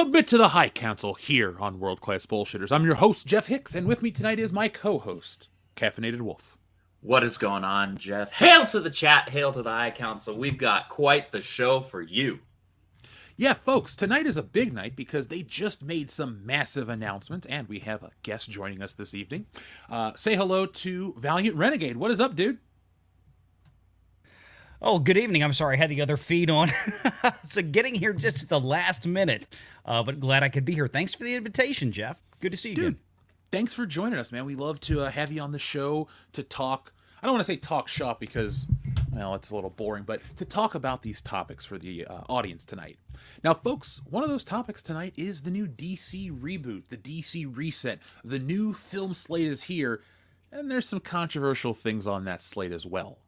Submit to the High Council here on World Class Bullshitters. I'm your host, Jeff Hicks, and with me tonight is my co-host, Caffeinated Wolf. What is going on, Jeff? Hail to the chat, hail to the High Council. We've got quite the show for you. Yeah, folks, tonight is a big night because they just made some massive announcement, and we have a guest joining us this evening. Say hello to Valiant Renegade. What is up, dude? Oh, good evening. I'm sorry, I had the other feed on. So getting here just at the last minute, but glad I could be here. Thanks for the invitation, Jeff. Good to see you again. Thanks for joining us, man. We love to have you on the show to talk. I don't want to say talk shop because, well, it's a little boring, but to talk about these topics for the audience tonight. Now, folks, one of those topics tonight is the new DC reboot, the DC reset. The new film slate is here, and there's some controversial things on that slate as well.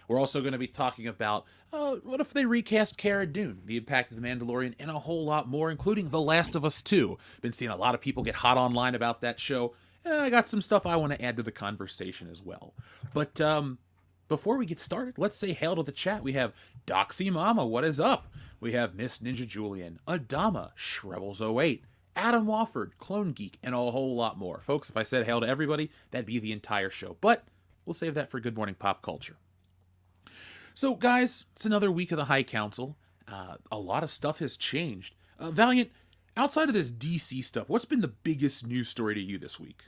We're also going to be talking about what if they recast Cara Dune, the impact of The Mandalorian, and a whole lot more, including The Last of Us 2. Been seeing a lot of people get hot online about that show, and I got some stuff I want to add to the conversation as well. But before we get started, let's say hail to the chat. We have Doxy Mama, what is up? We have Miss Ninja Julian, Adama, Shrebbles08, Adam Wofford, Clone Geek, and a whole lot more. Folks, if I said hail to everybody, that'd be the entire show. But we'll save that for Good Morning Pop Culture. So, guys, it's another week of the High Council. A lot of stuff has changed. Valiant, outside of this DC stuff, what's been the biggest news story to you this week?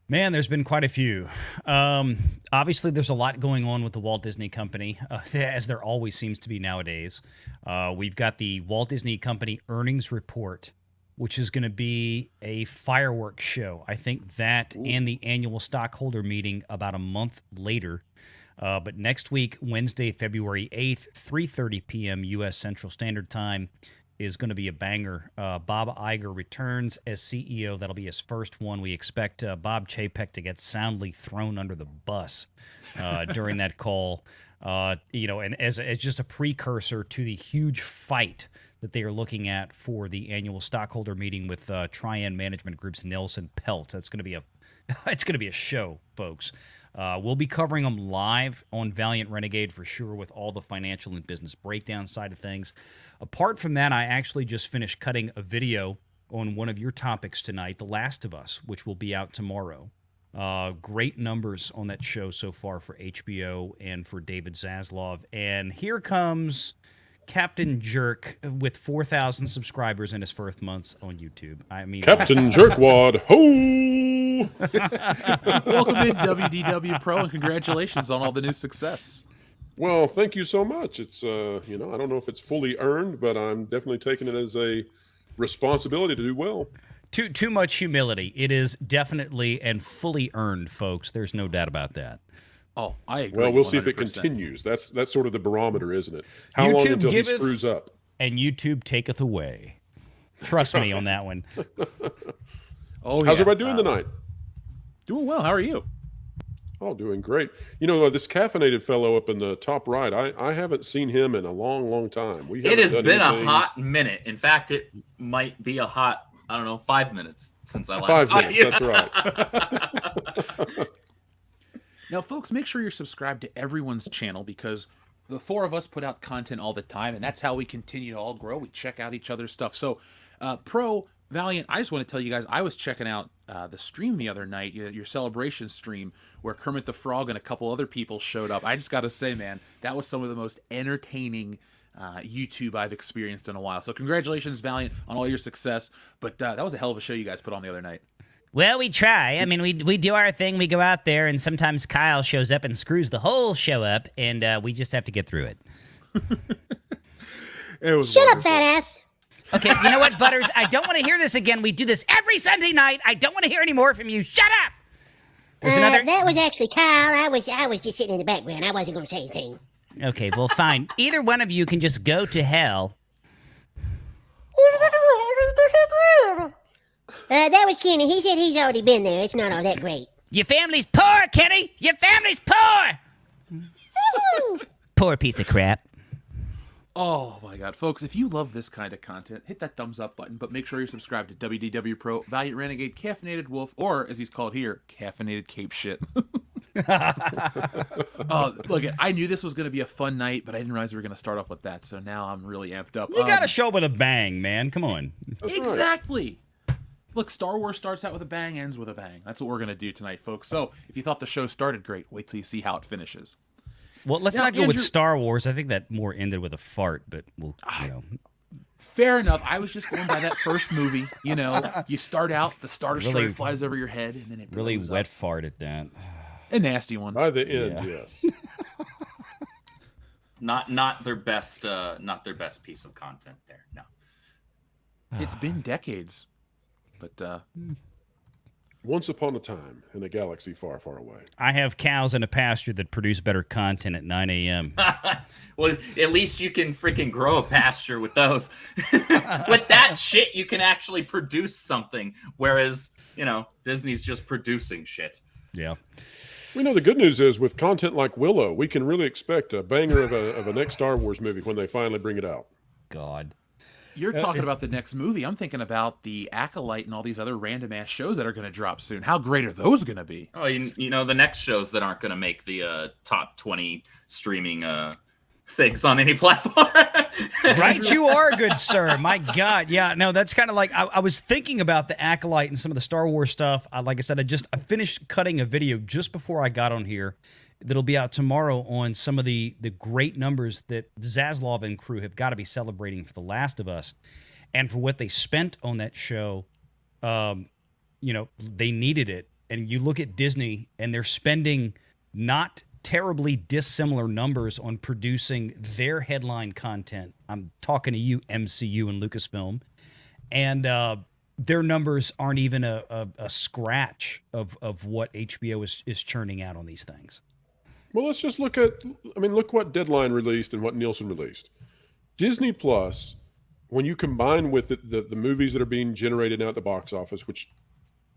Man, there's been quite a few. Obviously, there's a lot going on with the Walt Disney Company, as there always seems to be nowadays. We've got the Walt Disney Company earnings report, which is going to be a fireworks show. I think that and the annual stockholder meeting about a month later. But next week, Wednesday, February 8th, 3:30 p.m. U.S. Central Standard Time is going to be a banger. Bob Iger returns as CEO. That'll be his first one. We expect Bob Chapek to get soundly thrown under the bus during that call. And as just a precursor to the huge fight that they are looking at for the annual stockholder meeting with Trian Management Group's Nelson Peltz. That's going to be it's going to be a show, folks. We'll be covering them live on Valiant Renegade for sure with all the financial and business breakdown side of things. Apart from that, I actually just finished cutting a video on one of your topics tonight, The Last of Us, which will be out tomorrow. Great numbers on that show so far for HBO and for David Zaslav. And here comes Captain Jerk with 4,000 subscribers in his first month on YouTube. I mean, Captain Jerkwad, ho! Welcome in WDWPro, and congratulations on all the new success. Well, thank you so much. It's I don't know if it's fully earned, but I'm definitely taking it as a responsibility to do well. Too much humility. It is definitely and fully earned, folks. There's no doubt about that. Oh, I agree. Well, we'll 100%. see if it continues. That's sort of the barometer, isn't it? How YouTube long until he giveth, screws up? And YouTube taketh away. Trust me on that one. Oh, How's everybody doing tonight? Doing well. How are you? Oh, doing great. This caffeinated fellow up in the top right, I haven't seen him in a long, long time. It has been a hot minute. In fact, it might be a hot, 5 minutes since I last saw you. That's right. Now, folks, make sure you're subscribed to everyone's channel because the four of us put out content all the time, and that's how we continue to all grow. We check out each other's stuff. So, Valiant, I just want to tell you guys, I was checking out the stream the other night, your celebration stream, where Kermit the Frog and a couple other people showed up. I just got to say, man, that was some of the most entertaining YouTube I've experienced in a while. So congratulations, Valiant, on all your success. But that was a hell of a show you guys put on the other night. Well, we try. I mean, we do our thing. We go out there, and sometimes Kyle shows up and screws the whole show up, and we just have to get through it. Shut up, fat ass. Okay, you know what, Butters? I don't want to hear this again. We do this every Sunday night. I don't want to hear any more from you. Shut up! That was actually Kyle. I was just sitting in the background. I wasn't going to say anything. Okay, well, fine. Either one of you can just go to hell. That was Kenny. He said he's already been there. It's not all that great. Your family's poor, Kenny! Your family's poor! Poor piece of crap. Oh my god, folks, if you love this kind of content, hit that thumbs up button, but make sure you're subscribed to WDWPro, Valiant Renegade, Caffeinated Wolf, or as he's called here, Caffeinated Cape Shit. Look, I knew this was going to be a fun night, but I didn't realize we were going to start off with that. So now I'm really amped up. You got to show up with a bang, man. Come on. Exactly. Right. Look, Star Wars starts out with a bang, ends with a bang. That's what we're going to do tonight, folks. So if you thought the show started great, wait till you see how it finishes. Well, let's not go with Star Wars. I think that more ended with a fart, but we'll, Fair enough. I was just going by that first movie. You know, you start out, the Star Destroyer flies over your head, and then it really blows wet up. fart at that. A nasty one. By the end, yes. Not their best piece of content there. No. It's been decades, but Once upon a time in a galaxy far, far away. I have cows in a pasture that produce better content at 9 a.m. Well, at least you can freaking grow a pasture with those. With that shit, you can actually produce something, whereas, Disney's just producing shit. Yeah. We know the good news is with content like Willow, we can really expect a banger of a next Star Wars movie when they finally bring it out. God. You're talking about the next movie. I'm thinking about the Acolyte and all these other random ass shows that are going to drop soon. How great are those going to be? Oh, the next shows that aren't going to make the top 20 streaming things on any platform. Right, you are, good sir. My God, yeah. No, that's kind of like I was thinking about the Acolyte and some of the Star Wars stuff. Like I said, I finished cutting a video just before I got on here. That'll be out tomorrow on some of the great numbers that Zaslav and crew have got to be celebrating for The Last of Us, and for what they spent on that show. They needed it. And you look at Disney, and they're spending not terribly dissimilar numbers on producing their headline content. I'm talking to you, MCU and Lucasfilm, and their numbers aren't even a scratch of what HBO is churning out on these things. Well, let's just look what Deadline released and what Nielsen released. Disney Plus, when you combine with the movies that are being generated now at the box office, which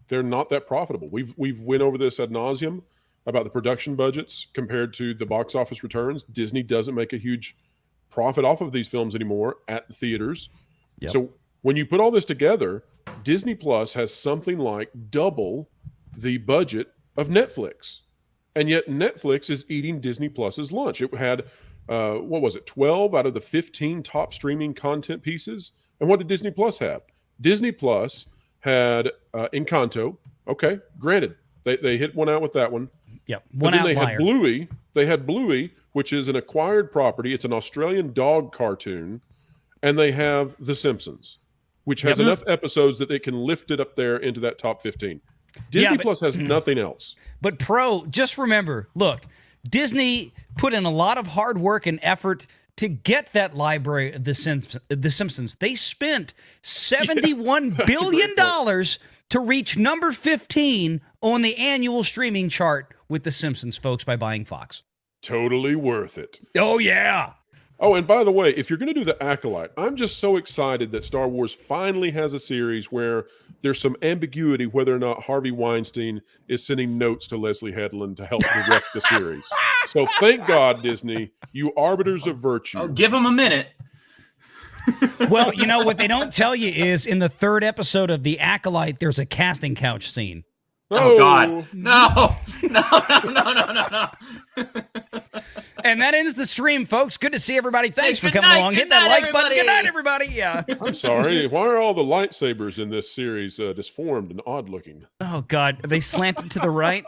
they're not that profitable. We've went over this ad nauseum about the production budgets compared to the box office returns. Disney doesn't make a huge profit off of these films anymore at the theaters. Yep. So when you put all this together, Disney Plus has something like double the budget of Netflix. And yet Netflix is eating Disney Plus's lunch. It had, 12 out of the 15 top streaming content pieces. And what did Disney Plus have? Disney Plus had Encanto. Okay, granted, they hit one out with that one. Yep, one outlier. They had Bluey, which is an acquired property. It's an Australian dog cartoon. And they have The Simpsons, which has enough episodes that they can lift it up there into that top 15. Disney Plus has nothing else. But Pro, just remember, look, Disney put in a lot of hard work and effort to get that library of The Simpsons. They spent $71 billion to reach number 15 on the annual streaming chart with The Simpsons, folks, by buying Fox. Totally worth it. Oh, yeah. Oh, and by the way, if you're going to do The Acolyte, I'm just so excited that Star Wars finally has a series where there's some ambiguity whether or not Harvey Weinstein is sending notes to Leslie Headland to help direct the series. So thank God, Disney, you arbiters of virtue. Oh, give them a minute. Well, what they don't tell you is in the third episode of The Acolyte, there's a casting couch scene. Oh, God. No. And that ends the stream, folks. Good to see everybody. Thanks for coming along. Hit that like button. Good night, everybody. Yeah. I'm sorry. Why are all the lightsabers in this series disformed and odd looking? Oh, God. Are they slanted to the right?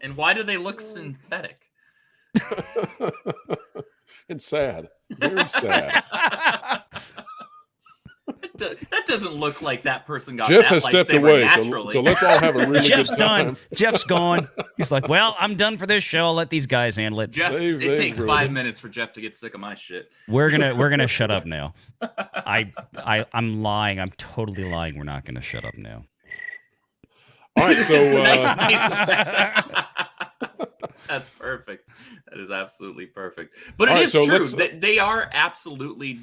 And why do they look synthetic? And sad. Very sad. That doesn't look like that person got Jeff that has stepped lightsaber away, naturally. so let's all have a really Jeff's good time. done. Jeff's gone. He's like, well, I'm done for this show. I'll let these guys handle it. Jeff, it takes 5 minutes for Jeff to get sick of my shit. We're gonna shut up now. I'm lying. I'm totally lying. We're not gonna shut up now. All right, so nice. That's perfect. That is absolutely perfect. But it is true. They are absolutely...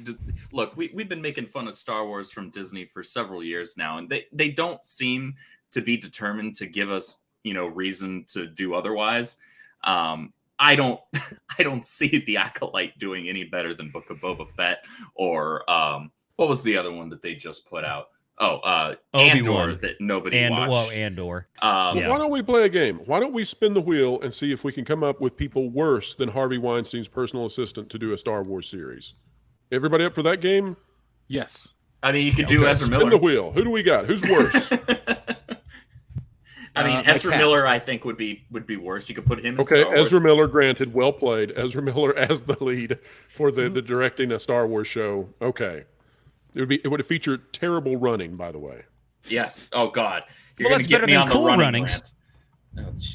Look, we've been making fun of Star Wars from Disney for several years now, and they don't seem to be determined to give us, reason to do otherwise. I don't see The Acolyte doing any better than Book of Boba Fett or what was the other one that they just put out? Andor that nobody watched. Andor. Why don't we play a game? Why don't we spin the wheel and see if we can come up with people worse than Harvey Weinstein's personal assistant to do a Star Wars series? Everybody up for that game? Yes. I mean, you could do Ezra Miller. Spin the wheel. Who do we got? Who's worse? I mean, Ezra Miller, I think would be worse. You could put him in Star Wars. Ezra Miller, granted, well played. Ezra Miller as the lead for the directing a Star Wars show. Okay, it would have featured terrible running, by the way. Yes. Oh God, you're going to get me on Cool the running Runnings.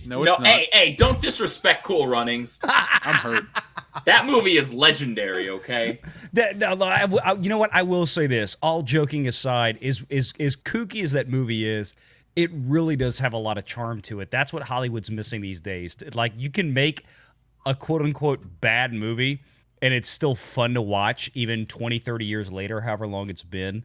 No, hey, don't disrespect Cool Runnings. I'm hurt. That movie is legendary. Okay. You know what? I will say this. All joking aside, is kooky as that movie is, it really does have a lot of charm to it. That's what Hollywood's missing these days. Like, you can make a quote-unquote bad movie, and it's still fun to watch, even 20, 30 years later, however long it's been.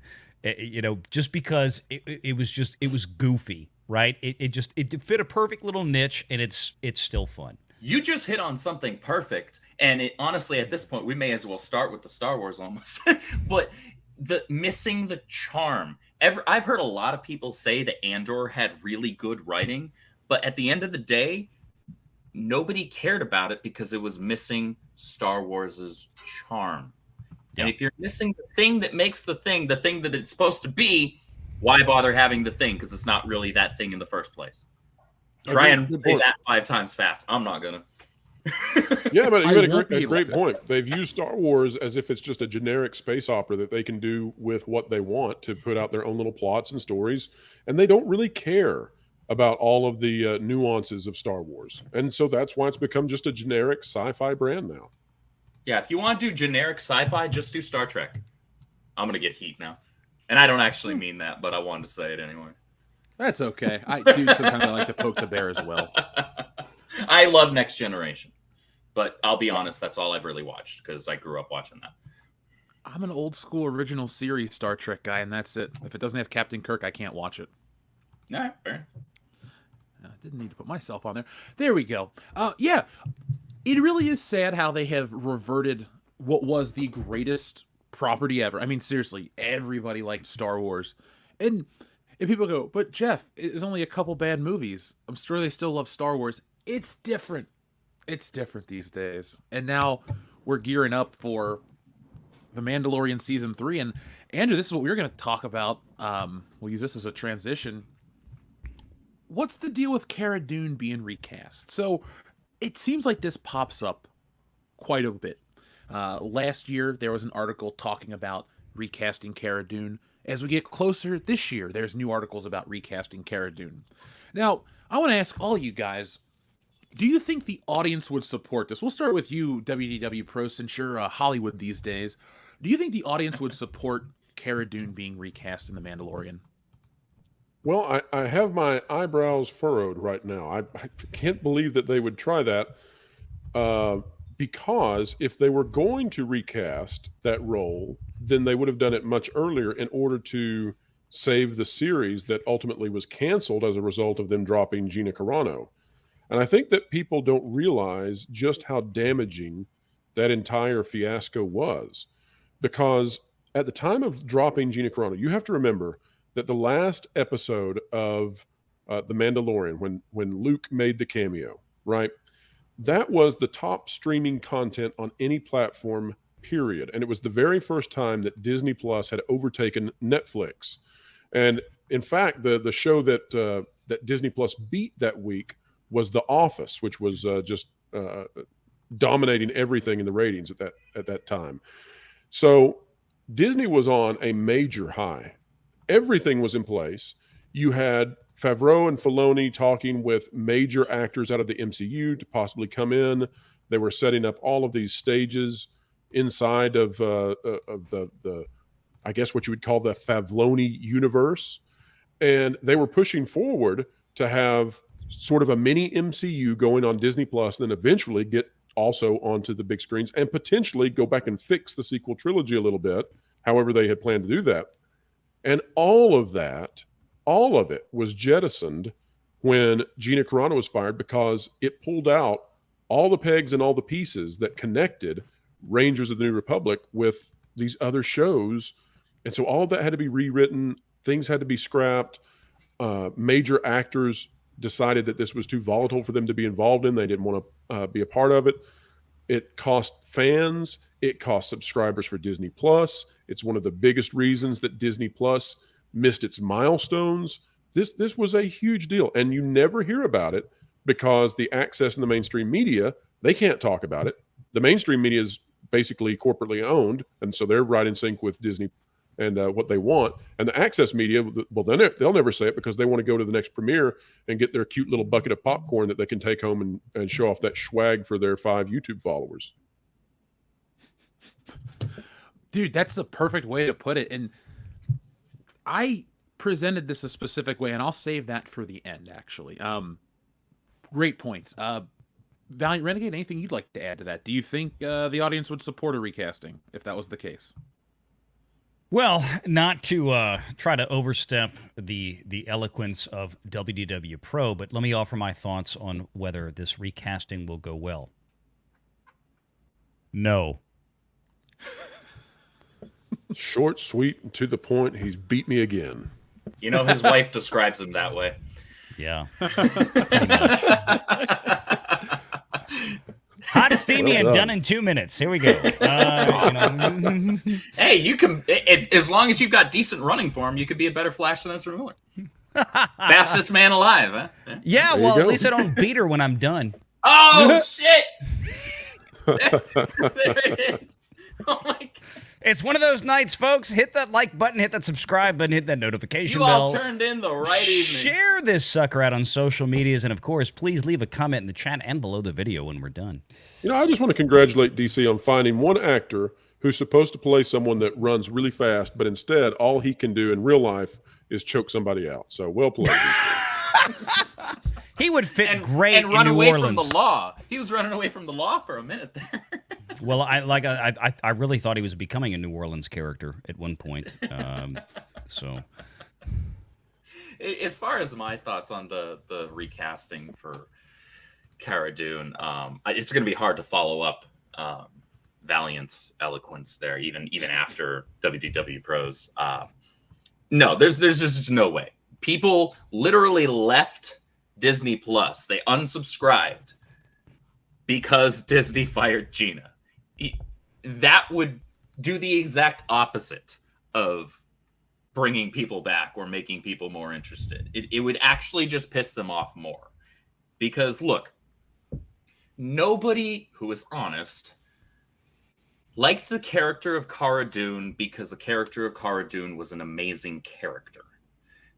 Just because it was goofy, right? It fit a perfect little niche, and it's still fun. You just hit on something perfect, and honestly, at this point, we may as well start with the Star Wars almost. But missing the charm. I've heard a lot of people say that Andor had really good writing, but at the end of the day, nobody cared about it because it was missing Star Wars's charm. Yeah. And if you're missing the thing that makes the thing that it's supposed to be, why bother having the thing? Because it's not really that thing in the first place. Try and say that 5 times fast. I'm not gonna. Yeah, but you had a great point. They've used Star Wars as if it's just a generic space opera that they can do with what they want to put out their own little plots and stories, and they don't really care about all of the nuances of Star Wars. And so that's why it's become just a generic sci-fi brand now. Yeah, if you want to do generic sci-fi, just do Star Trek. I'm going to get heat now. And I don't actually mean that, but I wanted to say it anyway. That's okay. I do sometimes I like to poke the bear as well. I love Next Generation. But I'll be honest, that's all I've really watched because I grew up watching that. I'm an old school original series Star Trek guy, and that's it. If it doesn't have Captain Kirk, I can't watch it. All right, fair. I didn't need to put myself on there. There we go. Yeah, it really is sad how they have reverted what was the greatest property ever. I mean, seriously, everybody liked Star Wars. And people go, but Jeff, it's only a couple bad movies. I'm sure they still love Star Wars. It's different. It's different these days. And now we're gearing up for The Mandalorian Season 3. And Andrew, this is what we're going to talk about. We'll use this as a transition. What's the deal with Cara Dune being recast? So it seems like this pops up quite a bit. Last year, there was an article talking about recasting Cara Dune. As we get closer this year, there's new articles about recasting Cara Dune. Now, I want to ask all you guys, do you think the audience would support this? We'll start with you, WDWPro, since you're Hollywood these days. Do you think the audience would support Cara Dune being recast in The Mandalorian? Well, I have my eyebrows furrowed right now. I can't believe that they would try that because if they were going to recast that role, then they would have done it much earlier in order to save the series that ultimately was canceled as a result of them dropping Gina Carano. And I think that people don't realize just how damaging that entire fiasco was. Because at the time of dropping Gina Carano, you have to remember that the last episode of The Mandalorian, when Luke made the cameo, right? That was the top streaming content on any platform, period. And it was the very first time that Disney Plus had overtaken Netflix. And in fact, the show that Disney Plus beat that week was The Office, which was just dominating everything in the ratings at that time. So Disney was on a major high. Everything was in place. You had Favreau and Filoni talking with major actors out of the MCU to possibly come in. They were setting up all of these stages inside of the I guess what you would call the Favloni universe. And they were pushing forward to have sort of a mini MCU going on Disney Plus, and then eventually get also onto the big screens and potentially go back and fix the sequel trilogy a little bit, however they had planned to do that. And all of it was jettisoned when Gina Carano was fired because it pulled out all the pegs and all the pieces that connected Rangers of the New Republic with these other shows. And so all of that had to be rewritten things had to be scrapped. Major actors decided that this was too volatile for them to be involved in. They didn't want to be a part of it. It cost fans. It cost subscribers for Disney Plus. It's one of the biggest reasons that Disney Plus missed its milestones. This was a huge deal, and you never hear about it because the access in the mainstream media, they can't talk about it. The mainstream media is basically corporately owned, and so they're right in sync with Disney and what they want. And the access media, well, they'll never say it because they want to go to the next premiere and get their cute little bucket of popcorn that they can take home and show off that swag for their 5 YouTube followers. Dude, that's the perfect way to put it. And I presented this a specific way, and I'll save that for the end, actually. Great points. Valiant Renegade, anything you'd like to add to that? Do you think the audience would support a recasting if that was the case? Well, not to try to overstep the eloquence of WDWPro, but let me offer my thoughts on whether this recasting will go well. No. Short, sweet, and to the point. He's beat me again. You know, his wife describes him that way. Yeah. Pretty much. Hot, steamy, and done in 2 minutes. Here we go. Hey, you can, as long as you've got decent running for him, you could be a better Flash than Ezra Miller. Fastest man alive, huh? Yeah, well, at least I don't beat her when I'm done. Oh, shit! There it is. Oh, my God. It's one of those nights, folks. Hit that like button, hit that subscribe button, hit that notification bell. bell. You all turned in the right evening. Share this sucker out on social medias, and of course, please leave a comment in the chat and below the video when we're done. You know, I just want to congratulate DC on finding one actor who's supposed to play someone that runs really fast, but instead all he can do in real life is choke somebody out. So well played, DC. He would fit great and run in New away Orleans. from the law. He was running away from the law for a minute there. Well, I really thought he was becoming a New Orleans character at one point. So, as far as my thoughts on the recasting for Cara Dune, it's going to be hard to follow up Valiant's eloquence there, even after WDWPro's. No, there's just no way. People literally left Disney Plus. They unsubscribed because Disney fired Gina. That would do the exact opposite of bringing people back or making people more interested. It would actually just piss them off more. Because, look, nobody who is honest liked the character of Cara Dune because the character of Cara Dune was an amazing character.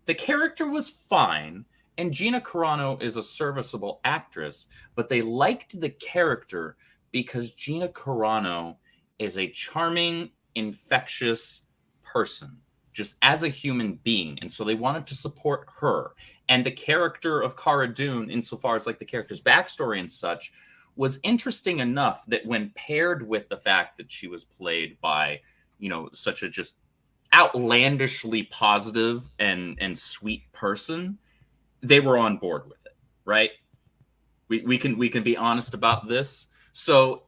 The character was fine, and Gina Carano is a serviceable actress, but they liked the character because Gina Carano is a charming, infectious person, just as a human being. And so they wanted to support her. And the character of Cara Dune, insofar as like the character's backstory and such, was interesting enough that when paired with the fact that she was played by, you know, such a just outlandishly positive and sweet person, they were on board with it, right? We can be honest about this. So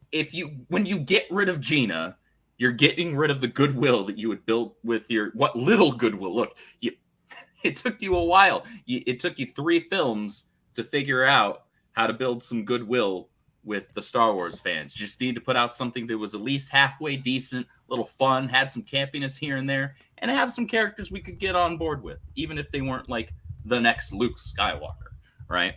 when you get rid of Gina, you're getting rid of the goodwill that you would build with what little goodwill. Look, it took you a while. It took you 3 films to figure out how to build some goodwill with the Star Wars fans. You just need to put out something that was at least halfway decent, a little fun, had some campiness here and there, and have some characters we could get on board with, even if they weren't like the next Luke Skywalker, right?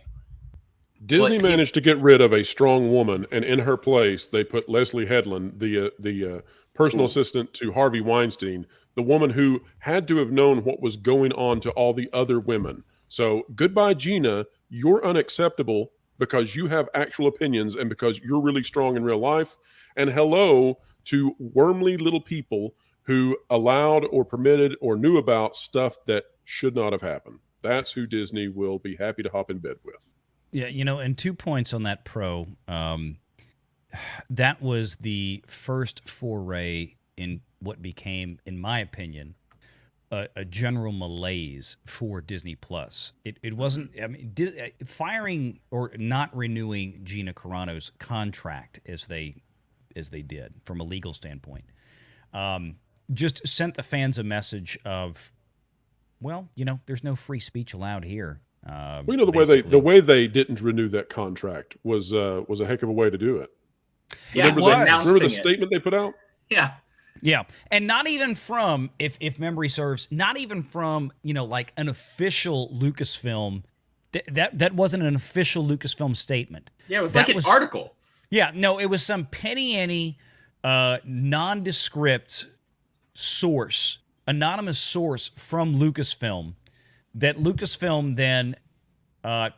Disney managed to get rid of a strong woman, and in her place, they put Leslie Headland, the personal assistant to Harvey Weinstein, the woman who had to have known what was going on to all the other women. So goodbye, Gina. You're unacceptable because you have actual opinions and because you're really strong in real life. And hello to wormly little people who allowed or permitted or knew about stuff that should not have happened. That's who Disney will be happy to hop in bed with. Yeah, you know, and 2 points on that, Pro. That was the first foray in what became, in my opinion, a general malaise for Disney Plus. It wasn't. I mean, firing or not renewing Gina Carano's contract as they did from a legal standpoint, just sent the fans a message of well, there's no free speech allowed here. We know the way they didn't renew that contract was a heck of a way to do it. Yeah, remember the statement they put out? Yeah, and not even from, if memory serves, not even from like an official Lucasfilm. That wasn't an official Lucasfilm statement. Yeah, it was like an article. Yeah, no, it was some penny nondescript source, anonymous source from Lucasfilm that Lucasfilm then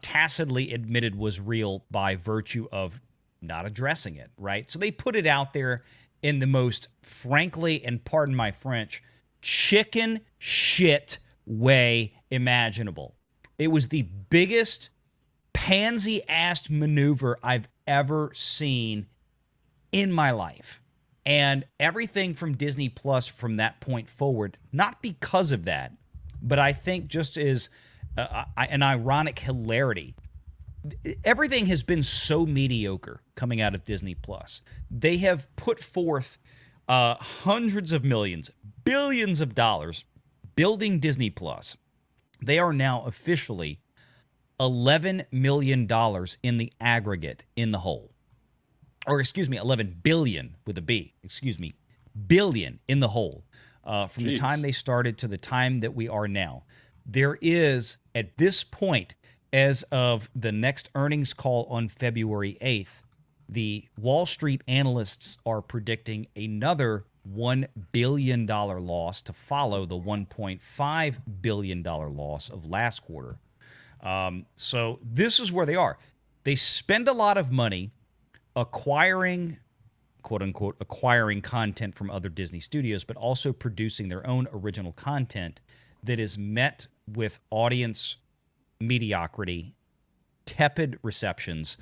tacitly admitted was real by virtue of not addressing it, right? So they put it out there in the most, frankly, and pardon my French, chicken shit way imaginable. It was the biggest pansy-ass maneuver I've ever seen in my life. And everything from Disney Plus from that point forward, not because of that, but I think just as an ironic hilarity, everything has been so mediocre coming out of Disney Plus. They have put forth hundreds of millions, billions of dollars building Disney Plus. They are now officially $11 million in the aggregate in the whole. Or, 11 billion with a B. Billion in the whole. From the time they started to the time that we are now. There is, at this point, as of the next earnings call on February 8th, the Wall Street analysts are predicting another $1 billion loss to follow the $1.5 billion loss of last quarter. So this is where they are. They spend a lot of money acquiring, quote-unquote, acquiring content from other Disney studios, but also producing their own original content that is met with audience mediocrity, tepid receptions.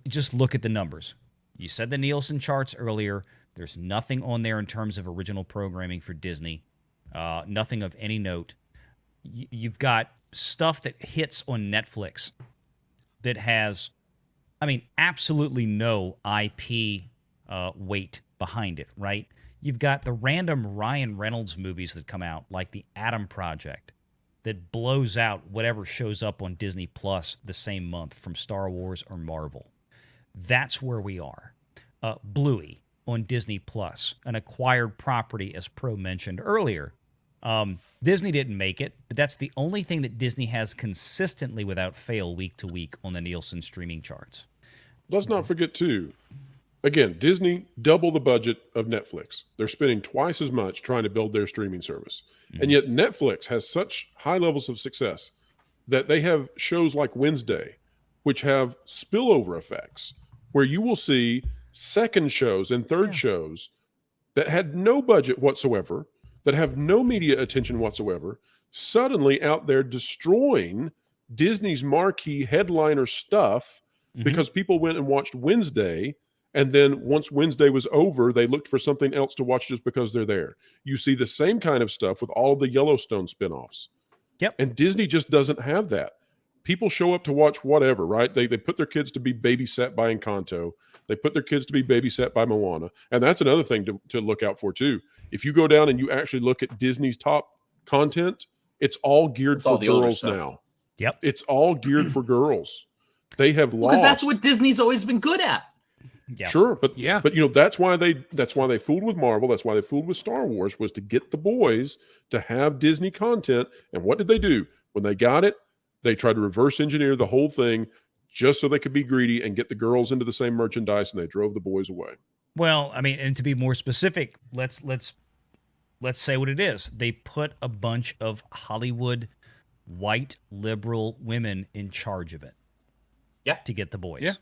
Just look at the numbers. You said the Nielsen charts earlier. There's nothing on there in terms of original programming for Disney. Nothing of any note. You've got stuff that hits on Netflix that has, absolutely no IP weight behind it, right? You've got the random Ryan Reynolds movies that come out, like The Adam Project, that blows out whatever shows up on Disney Plus the same month from Star Wars or Marvel. That's where we are. Bluey on Disney Plus, an acquired property, as Pro mentioned earlier. Disney didn't make it, but that's the only thing that Disney has consistently without fail week to week on the Nielsen streaming charts. Let's not forget, too, again, Disney double the budget of Netflix. They're spending twice as much trying to build their streaming service. Mm-hmm. And yet Netflix has such high levels of success that they have shows like Wednesday, which have spillover effects, where you will see second shows and third shows that had no budget whatsoever, that have no media attention whatsoever, suddenly out there destroying Disney's marquee headliner stuff because people went and watched Wednesday. And then once Wednesday was over, they looked for something else to watch just because they're there. You see the same kind of stuff with all of the Yellowstone spinoffs. Yep. And Disney just doesn't have that. People show up to watch whatever, right? They put their kids to be babysat by Encanto. They put their kids to be babysat by Moana. And that's another thing to look out for, too. If you go down and you actually look at Disney's top content, it's all geared for girls now. Yep. It's all geared for girls. They have lost. Because that's what Disney's always been good at. Yeah. Sure, but that's why they fooled with Marvel. That's why they fooled with Star Wars, was to get the boys to have Disney content. And what did they do? When they got it, they tried to reverse engineer the whole thing just so they could be greedy and get the girls into the same merchandise, and they drove the boys away. Well, and to be more specific, let's say what it is. They put a bunch of Hollywood white liberal women in charge of it. Yeah. To get the boys. Yeah.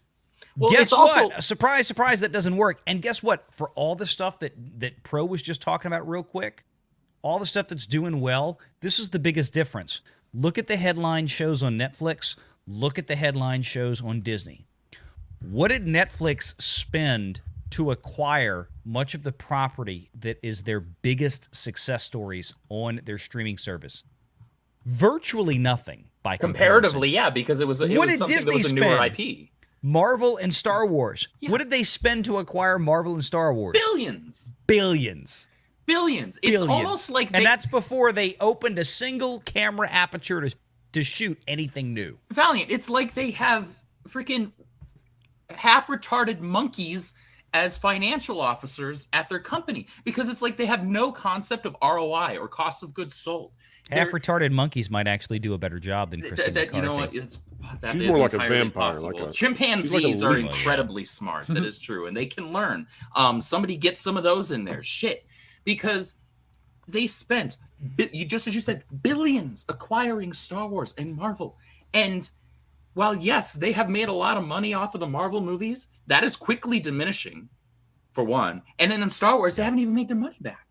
Well, guess it's also what? Surprise, surprise, that doesn't work. And guess what? For all the stuff that Pro was just talking about real quick, all the stuff that's doing well, this is the biggest difference. Look at the headline shows on Netflix. Look at the headline shows on Disney. What did Netflix spend to acquire much of the property that is their biggest success stories on their streaming service? Virtually nothing by comparatively, yeah, because it was something that was a newer IP. Marvel and Star Wars. Yeah. What did they spend to acquire Marvel and Star Wars? Billions. Billions. It's almost like and that's before they opened a single camera aperture to shoot anything new. Valiant, it's like they have freaking half-retarded monkeys as financial officers at their company, because it's like they have no concept of ROI or cost of goods sold. Half-retarded monkeys might actually do a better job than Christine McCarthy. You know what? That She's is more like a entirely vampire. possible. Chimpanzees are incredibly smart. That is true, and they can learn. Somebody get some of those in there. Shit, because they spent, just as you said, billions acquiring Star Wars and Marvel. And while, yes, they have made a lot of money off of the Marvel movies, that is quickly diminishing, for one. And then in Star Wars, they haven't even made their money back.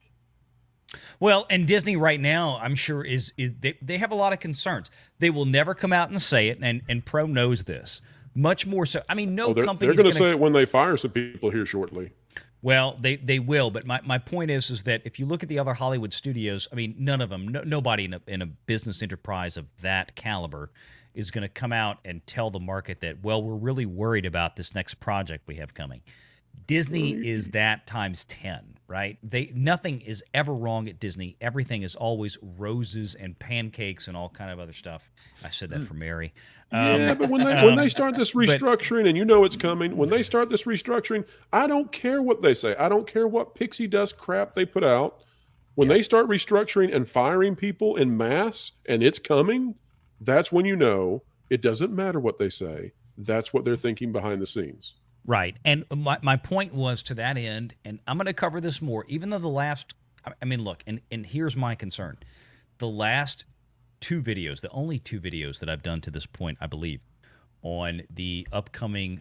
Well, and Disney right now, I'm sure, is they have a lot of concerns. They will never come out and say it, and Pro knows this. Much more so. I mean, company. They're going to say it when they fire some people here shortly. Well, they will, but my point is that if you look at the other Hollywood studios, I mean, none of them, nobody in a business enterprise of that caliber is going to come out and tell the market that, well, we're really worried about this next project we have coming. Disney is that times 10, right? Nothing is ever wrong at Disney. Everything is always roses and pancakes and all kind of other stuff. I said that for Mary. Yeah, but when they start this restructuring, and you know it's coming, when they start this restructuring, I don't care what they say. I don't care what pixie dust crap they put out. When they start restructuring and firing people in mass, and it's coming, that's when you know it doesn't matter what they say. That's what they're thinking behind the scenes. Right. And my point was to that end, and I'm going to cover this more, even though look, and here's my concern. The last the only two videos that I've done to this point, I believe, on the upcoming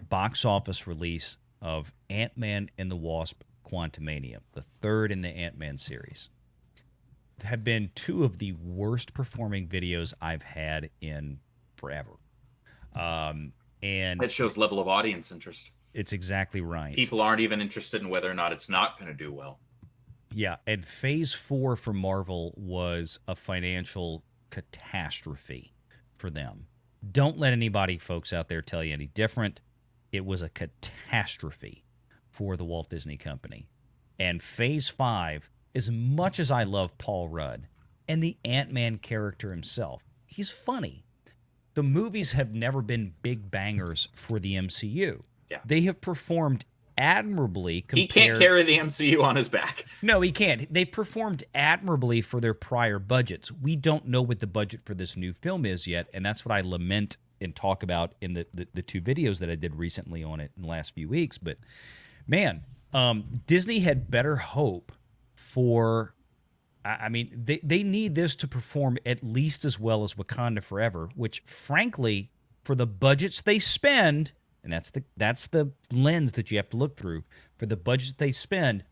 box office release of Ant-Man and the Wasp: Quantumania, the third in the Ant-Man series, have been two of the worst performing videos I've had in forever. And that shows level of audience interest. It's exactly right. People aren't even interested in whether or not it's not going to do well. Yeah, and Phase 4 for Marvel was a financial catastrophe for them. Don't let anybody, folks out there, tell you any different. It was a catastrophe for the Walt Disney Company. And Phase 5, as much as I love Paul Rudd and the Ant-Man character himself, he's funny. The movies have never been big bangers for the MCU. Yeah. They have performed admirably. He can't carry the MCU on his back. No, he can't. They performed admirably for their prior budgets. We don't know what the budget for this new film is yet, and that's what I lament and talk about in the two videos that I did recently on it in the last few weeks. But, man, Disney had better hope for... I mean, they need this to perform at least as well as Wakanda Forever, which, frankly, for the budgets they spend, and that's the lens that you have to look through, for the budgets they spend,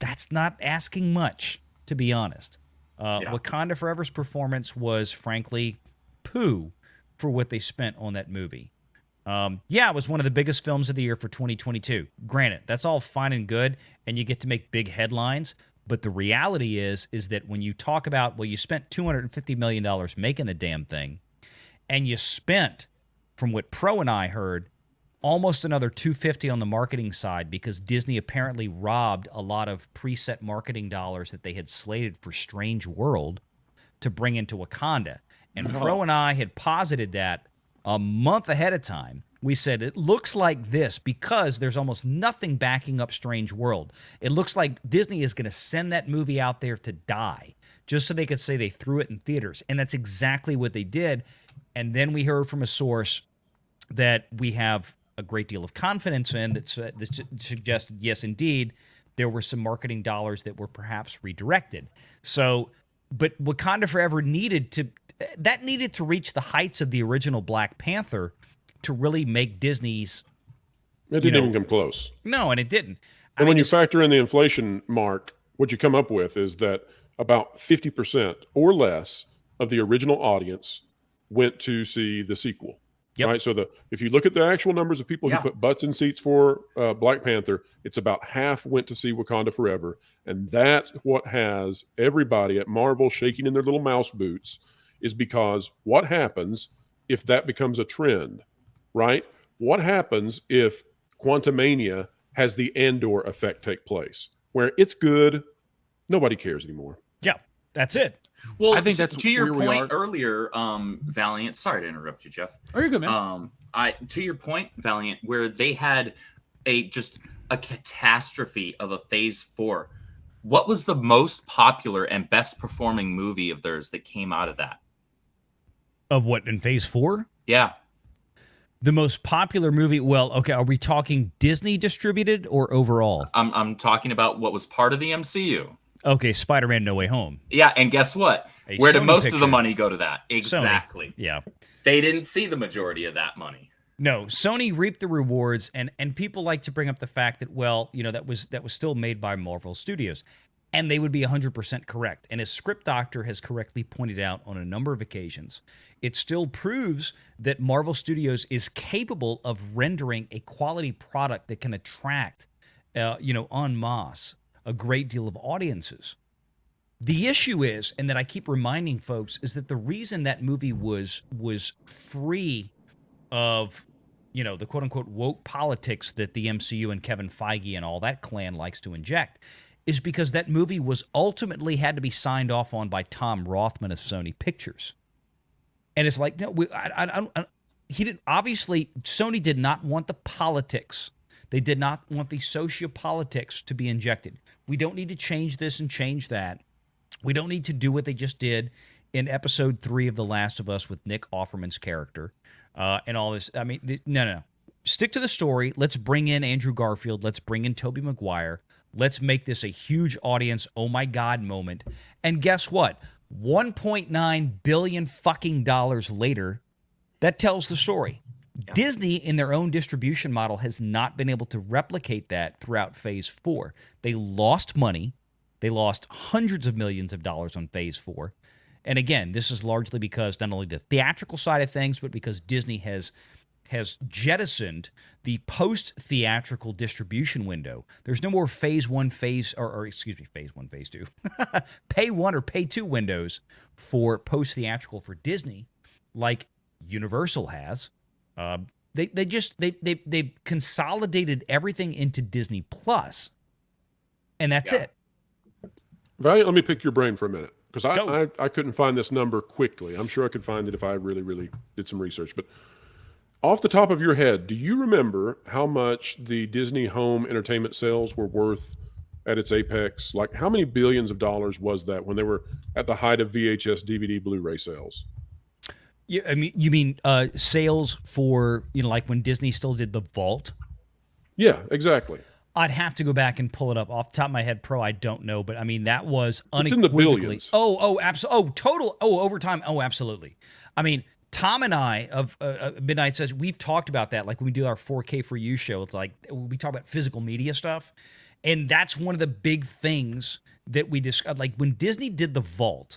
that's not asking much, to be honest. Wakanda Forever's performance was, frankly, poo for what they spent on that movie. It was one of the biggest films of the year for 2022. Granted, that's all fine and good, and you get to make big headlines. But the reality is that when you talk about, well, you spent $250 million making the damn thing, and you spent, from what Pro and I heard, almost another $250 on the marketing side, because Disney apparently robbed a lot of preset marketing dollars that they had slated for Strange World to bring into Wakanda. And Pro and I had posited that a month ahead of time. We said, it looks like this because there's almost nothing backing up Strange World. It looks like Disney is going to send that movie out there to die just so they could say they threw it in theaters. And that's exactly what they did. And then we heard from a source that we have a great deal of confidence in that suggested, yes, indeed, there were some marketing dollars that were perhaps redirected. So, but Wakanda Forever needed to reach the heights of the original Black Panther to really make Disney's... It didn't even come close. No, and it didn't. And when you factor in the inflation mark, what you come up with is that about 50% or less of the original audience went to see the sequel. Yep. Right? So if you look at the actual numbers of people who put butts in seats for Black Panther, it's about half went to see Wakanda Forever. And that's what has everybody at Marvel shaking in their little mouse boots, is because what happens if that becomes a trend? Right? What happens if Quantumania has the Andor effect take place? where it's good, nobody cares anymore. Yeah, that's it. Well, I think that's to your where we point are. earlier, Valiant. Sorry to interrupt you, Jeff. Oh, you're good, man. To your point, Valiant, where they had just a catastrophe of a Phase 4. What was the most popular and best performing movie of theirs that came out of that? Of what, in Phase 4? Yeah. The most popular movie, well, okay, are we talking Disney distributed or overall? I'm talking about what was part of the MCU. Okay, Spider-Man No Way Home. Yeah, and guess what? A Where did Sony most of picture. the money go to that? Exactly. Sony. Yeah. They didn't see the majority of that money. No, Sony reaped the rewards, and people like to bring up the fact that, well, that was still made by Marvel Studios, and they would be 100% correct. And as ScriptDoctor has correctly pointed out on a number of occasions, it still proves that Marvel Studios is capable of rendering a quality product that can attract, en masse, a great deal of audiences. The issue is, and that I keep reminding folks, is that the reason that movie was free of, the quote-unquote woke politics that the MCU and Kevin Feige and all that clan likes to inject is because that movie was ultimately had to be signed off on by Tom Rothman of Sony Pictures. And it's like, no, he didn't. Obviously, Sony did not want the politics. They did not want the sociopolitics to be injected. We don't need to change this and change that. We don't need to do what they just did in episode 3 of The Last of Us with Nick Offerman's character and all this. I mean, no. Stick to the story. Let's bring in Andrew Garfield. Let's bring in Tobey Maguire. Let's make this a huge audience, oh my God moment. And guess what? $1.9 billion fucking dollars later, that tells the story. Yeah. Disney, in their own distribution model, has not been able to replicate that throughout Phase 4. They lost money. They lost hundreds of millions of dollars on Phase 4. And again, this is largely because not only the theatrical side of things, but because Disney has jettisoned the post-theatrical distribution window. There's no more Phase 1, Phase 1, Phase 2. Pay 1 or Pay 2 windows for post-theatrical for Disney, like Universal has. They've consolidated everything into Disney Plus, and that's it. Valiant, let me pick your brain for a minute, because I couldn't find this number quickly. I'm sure I could find it if I really, really did some research. But off the top of your head, do you remember how much the Disney home entertainment sales were worth at its apex? Like, how many billions of dollars was that when they were at the height of VHS, DVD, Blu-ray sales? Yeah, I mean, you mean sales for, like when Disney still did the Vault? Yeah, exactly. I'd have to go back and pull it up. Off the top of my head, Pro, I don't know. But, I mean, that was unequivocally... It's in the billions. Over time. Oh, absolutely. I mean, Tom and I of Midnight Says, we've talked about that. Like when we do our 4K for You show, it's like we talk about physical media stuff. And that's one of the big things that we discussed. Like when Disney did the Vault,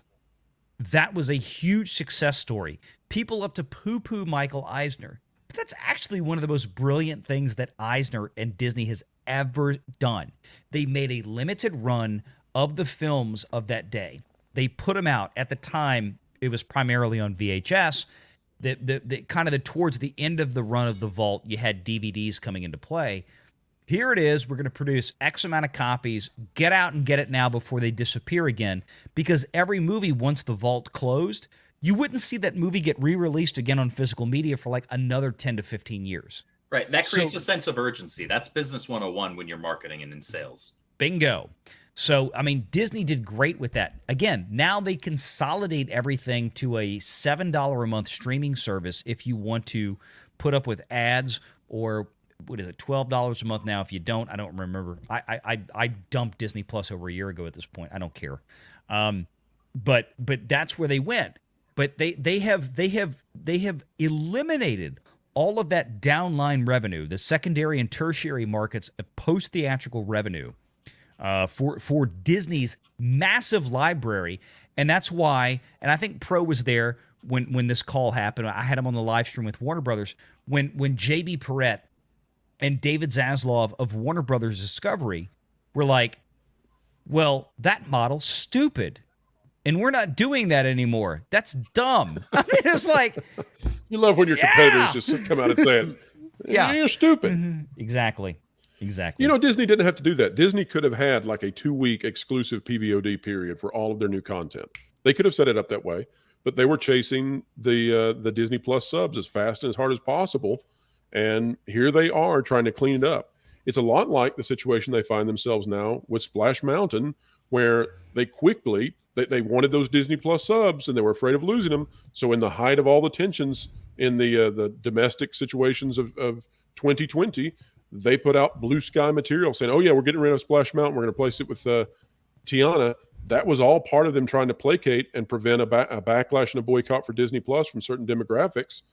that was a huge success story. People love to poo-poo Michael Eisner. But that's actually one of the most brilliant things that Eisner and Disney has ever done. They made a limited run of the films of that day. They put them out. At the time, it was primarily on VHS. The kind of towards the end of the run of the Vault, you had DVDs coming into play. Here it is. We're going to produce X amount of copies. Get out and get it now before they disappear again. Because every movie, once the Vault closed, you wouldn't see that movie get re-released again on physical media for like another 10 to 15 years. Right. That creates a sense of urgency. That's business 101 when you're marketing and in sales. Bingo. So, I mean, Disney did great with that. Again, now they consolidate everything to a $7 a month streaming service if you want to put up with ads, or what is it, $12 a month now? If you don't, I don't remember. I dumped Disney Plus over a year ago at this point. I don't care. But that's where they went. But they have eliminated all of that downline revenue, the secondary and tertiary markets of post-theatrical revenue for Disney's massive library. And that's why, and I think Pro was there when this call happened. I had him on the live stream with Warner Brothers. When J.B. Perrette and David Zaslav of Warner Brothers Discovery were like, well, that model's stupid. And we're not doing that anymore. That's dumb. I mean, it's like... You love when your competitors just come out and say it. Yeah. You're stupid. Exactly. Exactly. You know, Disney didn't have to do that. Disney could have had like a 2-week exclusive PVOD period for all of their new content. They could have set it up that way, but they were chasing the Disney Plus subs as fast and as hard as possible. And here they are trying to clean it up. It's a lot like the situation they find themselves now with Splash Mountain, where they quickly, they wanted those Disney Plus subs and they were afraid of losing them. So in the height of all the tensions in the domestic situations of 2020, they put out blue sky material saying, oh yeah, we're getting rid of Splash Mountain. We're going to place it with Tiana. That was all part of them trying to placate and prevent a backlash and a boycott for Disney Plus from certain demographics.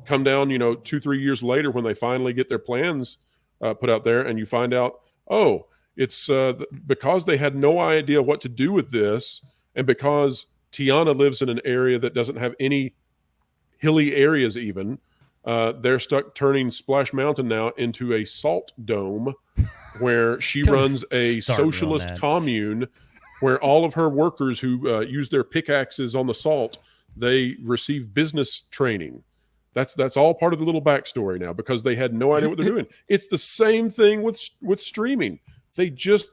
Come down, 2-3 years later when they finally get their plans put out there, and you find out, oh, it's because they had no idea what to do with this, and because Tiana lives in an area that doesn't have any hilly areas even, they're stuck turning Splash Mountain now into a salt dome where she runs a socialist commune where all of her workers who use their pickaxes on the salt, they receive business training. That's all part of the little backstory now because they had no idea what they're doing. It's the same thing with streaming. They just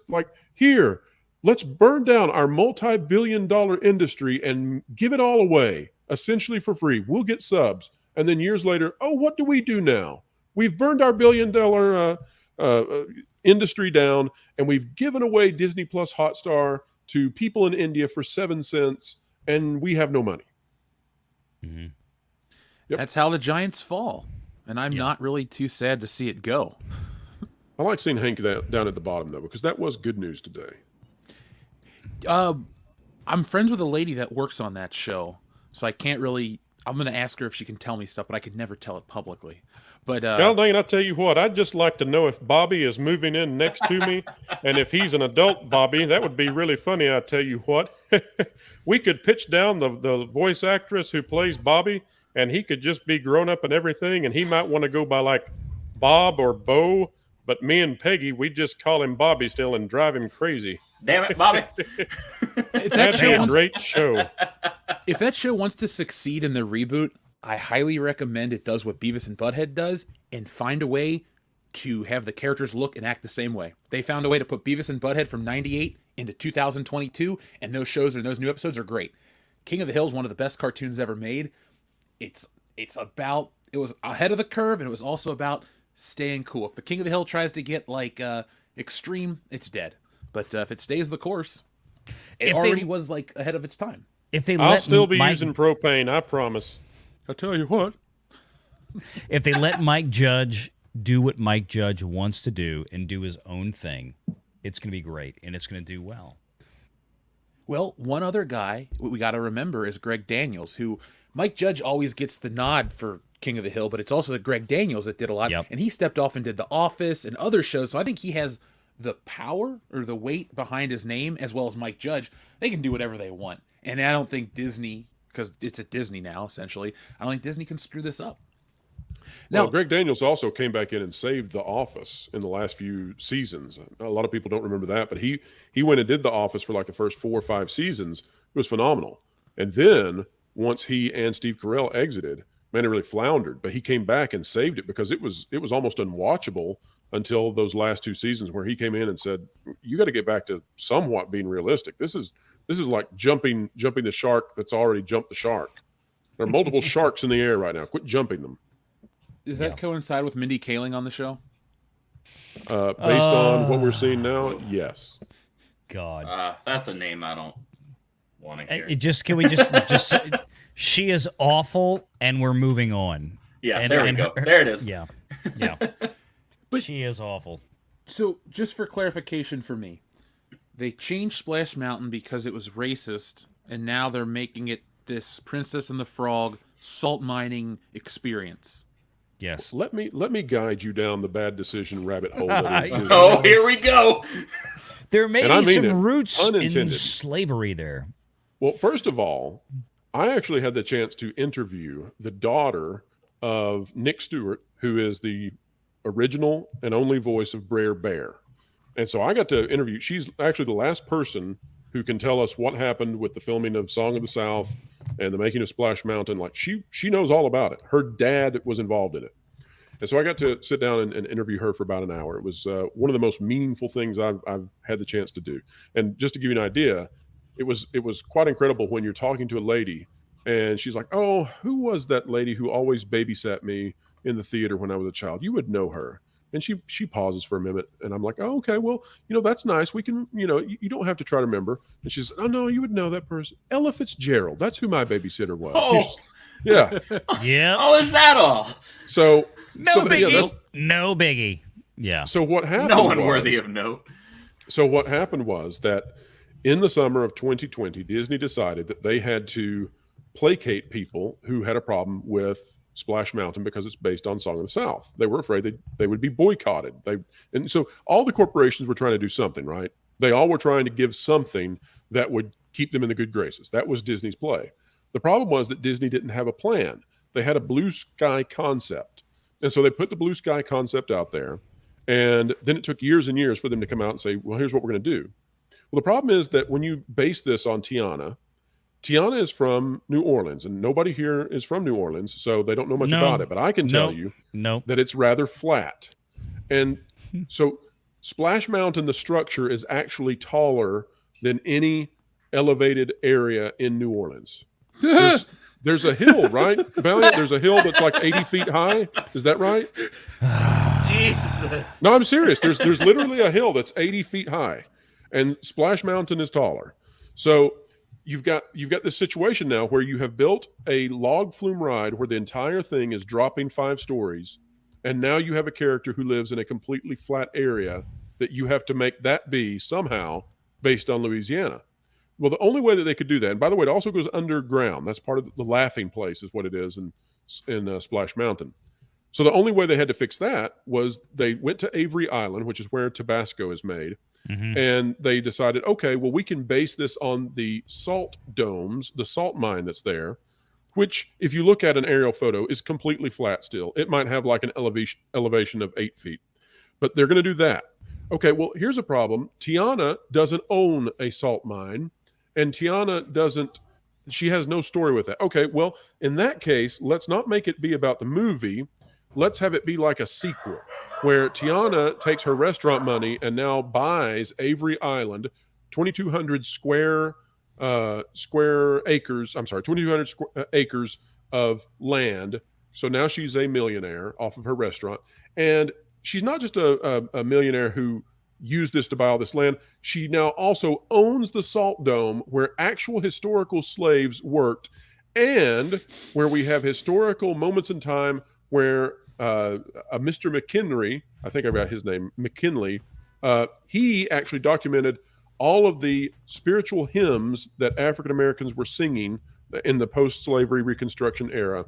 here, let's burn down our multi-billion-dollar industry and give it all away, essentially for free. We'll get subs. And then years later, oh, what do we do now? We've burned our billion-dollar industry down, and we've given away Disney Plus Hotstar to people in India for 7 cents, and we have no money. Mm-hmm. Yep. That's how the Giants fall. And I'm not really too sad to see it go. I like seeing Hank down at the bottom, though, because that was good news today. I'm friends with a lady that works on that show, so I can't really... I'm going to ask her if she can tell me stuff, but I could never tell it publicly. But God dang it, I'll tell you what, I'd just like to know if Bobby is moving in next to me, and if he's an adult Bobby, that would be really funny, I tell you what. We could pitch down the voice actress who plays Bobby, and he could just be grown up and everything, and he might want to go by like Bob or Bo, but me and Peggy, we just call him Bobby still and drive him crazy. Damn it, Bobby. That'd be a great show. If that show wants to succeed in the reboot, I highly recommend it does what Beavis and Butthead does and find a way to have the characters look and act the same way. They found a way to put Beavis and Butthead from 98 into 2022, and those shows and those new episodes are great. King of the Hill is one of the best cartoons ever made. It was ahead of the curve, and it was also about staying cool. If the King of the Hill tries to get extreme, it's dead. But if it stays the course, it already was ahead of its time. I'll still be using propane, I promise. I'll tell you what. If they let Mike Judge do what Mike Judge wants to do and do his own thing, it's going to be great, and it's going to do well. Well, one other guy we got to remember is Greg Daniels, who Mike Judge always gets the nod for King of the Hill, but it's also the Greg Daniels that did a lot. Yep. And he stepped off and did The Office and other shows, so I think he has the power or the weight behind his name, as well as Mike Judge. They can do whatever they want. And I don't think Disney, because it's at Disney now, essentially, I don't think Disney can screw this up. Now, Greg Daniels also came back in and saved The Office in the last few seasons. A lot of people don't remember that, but he went and did The Office for the first 4 or 5 seasons. It was phenomenal. And then once he and Steve Carell exited, man, it really floundered. But he came back and saved it because it was almost unwatchable until those last 2 seasons where he came in and said, you got to get back to somewhat being realistic. This is like jumping the shark that's already jumped the shark. There are multiple sharks in the air right now. Quit jumping them. Does that coincide with Mindy Kaling on the show? Based on what we're seeing now, yes. God. That's a name I don't want to hear. Can we just she is awful, and we're moving on. Yeah, there we go. There it is. Yeah. But she is awful. So, just for clarification for me, they changed Splash Mountain because it was racist, and now they're making it this Princess and the Frog salt mining experience. Yes. Let me guide you down the bad decision rabbit hole. Oh, here we go. There may be some roots in slavery there. Well, first of all, I actually had the chance to interview the daughter of Nick Stewart, who is the original and only voice of Brer Bear. And so I got to interview. She's actually the last person who can tell us what happened with the filming of Song of the South and the making of Splash Mountain. She knows all about it. Her dad was involved in it. And so I got to sit down and interview her for about an hour. It was one of the most meaningful things I've had the chance to do. And just to give you an idea, it was quite incredible when you're talking to a lady and she's like, "Oh, who was that lady who always babysat me in the theater when I was a child? You would know her." And she pauses for a minute, and I'm like, "Oh, okay, well, that's nice. We can, you don't have to try to remember." And she's, "Oh no, you would know that person, Ella Fitzgerald. That's who my babysitter was." Oh, yeah, yeah. Oh, is that all? So No biggie. Yeah, no biggie. Yeah. so what happened? No one was, worthy of note. So what happened was that in the summer of 2020, Disney decided that they had to placate people who had a problem with Splash Mountain because it's based on Song of the South. They were afraid they would be boycotted. And so all the corporations were trying to do something, right? They all were trying to give something that would keep them in the good graces. That was Disney's play. The problem was that Disney didn't have a plan. They had a blue sky concept. And so they put the blue sky concept out there. And then it took years and years for them to come out and say, well, here's what we're going to do. Well, the problem is that when you base this on Tiana is from New Orleans, and nobody here is from New Orleans, so they don't know much about it. But I can tell you that it's rather flat. And so Splash Mountain, the structure, is actually taller than any elevated area in New Orleans. There's a hill, right, Valiant? There's a hill that's like 80 feet high. Is that right? Jesus. No, I'm serious. There's literally a hill that's 80 feet high, and Splash Mountain is taller. So you've got this situation now where you have built a log flume ride where the entire thing is dropping 5 stories, and now you have a character who lives in a completely flat area that you have to make that be somehow based on Louisiana. Well, the only way that they could do that, and by the way, it also goes underground. That's part of the laughing place is what it is in Splash Mountain. So the only way they had to fix that was they went to Avery Island, which is where Tabasco is made. Mm-hmm. And they decided, okay, well, we can base this on the salt domes, the salt mine that's there, which if you look at an aerial photo is completely flat still. It might have like an elevation of 8 feet, but they're going to do that. Okay, well, here's a problem. Tiana doesn't own a salt mine, and Tiana she has no story with that. Okay, well, in that case, let's not make it be about the movie. Let's have it be like a sequel where Tiana takes her restaurant money and now buys Avery Island, 2,200 square acres. I'm sorry, 2,200 acres of land. So now she's a millionaire off of her restaurant. And she's not just a millionaire who used this to buy all this land. She now also owns the Salt Dome where actual historical slaves worked and where we have historical moments in time where a Mr. McKinley, I think I got his name, McKinley, he actually documented all of the spiritual hymns that African Americans were singing in the post-slavery Reconstruction era.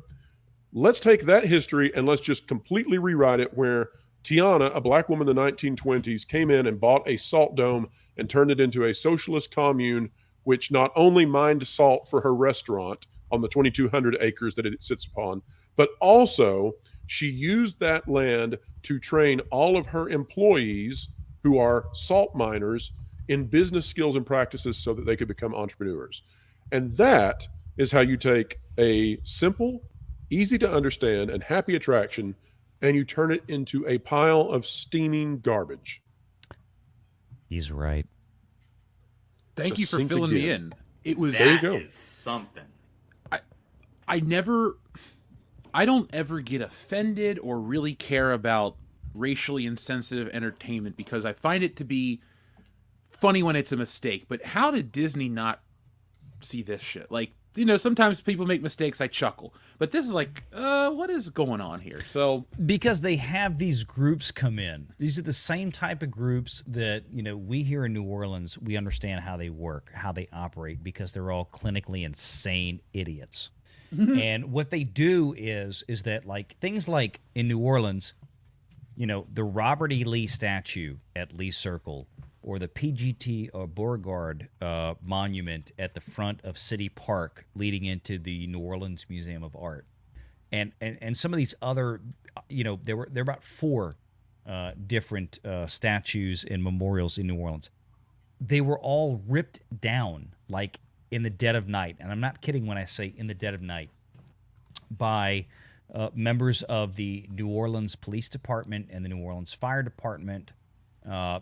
Let's take that history and let's just completely rewrite it where Tiana, a black woman in the 1920s, came in and bought a salt dome and turned it into a socialist commune, which not only mined salt for her restaurant on the 2,200 acres that it sits upon, but also she used that land to train all of her employees who are salt miners in business skills and practices so that they could become entrepreneurs. And that is how you take a simple, easy to understand, and happy attraction, and you turn it into a pile of steaming garbage. He's right. Thank you for filling me in. It was there you go. Is something. I don't ever get offended or really care about racially insensitive entertainment because I find it to be funny when it's a mistake. But how did Disney not see this shit? Like, sometimes people make mistakes, I chuckle. But this is like, what is going on here? So because they have these groups come in. These are the same type of groups that, we here in New Orleans, we understand how they work, how they operate, because they're all clinically insane idiots. Mm-hmm. And what they do is that, like, things like in New Orleans, the Robert E. Lee statue at Lee Circle, or the PGT or Beauregard monument at the front of City Park leading into the New Orleans Museum of Art. And some of these other, there were about 4 different statues and memorials in New Orleans. They were all ripped down, like in the dead of night. And I'm not kidding when I say in the dead of night, by members of the New Orleans Police Department and the New Orleans Fire Department,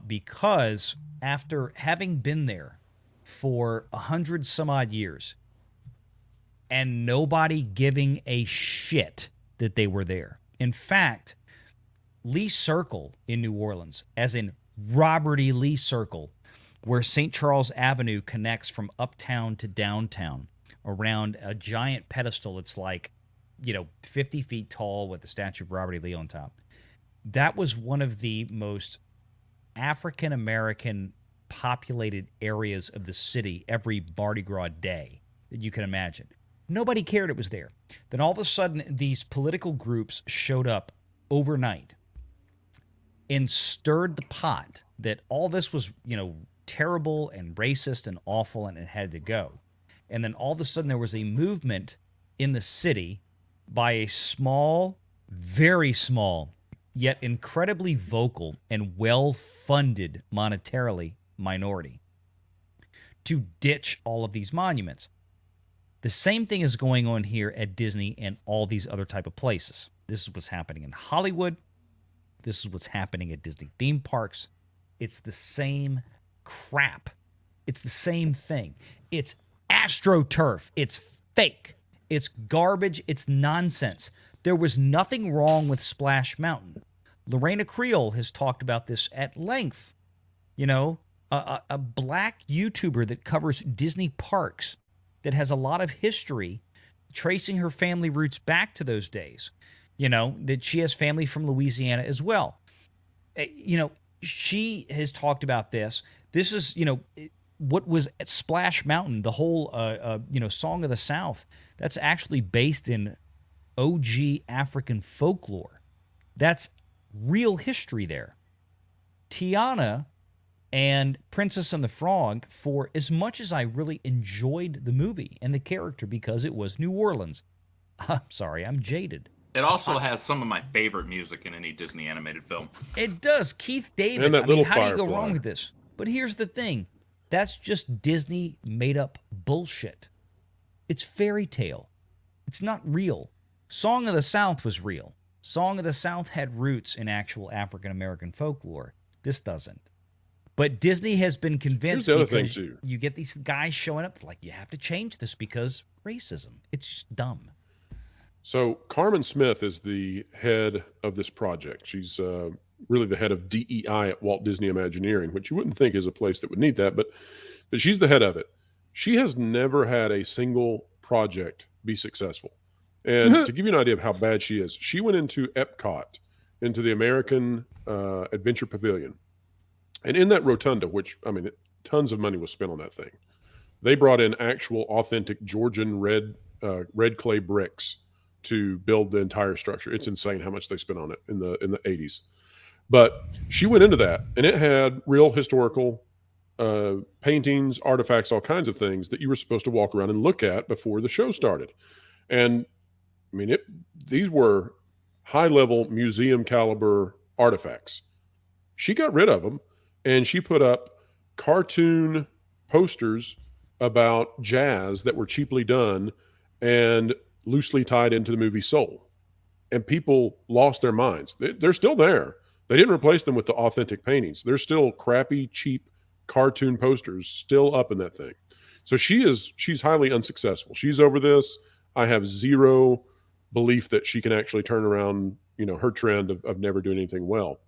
because after having been there for 100 some odd years and nobody giving a shit that they were there. In fact, Lee Circle in New Orleans, as in Robert E. Lee Circle, where St. Charles Avenue connects from uptown to downtown around a giant pedestal that's like, 50 feet tall with the statue of Robert E. Lee on top. That was one of the most African-American populated areas of the city every Mardi Gras day that you can imagine. Nobody cared it was there. Then all of a sudden, these political groups showed up overnight and stirred the pot that all this was, terrible and racist and awful and it had to go. And then all of a sudden there was a movement in the city by a small, very small, yet incredibly vocal and well-funded monetarily minority to ditch all of these monuments. The same thing is going on here at Disney and all these other type of places. This is what's happening in Hollywood. This is what's happening at Disney theme parks. It's the same crap. It's the same thing. It's AstroTurf. It's fake. It's garbage. It's nonsense. There was nothing wrong with Splash Mountain. Lorena Creel has talked about this at length. A black YouTuber that covers Disney parks that has a lot of history tracing her family roots back to those days. That she has family from Louisiana as well. She has talked about this. This is, what was at Splash Mountain, the whole, Song of the South. That's actually based in OG African folklore. That's real history there. Tiana and Princess and the Frog, for as much as I really enjoyed the movie and the character because it was New Orleans, I'm sorry, I'm jaded. It also has some of my favorite music in any Disney animated film. It does. Keith David. And that little how do you go Firefly. wrong with this? But here's the thing. That's just Disney made up bullshit. It's fairy tale. It's not real. Song of the South was real. Song of the South had roots in actual African American folklore. This doesn't. But Disney has been convinced Here's the other because thing, too. you get these guys showing up like, you have to change this because racism. It's just dumb. So Carmen Smith is the head of this project. She's really the head of DEI at Walt Disney Imagineering, which you wouldn't think is a place that would need that, but she's the head of it. She has never had a single project be successful. And to give you an idea of how bad she is, she went into Epcot, into the American Adventure Pavilion. And in that rotunda, which, tons of money was spent on that thing. They brought in actual authentic Georgian red clay bricks to build the entire structure. It's insane how much they spent on it in the 80s. But she went into that, and it had real historical paintings, artifacts, all kinds of things that you were supposed to walk around and look at before the show started. And these were high-level museum caliber artifacts. She got rid of them, and she put up cartoon posters about jazz that were cheaply done and loosely tied into the movie Soul. And people lost their minds. They're still there. They didn't replace them with the authentic paintings. They're still crappy, cheap cartoon posters still up in that thing. So she's highly unsuccessful. She's over this. I have zero belief that she can actually turn around, her trend of never doing anything well.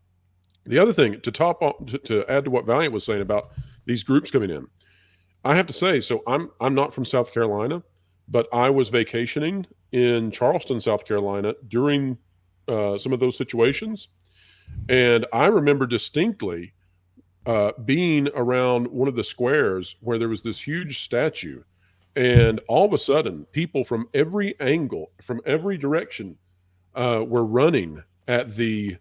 The other thing, to add to what Valiant was saying about these groups coming in, I have to say, so I'm not from South Carolina, but I was vacationing in Charleston, South Carolina during some of those situations. And I remember distinctly being around one of the squares where there was this huge statue. And all of a sudden, people from every angle, from every direction, were running at the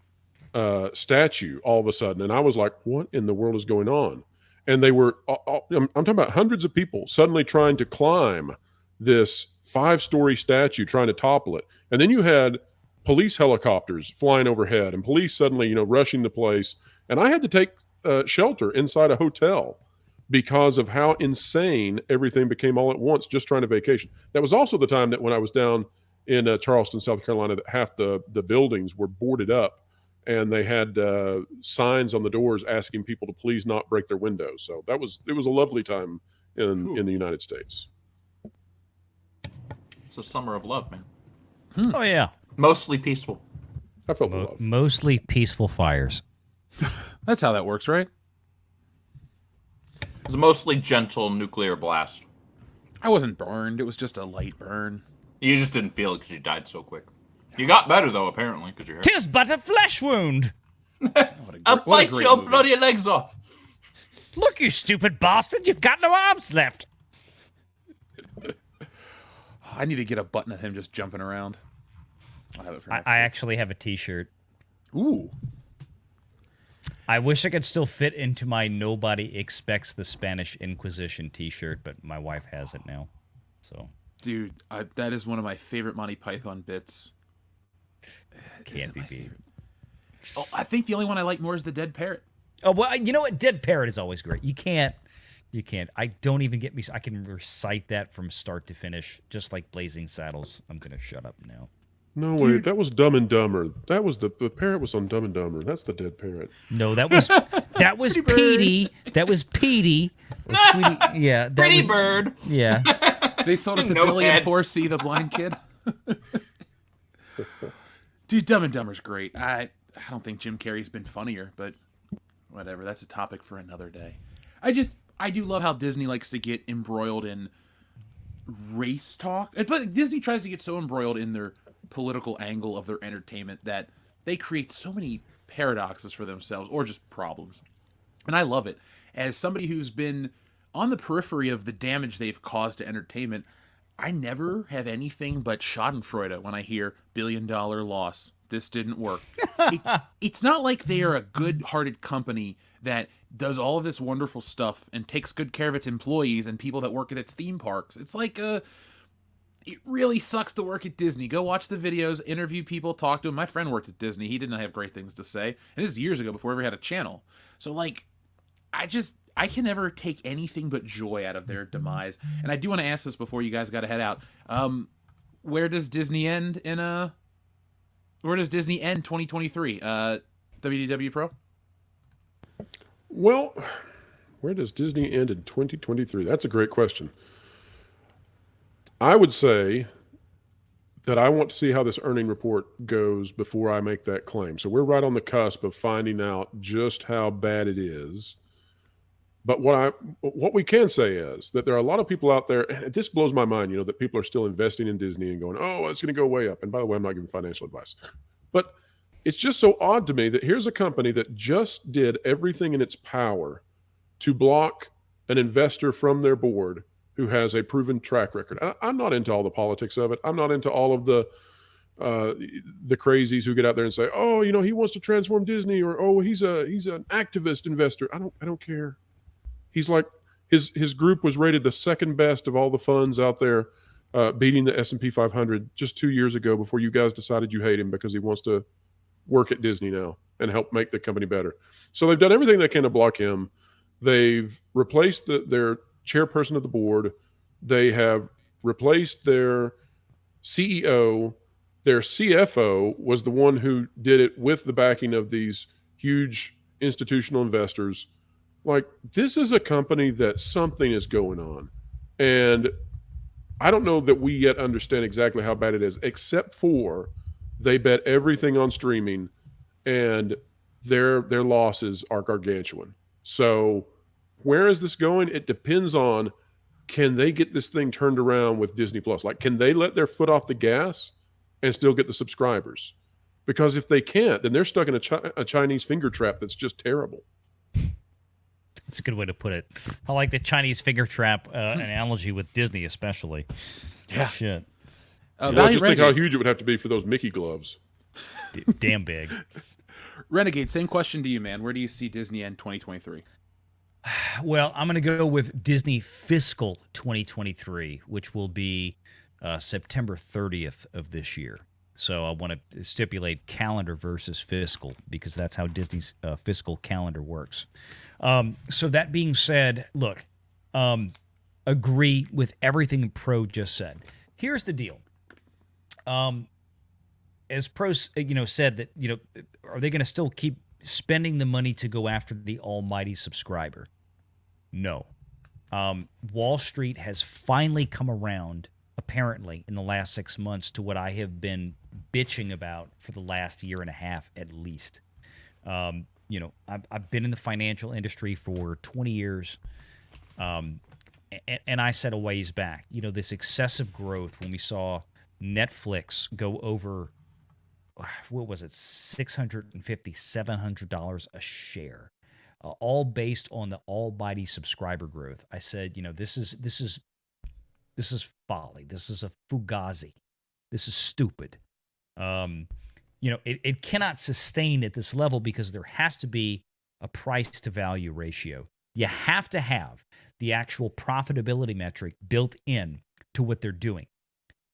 statue all of a sudden. And I was like, what in the world is going on? And they were, I'm talking about hundreds of people suddenly trying to climb this 5-story statue, trying to topple it. And then you had police helicopters flying overhead and police suddenly, rushing the place. And I had to take shelter inside a hotel because of how insane everything became all at once, just trying to vacation. That was also the time that when I was down in Charleston, South Carolina, that half the buildings were boarded up, and they had signs on the doors asking people to please not break their windows. So it was a lovely time in the United States. It's a summer of love, man. Oh yeah, Mostly peaceful. I felt the love. Mostly peaceful fires. That's how that works, right? It was a mostly gentle nuclear blast. I wasn't burned. It was just a light burn. You just didn't feel it because you died so quick. You got better, though, apparently, because you're here. 'Tis but a flesh wound. I'll bite your bloody legs off. Look, you stupid bastard! You've got no arms left. I need to get a button of him just jumping around. I'll have it for next week. I actually have a T-shirt. Ooh. I wish I could still fit into my "Nobody Expects the Spanish Inquisition" T-shirt, but my wife has it now. So, Dude, that is one of my favorite Monty Python bits. can't be beat. Oh, I think the only one I like more is the dead parrot. Oh well, you know what? Dead Parrot is always great. You can't. I don't even get me. I can recite that from start to finish, just like Blazing Saddles. I'm gonna shut up now. No, wait, that was Dumb and Dumber. That was the parrot was on Dumb and Dumber. That's the dead parrot. No, that was Petey. That was Petey. Yeah, that Pretty was, bird. Yeah. They sold it to No Billy head. and 4C, the blind kid. Dude, Dumb and Dumber's great. I don't think Jim Carrey's been funnier, but whatever. That's a topic for another day. I do love how Disney likes to get embroiled in race talk. But Disney tries to get so embroiled in their political angle of their entertainment that they create so many paradoxes for themselves or just problems. And I love it. As somebody who's been on the periphery of the damage they've caused to entertainment, I never have anything but schadenfreude when I hear $1 billion loss. This didn't work. It's not like they are a good-hearted company that does all of this wonderful stuff and takes good care of its employees and people that work at its theme parks. It's like it really sucks to work at Disney. Go watch the videos, interview people, talk to them. My friend worked at Disney. He didn't have great things to say. And this is years ago before we ever had a channel. So, like, I can never take anything but joy out of their demise. And I do want to ask this before you guys got to head out. Where does Disney end in 2023? WDWPro? Well, where does Disney end in 2023? That's a great question. I would say that I want to see how this earning report goes before I make that claim. So we're right on the cusp of finding out just how bad it is. But what we can say is that there are a lot of people out there, and this blows my mind, that people are still investing in Disney and going, oh, it's going to go way up. And by the way, I'm not giving financial advice. But it's just so odd to me that here's a company that just did everything in its power to block an investor from their board who has a proven track record. I'm not into all the politics of it. I'm not into all of the crazies who get out there and say, oh, he wants to transform Disney, or oh, he's an activist investor. I don't care. He's like his group was rated the second best of all the funds out there, beating the S&P 500 just 2 years ago before you guys decided you hate him because he wants to work at Disney now and help make the company better. So they've done everything they can to block him. They've replaced their chairperson of the board. They have replaced their CEO. Their CFO was the one who did it with the backing of these huge institutional investors. Like, this is a company that something is going on. And I don't know that we yet understand exactly how bad it is, except for they bet everything on streaming, and their losses are gargantuan. So where is this going? It depends on, can they get this thing turned around with Disney Plus? Like, can they let their foot off the gas and still get the subscribers? Because if they can't, then they're stuck in a Chinese finger trap that's just terrible. That's a good way to put it. I like the Chinese finger trap analogy with Disney, especially. Yeah. Shit. Just think how huge it would have to be for those Mickey gloves. Damn big. Renegade, same question to you, man. Where do you see Disney end 2023? Well, I'm going to go with Disney fiscal 2023, which will be September 30th of this year. So I want to stipulate calendar versus fiscal because that's how Disney's fiscal calendar works. So that being said, look, agree with everything Pro just said. Here's the deal. as pros, said that, are they going to still keep spending the money to go after the almighty subscriber? No. Wall Street has finally come around, apparently, in the last 6 months to what I have been bitching about for the last year and a half at least. I've been in the financial industry for 20 years, and I said a ways back, this excessive growth when we saw Netflix go over, what was it, $650, $700 a share, all based on the almighty subscriber growth. I said, this is folly. This is a fugazi. This is stupid. It cannot sustain at this level because there has to be a price to value ratio. You have to have the actual profitability metric built in to what they're doing.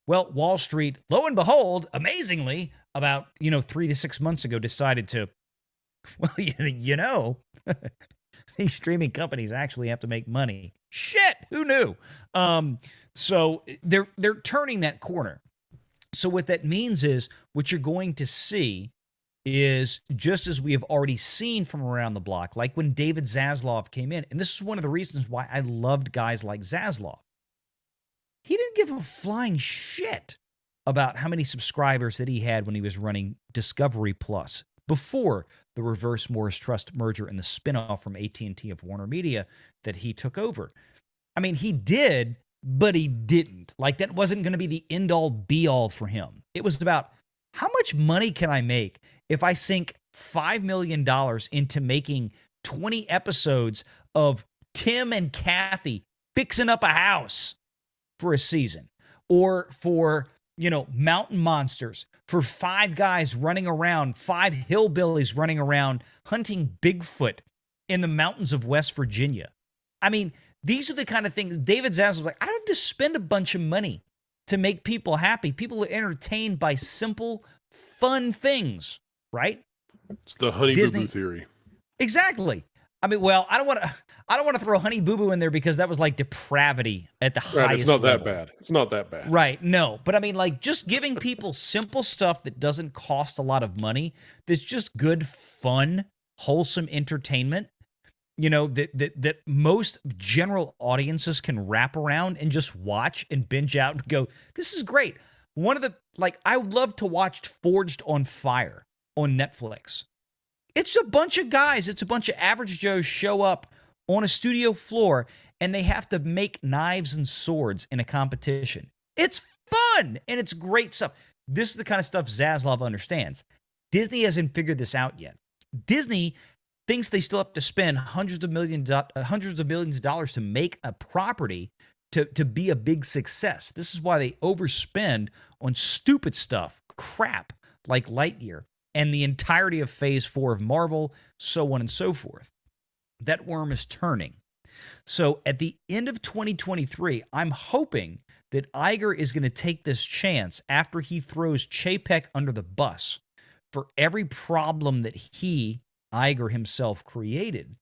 Well, Wall Street, lo and behold, amazingly, about 3 to 6 months ago, decided to, these streaming companies actually have to make money. Shit, who knew? So they're turning that corner. So what that means is what you're going to see is, just as we have already seen from around the block, like when David Zaslav came in, and this is one of the reasons why I loved guys like Zaslav. He didn't give a flying shit about how many subscribers that he had when he was running Discovery Plus before the Reverse Morris Trust merger and the spinoff from AT&T of Warner Media that he took over. I mean, he did, but he didn't. Like, that wasn't going to be the end-all, be-all for him. It was about, how much money can I make if I sink $5 million into making 20 episodes of Tim and Kathy fixing up a house for a season? Or for, Mountain Monsters, for 5 guys running around, 5 hillbillies running around hunting Bigfoot in the mountains of West Virginia. I mean, these are the kind of things David Zaslav was like, I don't have to spend a bunch of money to make people happy. People are entertained by simple, fun things, right? It's the Honey Boo Boo theory. Exactly. I mean, well, I don't want to throw Honey Boo Boo in there because that was like depravity at the highest It's not level. that bad. It's not that bad. Right. No. But I mean, like, just giving people simple stuff that doesn't cost a lot of money, that's just good, fun, wholesome entertainment, that most general audiences can wrap around and just watch and binge out and go, this is great. I would love to watch Forged on Fire on Netflix. It's a bunch of guys, it's a bunch of average Joes show up on a studio floor and they have to make knives and swords in a competition. It's fun and it's great stuff. This is the kind of stuff Zaslav understands. Disney hasn't figured this out yet. Disney thinks they still have to spend hundreds of millions of dollars to make a property to be a big success. This is why they overspend on stupid stuff, crap, like Lightyear, and the entirety of Phase 4 of Marvel, so on and so forth. That worm is turning. So at the end of 2023, I'm hoping that Iger is going to take this chance after he throws Chapek under the bus for every problem that Iger himself created,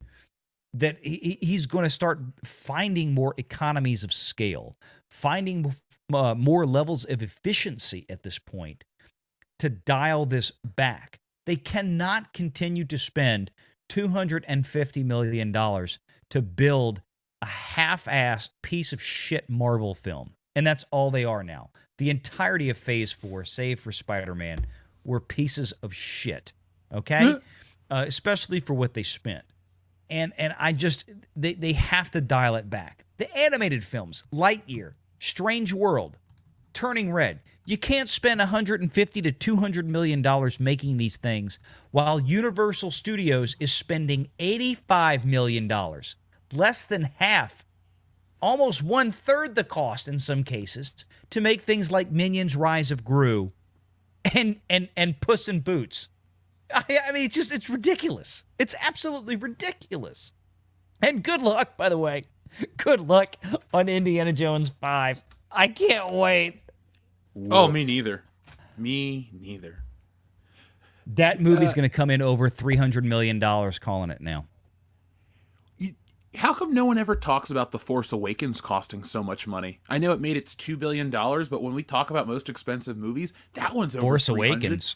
that he's going to start finding more economies of scale, finding more levels of efficiency at this point to dial this back. They cannot continue to spend $250 million to build a half-assed piece of shit Marvel film. And that's all they are now. The entirety of Phase 4, save for Spider-Man, were pieces of shit. Okay? Especially for what they spent. And I just, they have to dial it back. The animated films, Lightyear, Strange World, Turning Red. You can't spend $150 to $200 million making these things while Universal Studios is spending $85 million, less than half, almost 1/3 the cost in some cases, to make things like Minions: Rise of Gru and Puss in Boots. I mean, it's ridiculous. It's absolutely ridiculous. And good luck, by the way. Good luck on Indiana Jones 5. I can't wait. Oh, me neither. Me neither. That movie's going to come in over $300 million, calling it now. How come no one ever talks about The Force Awakens costing so much money? I know it made its $2 billion, but when we talk about most expensive movies, that one's over Force 300. Awakens.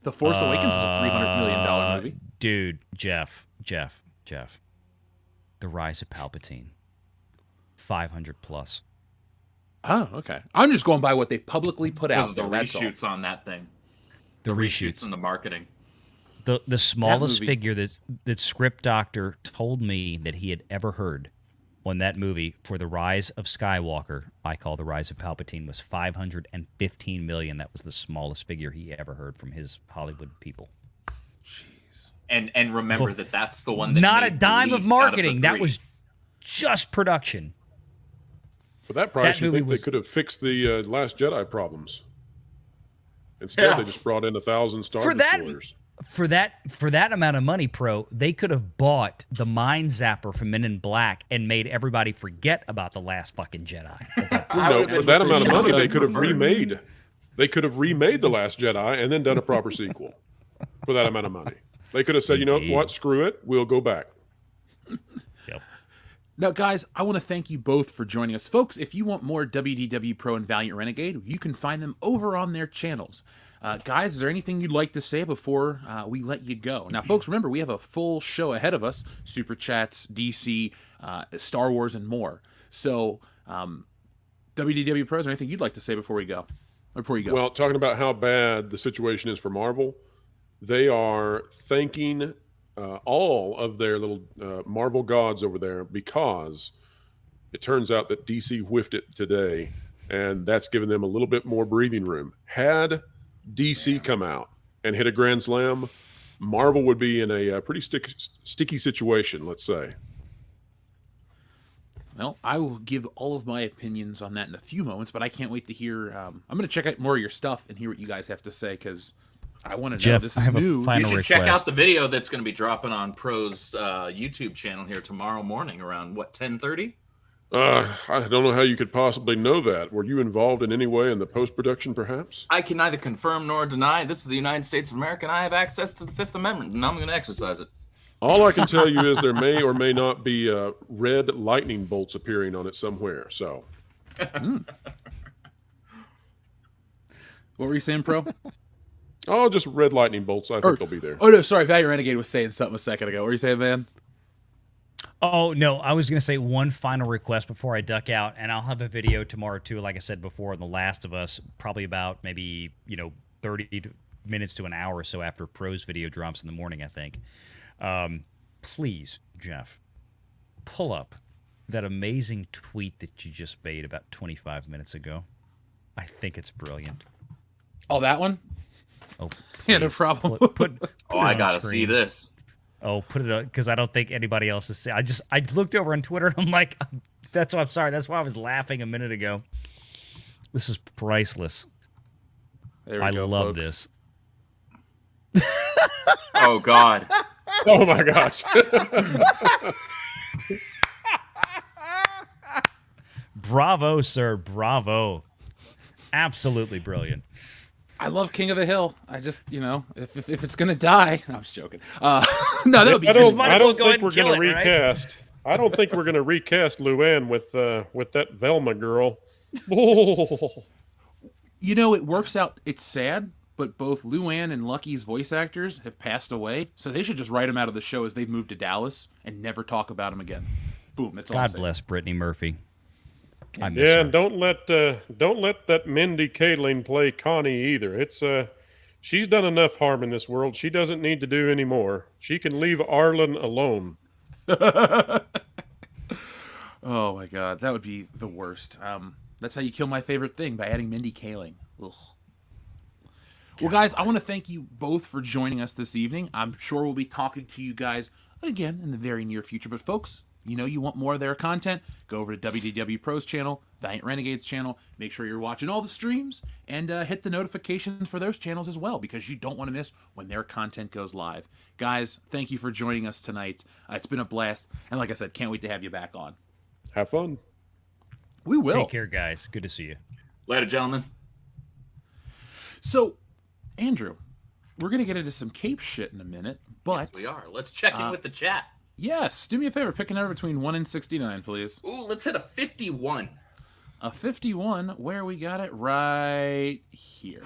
The Force Awakens is a $300 million movie. Dude, Jeff. The Rise of Palpatine. 500 plus. Oh, okay. I'm just going by what they publicly put out. The reshoots on that thing. The reshoots and the marketing. The smallest figure that ScriptDoctor told me that he had ever heard on that movie for The Rise of Skywalker, I call The Rise of Palpatine, was $515 million. That was the smallest figure he ever heard from his Hollywood people. Jeez. And remember that's the one that not made a dime the of least out marketing. the That three. was just production. For that price, you think they could have fixed the Last Jedi problems? Instead, they just brought in 1,000 Star Destroyers. For that amount of money, Pro, they could have bought the Mind Zapper from Men in Black and made everybody forget about the last fucking Jedi. For that amount of money, they could have remade. They could have remade the Last Jedi and then done a proper sequel. For that amount of money, they could have said, "You know what? Screw it. We'll go back." Yep. Now, guys, I want to thank you both for joining us. Folks, if you want more WDWPro and Valiant Renegade, you can find them over on their channels. Guys, is there anything you'd like to say before we let you go? Now, folks, remember, we have a full show ahead of us. Super Chats, DC, Star Wars, and more. So, WDWPro, is there anything you'd like to say before we go? Well, talking about how bad the situation is for Marvel, they are thanking all of their little Marvel gods over there because it turns out that DC whiffed it today, and that's given them a little bit more breathing room. Had DC come out and hit a grand slam, Marvel would be in a pretty sticky situation, let's say. Well, I will give all of my opinions on that in a few moments, but I can't wait to hear. I'm going to check out more of your stuff and hear what you guys have to say because I want to know. Jeff, This I is have a new. final You should request. check out the video that's going to be dropping on Pro's YouTube channel here tomorrow morning around, 10:30? I don't know how you could possibly know that. Were you involved in any way in the post-production, perhaps? I can neither confirm nor deny. This is the United States of America, and I have access to the Fifth Amendment, and I'm going to exercise it. All I can tell you is there may or may not be red lightning bolts appearing on it somewhere. So, What were you saying, Pro? oh, just red lightning bolts. I think they'll be there. Oh, no, sorry. Valiant Renegade was saying something a second ago. What were you saying, man? Oh, no, I was going to say one final request before I duck out, and I'll have a video tomorrow, too, like I said before, on The Last of Us, probably about maybe, 30 minutes to an hour or so after Pro's video drops in the morning, I think. Please, Jeff, pull up that amazing tweet that you just made about 25 minutes ago. I think it's brilliant. Oh, that one? Oh, Yeah, no please. problem. Put I it on got to screen. see this. Oh, put it on, because I don't think anybody else is. I looked over on Twitter and I'm like, that's why I'm sorry. That's why I was laughing a minute ago. This is priceless. There we I go, love folks. this. Oh, God. Oh my gosh! Bravo, sir. Bravo. Absolutely brilliant. I love King of the Hill. I just, if it's going to die. No, I'm just joking. No, that would be I just don't, might I as well don't go think ahead we're and kill going to it, right? recast. I don't think we're going to recast Luann with that Velma girl. Oh. It works out. It's sad, but both Luann and Lucky's voice actors have passed away, so they should just write them out of the show as they've moved to Dallas and never talk about them again. Boom. That's all I'm God saying. bless Brittany Murphy. I miss Yeah, her. and don't let that Mindy Kaling play Connie either. It's she's done enough harm in this world. She doesn't need to do any more. She can leave Arlen alone. Oh my god, that would be the worst. That's how you kill my favorite thing, by adding Mindy Kaling. Ugh. Well, guys, I want to thank you both for joining us this evening. I'm sure we'll be talking to you guys again in the very near future. But folks, you want more of their content, go over to WDWPro's channel, Valiant Renegade's channel. Make sure you're watching all the streams and hit the notifications for those channels as well, because you don't want to miss when their content goes live. Guys, thank you for joining us tonight. It's been a blast. And like I said, can't wait to have you back on. Have fun. We will. Take care, guys. Good to see you. Later, gentlemen. So, Andrew, we're going to get into some cape shit in a minute, but Yes, we are. Let's check in with the chat. Yes, do me a favor, pick a number between 1 and 69, please. Ooh, let's hit a 51. A 51, where we got it right here.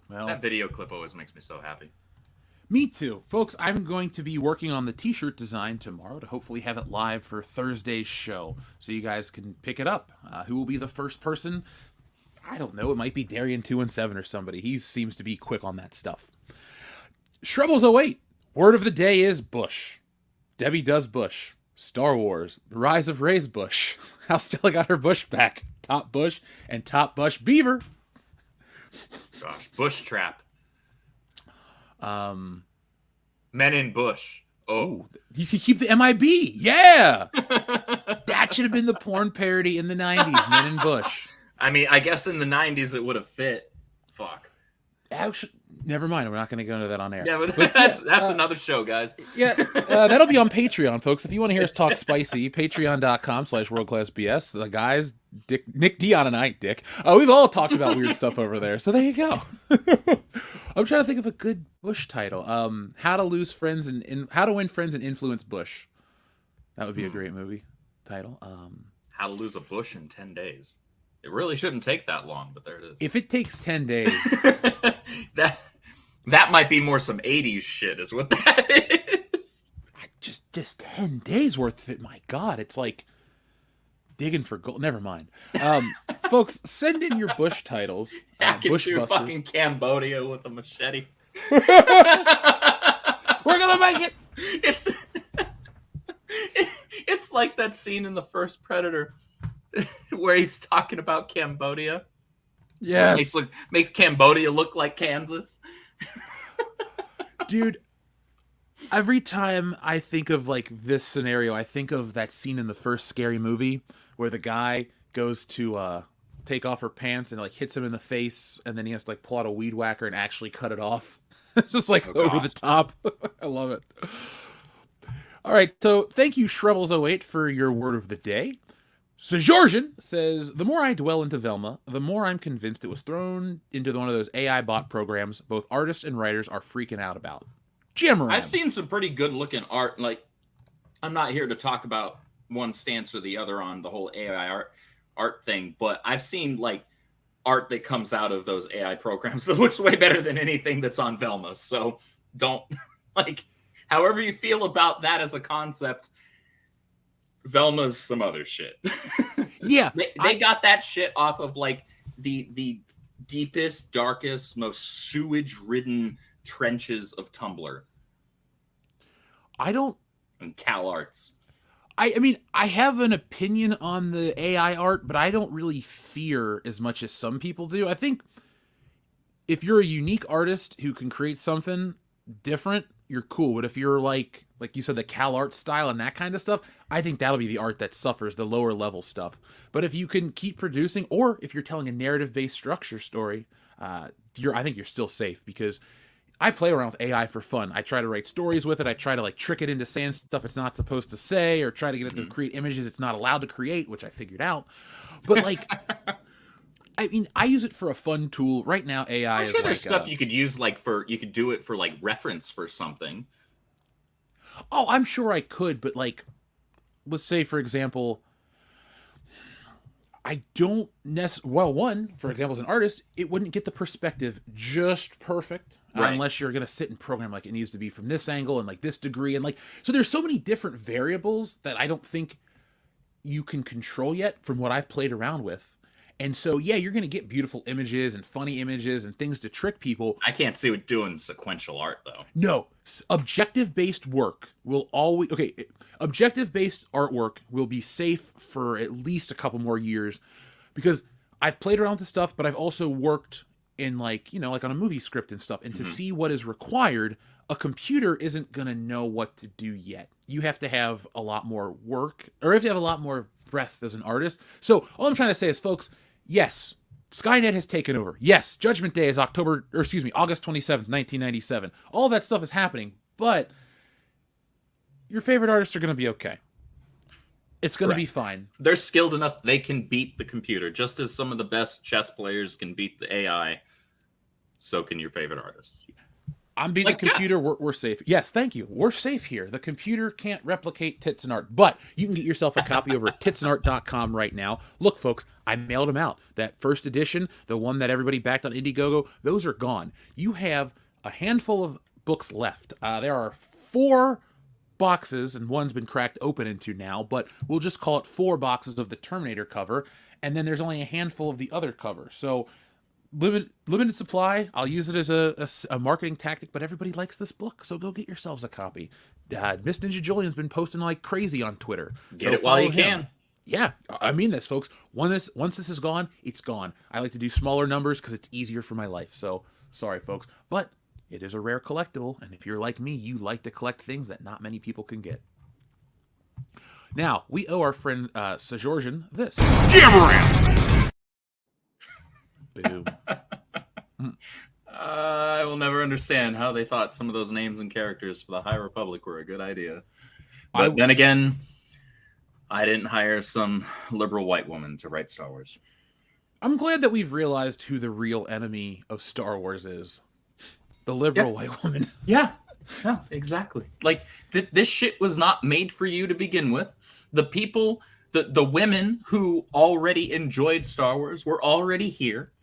Well, that video clip always makes me so happy. Me too. Folks, I'm going to be working on the t-shirt design tomorrow to hopefully have it live for Thursday's show, so you guys can pick it up. Who will be the first person? I don't know. It might be Darian217 or somebody. He seems to be quick on that stuff. Shrubbles08. Word of the day is Bush. Debbie does Bush. Star Wars. The Rise of Ray's Bush. How Stella got her Bush back. Top Bush and Top Bush Beaver. Gosh, Bush Trap. Men in Bush. Oh, you could keep the MIB. Yeah. That should have been the porn parody in the 90s. Men in Bush. I mean, I guess in the 90s it would have fit. Fuck. Actually, never mind. We're not going to go into that on air. Yeah, but that's another show, guys. Yeah, that'll be on Patreon, folks. If you want to hear us talk spicy, patreon.com/worldclassbs. The guys, Nick, Dion, and I, Dick. We've all talked about weird stuff over there. So there you go. I'm trying to think of a good Bush title. How to lose friends and how to win friends and influence Bush. That would be a great movie title. How to lose a bush in 10 days. It really shouldn't take that long, but there it is. If it takes 10 days, that might be more some 80s shit, is what that is. Just 10 days worth of it. My God, it's like digging for gold. Never mind. Folks, send in your Bush titles. Bush through fucking Cambodia with a machete. We're gonna make it. It's like that scene in the first Predator where he's talking about Cambodia. Yes. So makes Cambodia look like Kansas. Dude, every time I think of like this scenario, I think of that scene in the first Scary Movie where the guy goes to take off her pants and like hits him in the face, and then he has to like pull out a weed whacker and actually cut it off. It's just like over the top. I love it. All right, so thank you, Shrubbles08, for your word of the day. Sejorjan says, the more I dwell into Velma, the more I'm convinced it was thrown into one of those AI bot programs both artists and writers are freaking out about. Jim, I've seen some pretty good looking art. Like, I'm not here to talk about one stance or the other on the whole AI art thing, but I've seen like art that comes out of those AI programs that looks way better than anything that's on Velma. So don't, like, however you feel about that as a concept, Velma's some other shit. Yeah. they got that shit off of like the deepest, darkest, most sewage-ridden trenches of Tumblr. And CalArts. I mean, I have an opinion on the AI art, but I don't really fear as much as some people do. I think if you're a unique artist who can create something different, you're cool. But if you're like you said, the CalArts style and that kind of stuff, I think that'll be the art that suffers, the lower level stuff. But if you can keep producing, or if you're telling a narrative-based structure story, I think you're still safe, because I play around with AI for fun. I try to write stories with it. I try to like trick it into saying stuff it's not supposed to say, or try to get it to create images it's not allowed to create, which I figured out. But like, I mean, I use it for a fun tool. Right now, AI I'm is sure like there's stuff you could use you could do it for like reference for something. Oh, I'm sure I could, but like, let's say, for example, I don't one, for example, as an artist, it wouldn't get the perspective just perfect, right, unless you're going to sit and program like it needs to be from this angle and like this degree. And like, so there's so many different variables that I don't think you can control yet from what I've played around with. And so, yeah, you're going to get beautiful images and funny images and things to trick people. I can't see it doing sequential art, though. No. Objective-based work will always... Okay, objective-based artwork will be safe for at least a couple more years, because I've played around with this stuff, but I've also worked in, like, you know, like on a movie script and stuff. And to see what is required, a computer isn't going to know what to do yet. You have to have a lot more work, or you have to have a lot more breadth as an artist. So all I'm trying to say is, folks... Yes, Skynet has taken over. Yes, Judgment Day is August 27th, 1997. All that stuff is happening, but your favorite artists are going to be okay. It's going to be fine. They're skilled enough they can beat the computer, just as some of the best chess players can beat the AI. So can your favorite artists. I'm beating the computer. We're safe. Yes, thank you. We're safe here. The computer can't replicate Tits and Art, but you can get yourself a copy over at titsandart.com right now. Look, folks, I mailed them out. That first edition, the one that everybody backed on Indiegogo, those are gone. You have a handful of books left. There are 4 boxes, and one's been cracked open into now, but we'll just call it 4 boxes of the Terminator cover, and then there's only a handful of the other cover. So limited supply. I'll use it as a marketing tactic, but everybody likes this book, so go get yourselves a copy. Miss Ninja Julian's been posting like crazy on Twitter. Get it while you can. Yeah, I mean this, folks. Once this is gone, it's gone. I like to do smaller numbers because it's easier for my life. So sorry, folks, but it is a rare collectible, and if you're like me, you like to collect things that not many people can get. Now, we owe our friend Sajorjan this. Boom. I will never understand how they thought some of those names and characters for the High Republic were a good idea. But then again, I didn't hire some liberal white woman to write Star Wars. I'm glad that we've realized who the real enemy of Star Wars is. The liberal white woman. Yeah, exactly. Like, this shit was not made for you to begin with. The people, the women who already enjoyed Star Wars were already here.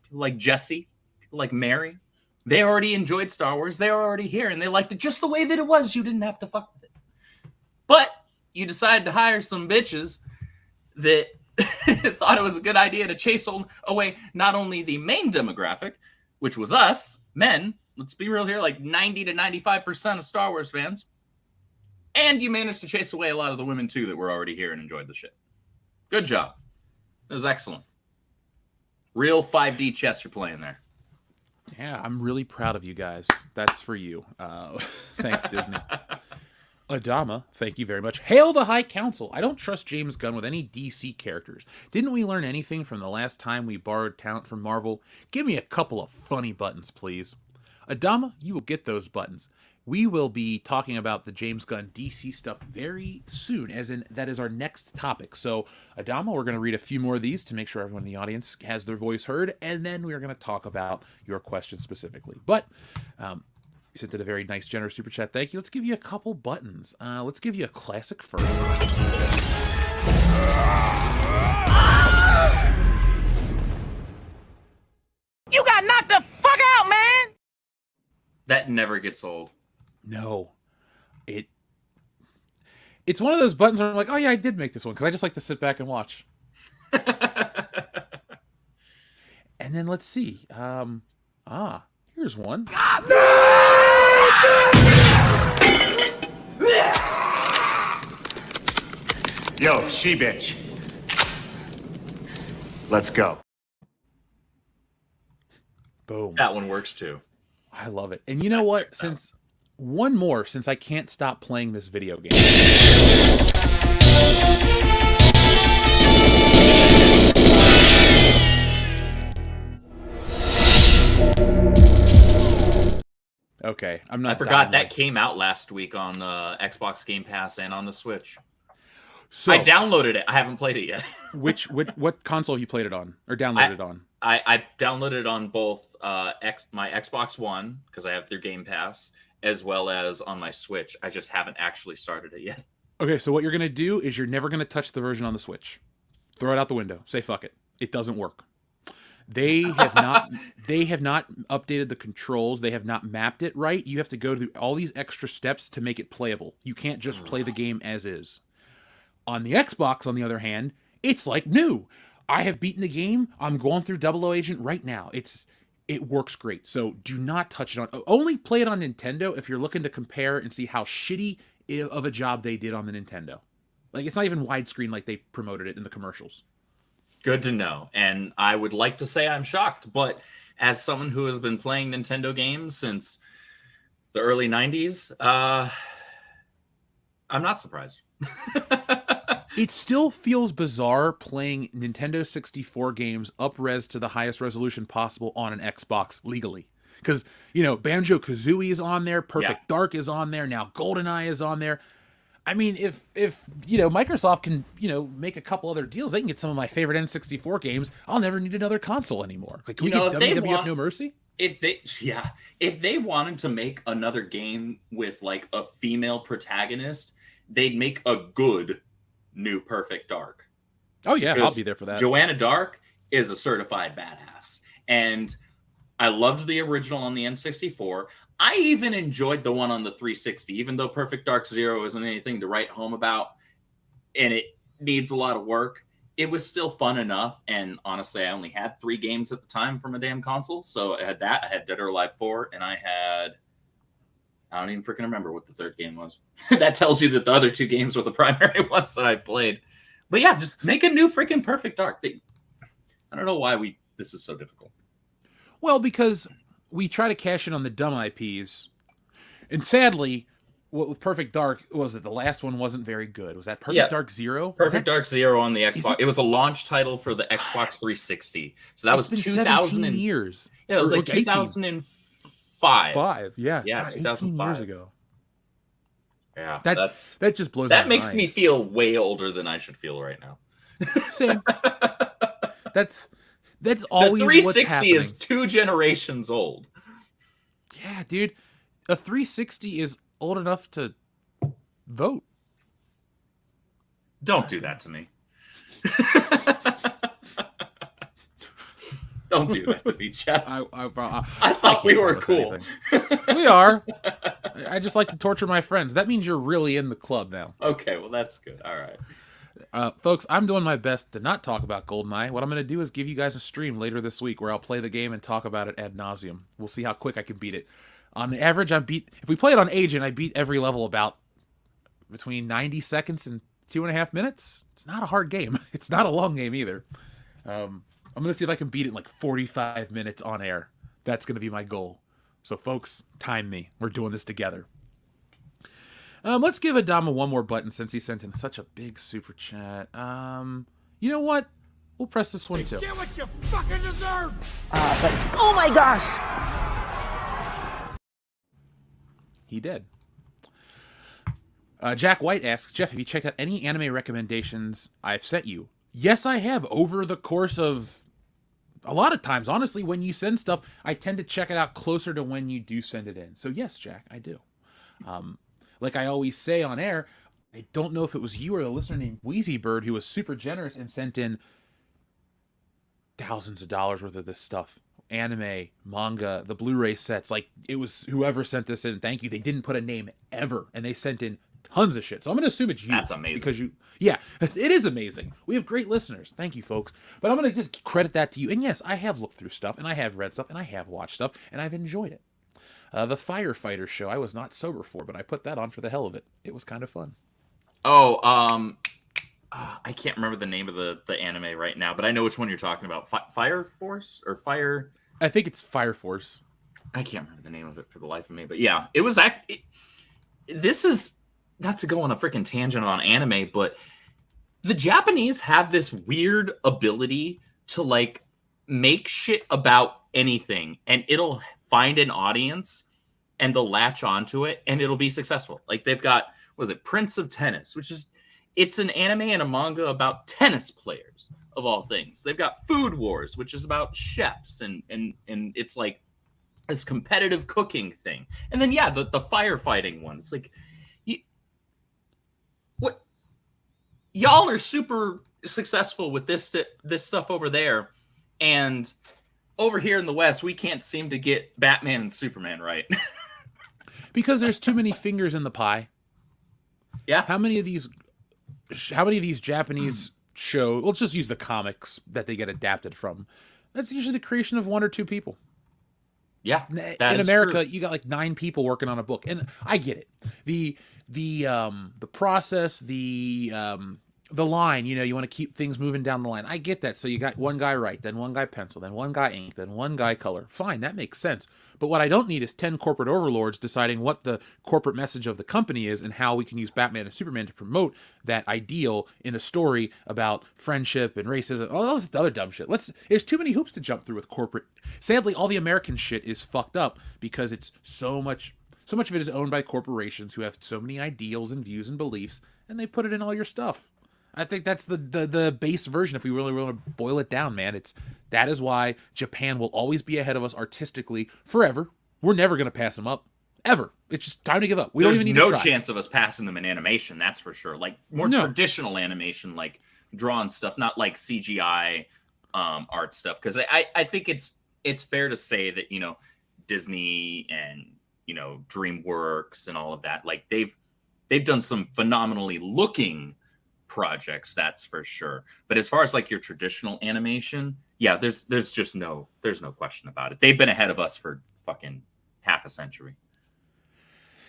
People like Jesse, people like Mary. They already enjoyed Star Wars. They were already here, and they liked it just the way that it was. You didn't have to fuck with it. But you decided to hire some bitches that thought it was a good idea to chase away not only the main demographic, which was us, men, let's be real here, like 90 to 95% of Star Wars fans, and you managed to chase away a lot of the women, too, that were already here and enjoyed the shit. Good job. It was excellent. Real 5D chess you're playing there. Yeah, I'm really proud of you guys. That's for you. Thanks, Disney. Adama, thank you very much. Hail the High Council. I don't trust James Gunn with any DC characters. Didn't we learn anything from the last time we borrowed talent from Marvel? Give me a couple of funny buttons, please. Adama, you will get those buttons. We will be talking about the James Gunn DC stuff very soon, as in that is our next topic. So, Adama, we're going to read a few more of these to make sure everyone in the audience has their voice heard, and then we're going to talk about your question specifically. But you sent in a very nice, generous super chat. Thank you. Let's give you a couple buttons. Let's give you a classic first. You got knocked the fuck out, man! That never gets old. No. It's one of those buttons where I'm like, oh yeah, I did make this one, because I just like to sit back and watch. And then let's see. Here's one. Yo, she bitch. Let's go. Boom. That one works too. I love it. And you know what? Since I can't stop playing this video game. Okay, I'm not. I forgot that came out last week on Xbox Game Pass and on the Switch. So I downloaded it. I haven't played it yet. What console have you played it on or downloaded it on? I downloaded it on both my Xbox One, because I have their Game Pass, as well as on my Switch. I just haven't actually started it yet. Okay, so what you're going to do is you're never going to touch the version on the Switch. Throw it out the window. Say fuck it. It doesn't work. They have not updated the controls. They have not mapped it right. You have to go through all these extra steps to make it playable. You can't just play the game as is. On the Xbox, on the other hand, it's like new. I have beaten the game. I'm going through 00 Agent right now. It works great. So do not touch it on. Only play it on Nintendo if you're looking to compare and see how shitty of a job they did on the Nintendo. Like, it's not even widescreen like they promoted it in the commercials. Good to know. And I would like to say I'm shocked, but as someone who has been playing Nintendo games since the early 90s, I'm not surprised. It still feels bizarre playing Nintendo 64 games up-res to the highest resolution possible on an Xbox legally. Because, Banjo-Kazooie is on there, Perfect Dark is on there, now GoldenEye is on there. I mean, if Microsoft can make a couple other deals, they can get some of my favorite N64 games. I'll never need another console anymore. Like, can we get WWF No Mercy? If they wanted to make another game with like a female protagonist, they'd make a good new Perfect Dark. Oh yeah, I'll be there for that. Joanna Dark is a certified badass, and I loved the original on the N64. I even enjoyed the one on the 360, even though Perfect Dark Zero isn't anything to write home about, and it needs a lot of work. It was still fun enough, and honestly, I only had 3 games at the time from a damn console. So I had that, I had Dead or Alive 4, and I don't even freaking remember what the third game was. That tells you that the other 2 games were the primary ones that I played. But yeah, just make a new freaking Perfect Dark. I don't know why this is so difficult. Well, because we try to cash in on the dumb IPs, and sadly, what with Perfect Dark was that the last one wasn't very good. Was that Perfect Dark Zero? Perfect Dark Zero on the Xbox. It was a launch title for the Xbox 360. So that was 2000 years. Yeah, it was like 2005. Yeah, 2005 years ago. Yeah, that just blows. That makes me feel way older than I should feel right now. Same. That's always the 360 what's happening. Is 2 generations old. Yeah, dude, a 360 is old enough to vote. Don't do that to me. Don't do that to me, Jeff. I thought we were cool. We are. I just like to torture my friends. That means you're really in the club now. Okay, well, that's good. All right. Folks, I'm doing my best to not talk about GoldenEye. What I'm going to do is give you guys a stream later this week where I'll play the game and talk about it ad nauseum. We'll see how quick I can beat it. On average, if we play it on Agent, I beat every level about between 90 seconds and 2.5 minutes. It's not a hard game. It's not a long game either. I'm going to see if I can beat it in like 45 minutes on air. That's going to be my goal. So, folks, time me. We're doing this together. Let's give Adama one more button since he sent in such a big super chat. You know what? We'll press this one too. Get what you fucking deserve! Oh my gosh! He did. Jack White asks, Jeff, have you checked out any anime recommendations I've sent you? Yes, I have. Over the course of a lot of times, honestly, when you send stuff, I tend to check it out closer to when you do send it in. So yes, Jack, I do. Like I always say on air, I don't know if it was you or a listener named Wheezy Bird who was super generous and sent in thousands of dollars worth of this stuff. Anime, manga, the Blu-ray sets. Like, it was whoever sent this in. Thank you. They didn't put a name ever, and they sent in tons of shit. So I'm going to assume it's you. That's amazing. Because yeah, it is amazing. We have great listeners. Thank you, folks. But I'm going to just credit that to you. And yes, I have looked through stuff, and I have read stuff, and I have watched stuff, and I've enjoyed it. The Firefighter show, I was not sober for, but I put that on for the hell of it. It was kind of fun. Oh, I can't remember the name of the anime right now, but I know which one you're talking about. Fire Force or Fire? I think it's Fire Force. I can't remember the name of it for the life of me, but yeah, it was. This is not to go on a freaking tangent on anime, but the Japanese have this weird ability to like make shit about anything, and it'll find an audience, and they'll latch onto it, and it'll be successful. Like they've got, what was it, Prince of Tennis, which is. It's an anime and a manga about tennis players, of all things. They've got Food Wars, which is about chefs, and it's like this competitive cooking thing. And then, yeah, the firefighting one. It's like, what? Y'all are super successful with this stuff over there, and over here in the West, we can't seem to get Batman and Superman right. Because there's too many fingers in the pie. Yeah. How many of these Japanese shows, let's just use the comics that they get adapted from. That's usually the creation of 1 or 2 people. Yeah. In America, you got like 9 people working on a book. And I get it. The process, the line, you want to keep things moving down the line. I get that. So you got one guy write, then one guy pencil, then one guy ink, then one guy color. Fine, that makes sense. But what I don't need is 10 corporate overlords deciding what the corporate message of the company is and how we can use Batman and Superman to promote that ideal in a story about friendship and racism. All this other dumb shit. There's too many hoops to jump through with corporate. Sadly, all the American shit is fucked up because it's so So much of it is owned by corporations who have so many ideals and views and beliefs, and they put it in all your stuff. I think that's the base version. If we really want to boil it down, man, that is why Japan will always be ahead of us artistically forever. We're never going to pass them up, ever. It's just time to give up. There's don't even need to try. chance of us passing them in animation. That's for sure. Like more traditional animation, like drawn stuff, not like CGI art stuff. Because I think it's fair to say that Disney and DreamWorks and all of that, like they've done some phenomenally looking projects, that's for sure. But as far as like your traditional animation, yeah, there's no question about it. They've been ahead of us for fucking half a century.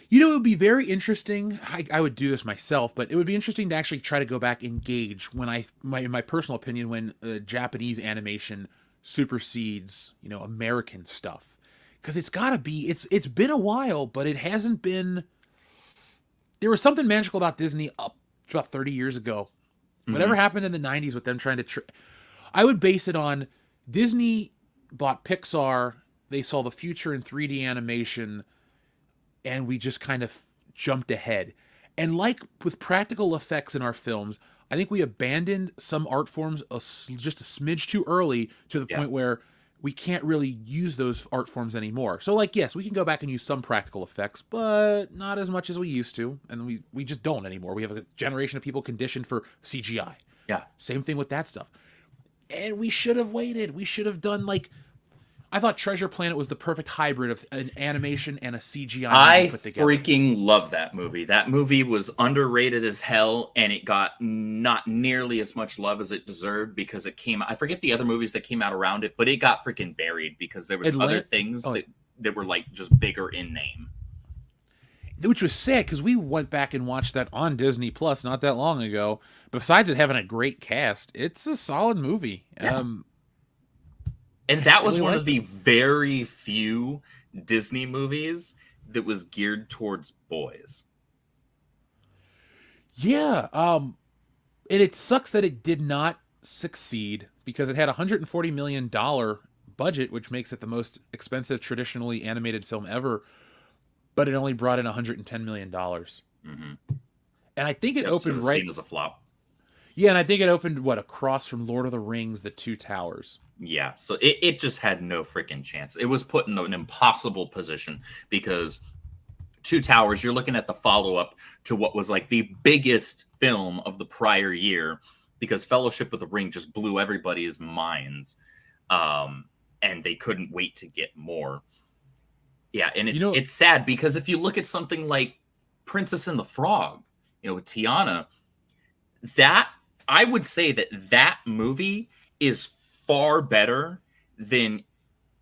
It would be very interesting. I would do this myself, but it would be interesting to actually try to go back and gauge in my personal opinion, when Japanese animation supersedes, American stuff. Because it's got to be, it's been a while, but it hasn't been. There was something magical about Disney up to about 30 years ago. Whatever happened in the 90s with them trying to. I would base it on Disney bought Pixar. They saw the future in 3D animation, and we just kind of jumped ahead. And like with practical effects in our films, I think we abandoned some art forms just a smidge too early, to the point where we can't really use those art forms anymore. So like, yes, we can go back and use some practical effects, but not as much as we used to. And we just don't anymore. We have a generation of people conditioned for CGI. Yeah. Same thing with that stuff. And we should have waited. We should have done I thought Treasure Planet was the perfect hybrid of an animation and a CGI I put together. freaking love that movie. That movie was underrated as hell, and it got not nearly as much love as it deserved because it came. I forget the other movies that came out around it, but it got freaking buried because there was other things that were like just bigger in name. Which was sad because we went back and watched that on Disney Plus not that long ago. Besides it having a great cast, it's a solid movie. Yeah. And that was one of the very few Disney movies that was geared towards boys. Yeah. And it sucks that it did not succeed because it had a $140 million budget, which makes it the most expensive traditionally animated film ever. But it only brought in $110 million. Mm-hmm. And I think it opened seen as a flop. Yeah, and I think it opened, across from Lord of the Rings, The Two Towers. Yeah, so it just had no freaking chance. It was put in an impossible position because Two Towers, you're looking at the follow-up to what was like the biggest film of the prior year because Fellowship of the Ring just blew everybody's minds, and they couldn't wait to get more. Yeah, and it's sad because if you look at something like Princess and the Frog, with Tiana, that I would say that movie is far better than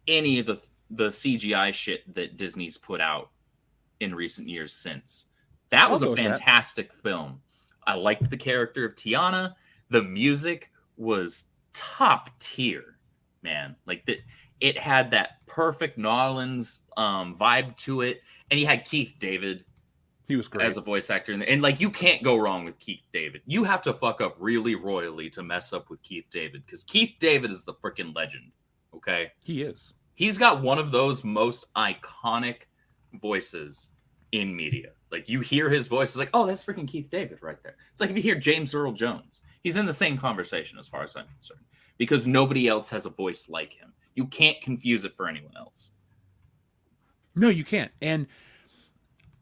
any of the CGI shit that Disney's put out in recent years since. That was a fantastic film. I liked the character of Tiana. The music was top tier, man. Like it had that perfect New Orleans vibe to it, and you had Keith David. He was great as a voice actor, and like you can't go wrong with Keith David. You have to fuck up really royally to mess up with Keith David because Keith David is the freaking legend. Okay, he is. He's got one of those most iconic voices in media. Like you hear his voice, it's like, oh, that's freaking Keith David right there. It's like if you hear James Earl Jones, he's in the same conversation as far as I'm concerned because nobody else has a voice like him. You can't confuse it for anyone else. No, you can't. And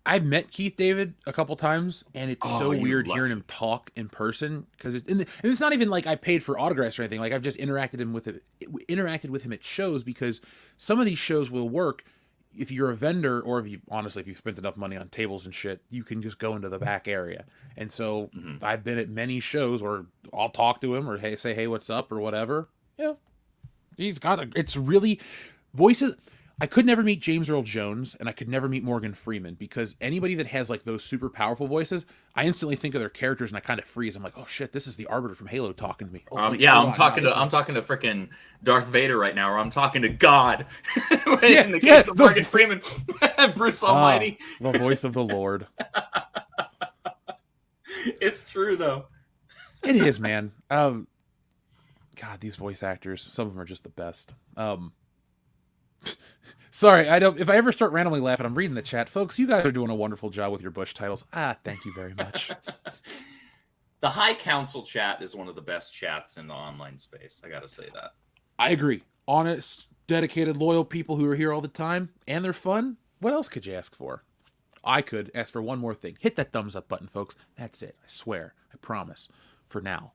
I've met Keith David a couple times, and it's so weird hearing him talk in person because it's not even like I paid for autographs or anything. Like I've just interacted with him at shows because some of these shows will work if you're a vendor or if you spent enough money on tables and shit, you can just go into the back area. And so I've been at many shows where I'll talk to him or say, hey, what's up or whatever. Yeah, he's got it's really voices. I could never meet James Earl Jones, and I could never meet Morgan Freeman because anybody that has like those super powerful voices, I instantly think of their characters and I kind of freeze. I'm like, oh shit, this is the Arbiter from Halo talking to me. I'm talking to freaking Darth Vader right now, or I'm talking to God. In the case of Morgan Freeman, Bruce Almighty, the voice of the Lord. It's true though. It is, man. God, these voice actors, some of them are just the best. Sorry, I don't. If I ever start randomly laughing, I'm reading the chat, folks. You guys are doing a wonderful job with your Bush titles. Thank you very much. The High Council chat is one of the best chats in the online space. I got to say that. I agree. Honest, dedicated, loyal people who are here all the time, and they're fun. What else could you ask for? I could ask for one more thing. Hit that thumbs up button, folks. That's it. I swear. I promise. For now.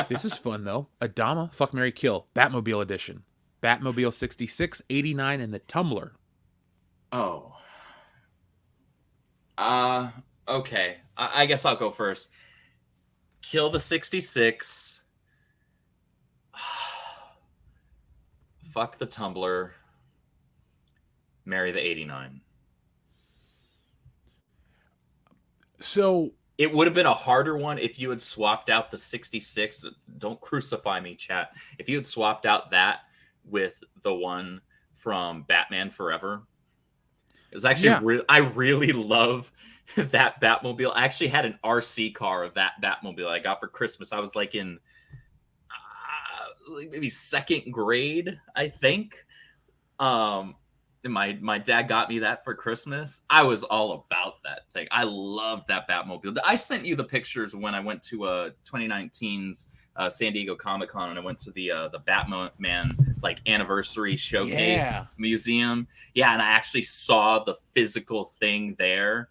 This is fun, though. Adama, Fuck, Marry, Kill. Batmobile edition. Batmobile 66, 89, and the Tumbler. Oh. Okay. I guess I'll go first. Kill the 66. Fuck the Tumbler. Marry the 89. So it would have been a harder one if you had swapped out the 66. Don't crucify me, chat. If you had swapped out that with the one from Batman Forever. It was actually I really love that Batmobile. I actually had an RC car of that Batmobile I got for Christmas. I was like in maybe second grade, I think. And my dad got me that for Christmas. I was all about that thing. I loved that Batmobile. I sent you the pictures when I went to 2019's San Diego Comic-Con, and I went to the Batman like anniversary showcase museum. Yeah, and I actually saw the physical thing there.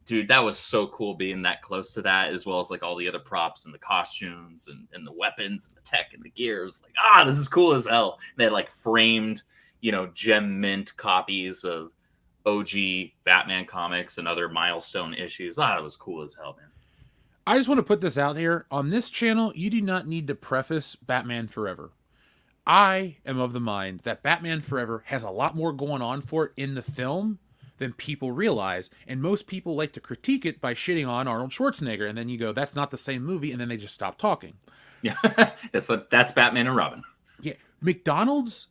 Dude, that was so cool being that close to that, as well as like all the other props and the costumes and the weapons and the tech and the gear. It was like, this is cool as hell. And they had like framed, gem mint copies of OG Batman comics and other milestone issues. It was cool as hell, man. I just want to put this out here. On this channel, you do not need to preface Batman Forever. I am of the mind that Batman Forever has a lot more going on for it in the film than people realize. And most people like to critique it by shitting on Arnold Schwarzenegger. And then you go, that's not the same movie. And then they just stop talking. Yeah, that's Batman and Robin. Yeah. McDonald's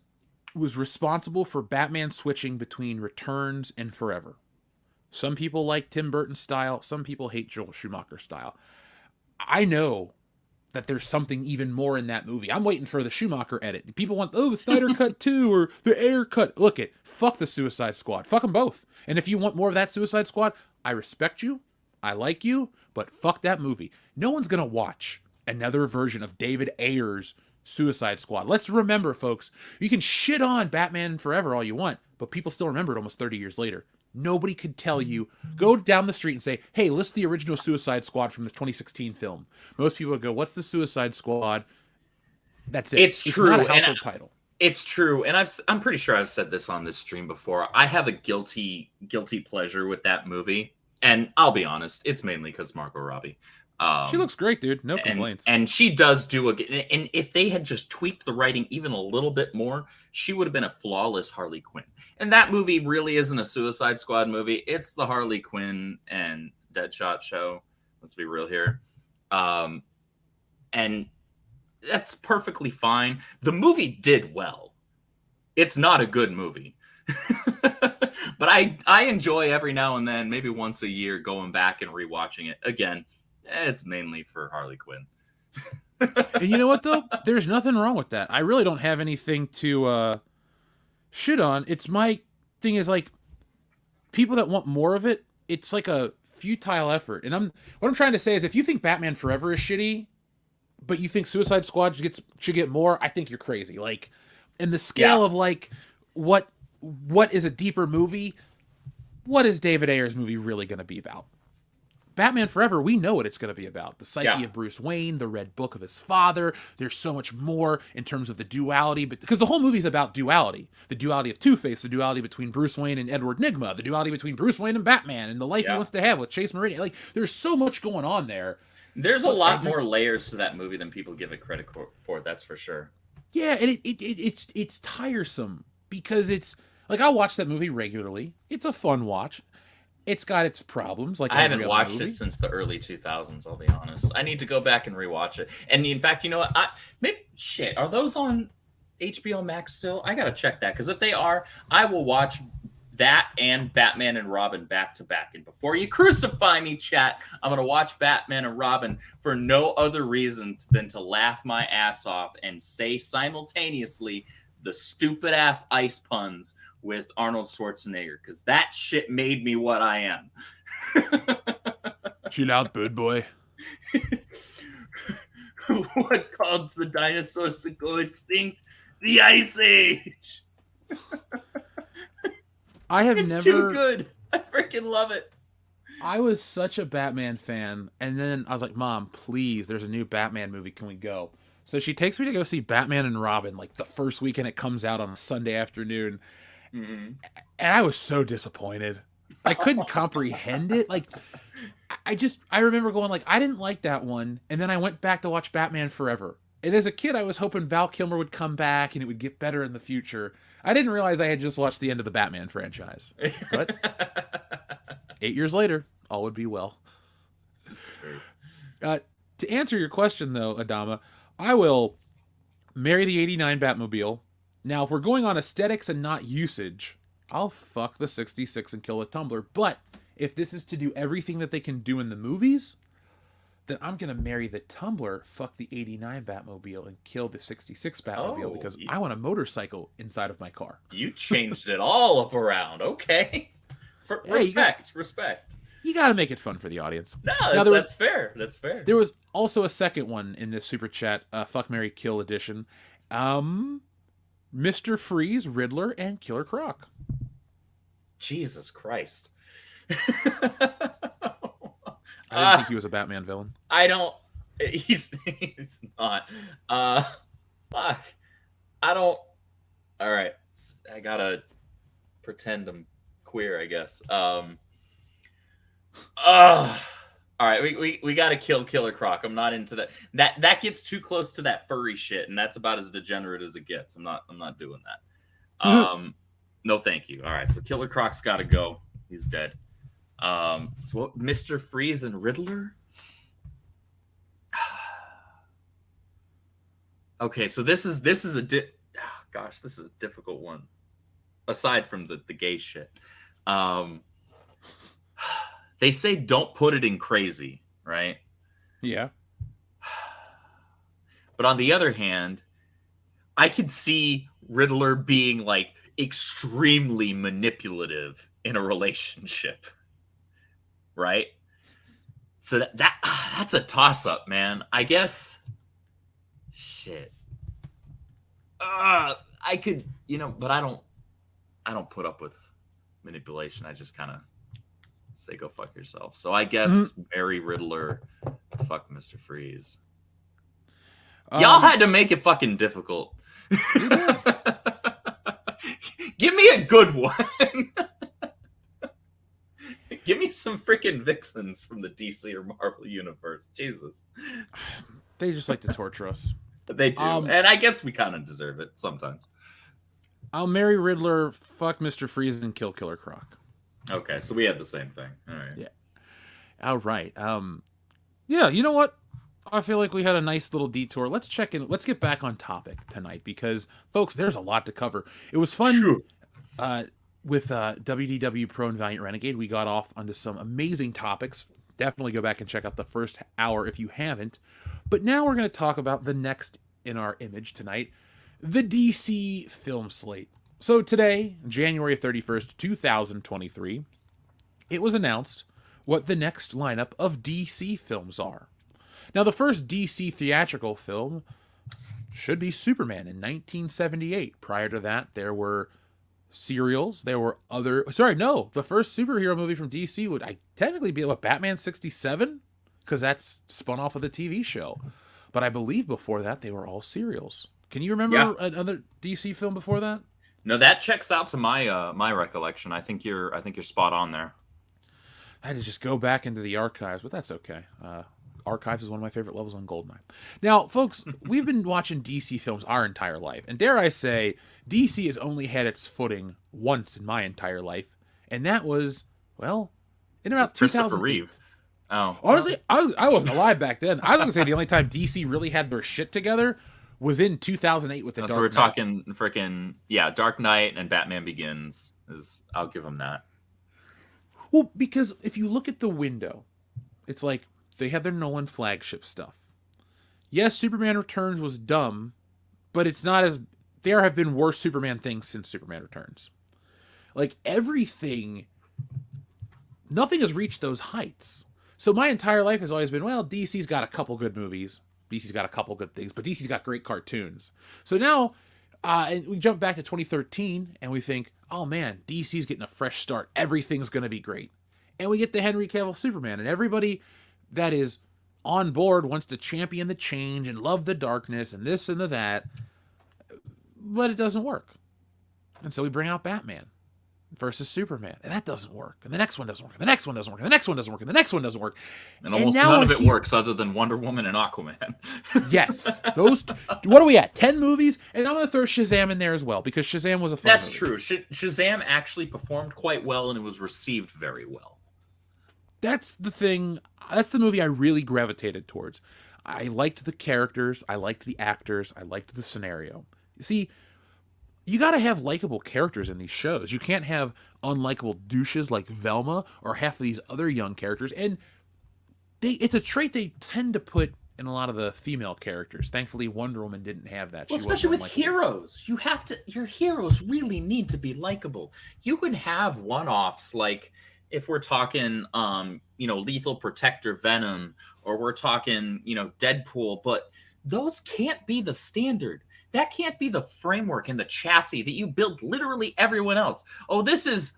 was responsible for Batman switching between Returns and Forever. Some people like Tim Burton's style. Some people hate Joel Schumacher's style. I know that there's something even more in that movie. I'm waiting for the Schumacher edit. People want, the Snyder Cut 2 or the Ayer Cut. Look fuck the Suicide Squad. Fuck them both. And if you want more of that Suicide Squad, I respect you. I like you. But fuck that movie. No one's going to watch another version of David Ayer's Suicide Squad. Let's remember, folks, you can shit on Batman Forever all you want, but people still remember it almost 30 years later. Nobody could tell you, go down the street and say, hey, list the original Suicide Squad from the 2016 film. Most people would go, what's the Suicide Squad? That's it. It's true. Not a household title. It's true. And I'm pretty sure I've said this on this stream before. I have a guilty pleasure with that movie. And I'll be honest, it's mainly because Margot Robbie. She looks great, dude. No complaints. And she does do and if they had just tweaked the writing even a little bit more, she would have been a flawless Harley Quinn. And that movie really isn't a Suicide Squad movie. It's the Harley Quinn and Deadshot show. Let's be real here. And that's perfectly fine. The movie did well. It's not a good movie. But I enjoy every now and then, maybe once a year, going back and rewatching it. Again, it's mainly for Harley Quinn. And you know what, though? There's nothing wrong with that. I really don't have anything to shit on. It's my thing is like people that want more of it, it's like a futile effort. And what I'm trying to say is if you think Batman Forever is shitty, but you think Suicide Squad should get more, I think you're crazy. Like in the scale of like what is a deeper movie, what is David Ayer's movie really going to be about? Batman Forever, we know what it's going to be about. The psyche of Bruce Wayne, the red book of his father. There's so much more in terms of the duality, because the whole movie's about duality. The duality of Two-Face, the duality between Bruce Wayne and Edward Nygma, the duality between Bruce Wayne and Batman, and the life he wants to have with Chase Meridian. Like, there's so much going on there. There's a lot more layers to that movie than people give it credit for, that's for sure. Yeah, and it's tiresome, because it's, like, I'll watch that movie regularly. It's a fun watch. It's got its problems. Like I haven't watched it since the early 2000s. I'll be honest. I need to go back and rewatch it. And in fact, you know what? Are those on HBO Max still? I gotta check that, because if they are, I will watch that and Batman and Robin back to back. And before you crucify me, chat, I'm gonna watch Batman and Robin for no other reason than to laugh my ass off and say simultaneously the stupid ass ice puns with Arnold Schwarzenegger, because that shit made me what I am. Chill out, bird boy. What caused the dinosaurs to go extinct? The Ice Age. It's too good. I freaking love it. I was such a Batman fan, and then I was like, Mom, please, there's a new Batman movie. Can we go? So she takes me to go see Batman and Robin, like the first weekend it comes out on a Sunday afternoon. Mm-hmm. And I was so disappointed. I couldn't comprehend it. Like, I remember going like, I didn't like that one. And then I went back to watch Batman Forever. And as a kid, I was hoping Val Kilmer would come back and it would get better in the future. I didn't realize I had just watched the end of the Batman franchise. But 8 years later, all would be well. To answer your question, though, Adama, I will marry the 89 Batmobile. Now, if we're going on aesthetics and not usage, I'll fuck the 66 and kill a Tumbler. But if this is to do everything that they can do in the movies, then I'm going to marry the Tumbler, fuck the 89 Batmobile, and kill the 66 Batmobile because I want a motorcycle inside of my car. You changed it all up around. Okay. Respect. You got to make it fun for the audience. No, that's fair. That's fair. There was also a second one in this super chat, Fuck, Marry, Kill edition. Mr. Freeze, Riddler, and Killer Croc. Jesus Christ. I didn't think he was a Batman villain. I don't. He's not. Fuck. I don't. All right. I gotta pretend I'm queer, I guess. All right. We gotta kill Killer Croc. I'm not into that. That gets too close to that furry shit, and that's about as degenerate as it gets. I'm not doing that. No, thank you. All right. So Killer Croc's gotta go. He's dead. So what, Mr. Freeze and Riddler? Okay, so this is a this is a difficult one. Aside from the gay shit. They say don't put it in crazy, right? Yeah. But on the other hand, I could see Riddler being like extremely manipulative in a relationship. Right? So that's a toss-up, man. I guess shit. I could, but I don't put up with manipulation. I just kind of say go fuck yourself. So I guess marry Riddler, fuck Mr. Freeze. Y'all had to make it fucking difficult. Give me a good one. Give me some freaking vixens from the DC or Marvel universe. Jesus. They just like to torture us. They do. And I guess we kind of deserve it sometimes. I'll marry Riddler, fuck Mr. Freeze, and kill Killer Croc. Okay, so we had the same thing. All right. Yeah. All right. Yeah, you know what? I feel like we had a nice little detour. Let's check in. Let's get back on topic tonight because, folks, there's a lot to cover. It was fun. Sure. With WDWPro and Valiant Renegade, we got off onto some amazing topics. Definitely go back and check out the first hour if you haven't. But now we're going to talk about the next in our image tonight, the DC film slate. So today, January 31st, 2023, it was announced what the next lineup of DC films are. Now, the first DC theatrical film should be Superman in 1978. Prior to that, there were serials. There were other... Sorry, no. The first superhero movie from DC would technically be Batman 67? Because that's spun off of the TV show. But I believe before that, they were all serials. Can you remember another DC film before that? No, that checks out to my my recollection. I think you're spot on there. I had to just go back into the archives, but that's okay. Archives is one of my favorite levels on GoldenEye. Now, folks, we've been watching DC films our entire life. And dare I say, DC has only had its footing once in my entire life. And that was, well, in about 2000. Reeve. Oh. Honestly, I wasn't alive back then. I was going to say the only time DC really had their shit together was in 2008 with the Dark Knight. So we're talking freaking, Dark Knight and Batman Begins. I'll give them that. Well, because if you look at the window, it's like, they have their Nolan flagship stuff. Yes, Superman Returns was dumb, but it's not as... There have been worse Superman things since Superman Returns. Like everything, nothing has reached those heights. So my entire life has always been, well, DC's got a couple good movies. DC's got a couple good things, but DC's got great cartoons. So now, and we jump back to 2013 and we think, oh man, DC's getting a fresh start. Everything's going to be great. And we get the Henry Cavill Superman, and everybody that is on board wants to champion the change and love the darkness and this and the that, but it doesn't work. And so we bring out Batman versus Superman, and that doesn't work. And the next one doesn't work. And the next one doesn't work. And the next one doesn't work. And the next one doesn't work. And almost none of it works other than Wonder Woman and Aquaman. Yes. Those, what are we at? 10 movies? And I'm going to throw Shazam in there as well, because Shazam was a fun movie. True. Shazam actually performed quite well, and it was received very well. That's the thing. That's the movie I really gravitated towards. I liked the characters. I liked the actors. I liked the scenario. You see, you got to have likable characters in these shows. You can't have unlikable douches like Velma or half of these other young characters. And it's a trait they tend to put in a lot of the female characters. Thankfully, Wonder Woman didn't have that. Well, especially with heroes. Your heroes really need to be likable. You can have one-offs like, if we're talking, Lethal Protector Venom, or we're talking, Deadpool, but those can't be the standard. That can't be the framework and the chassis that you build literally everyone else. Oh, this is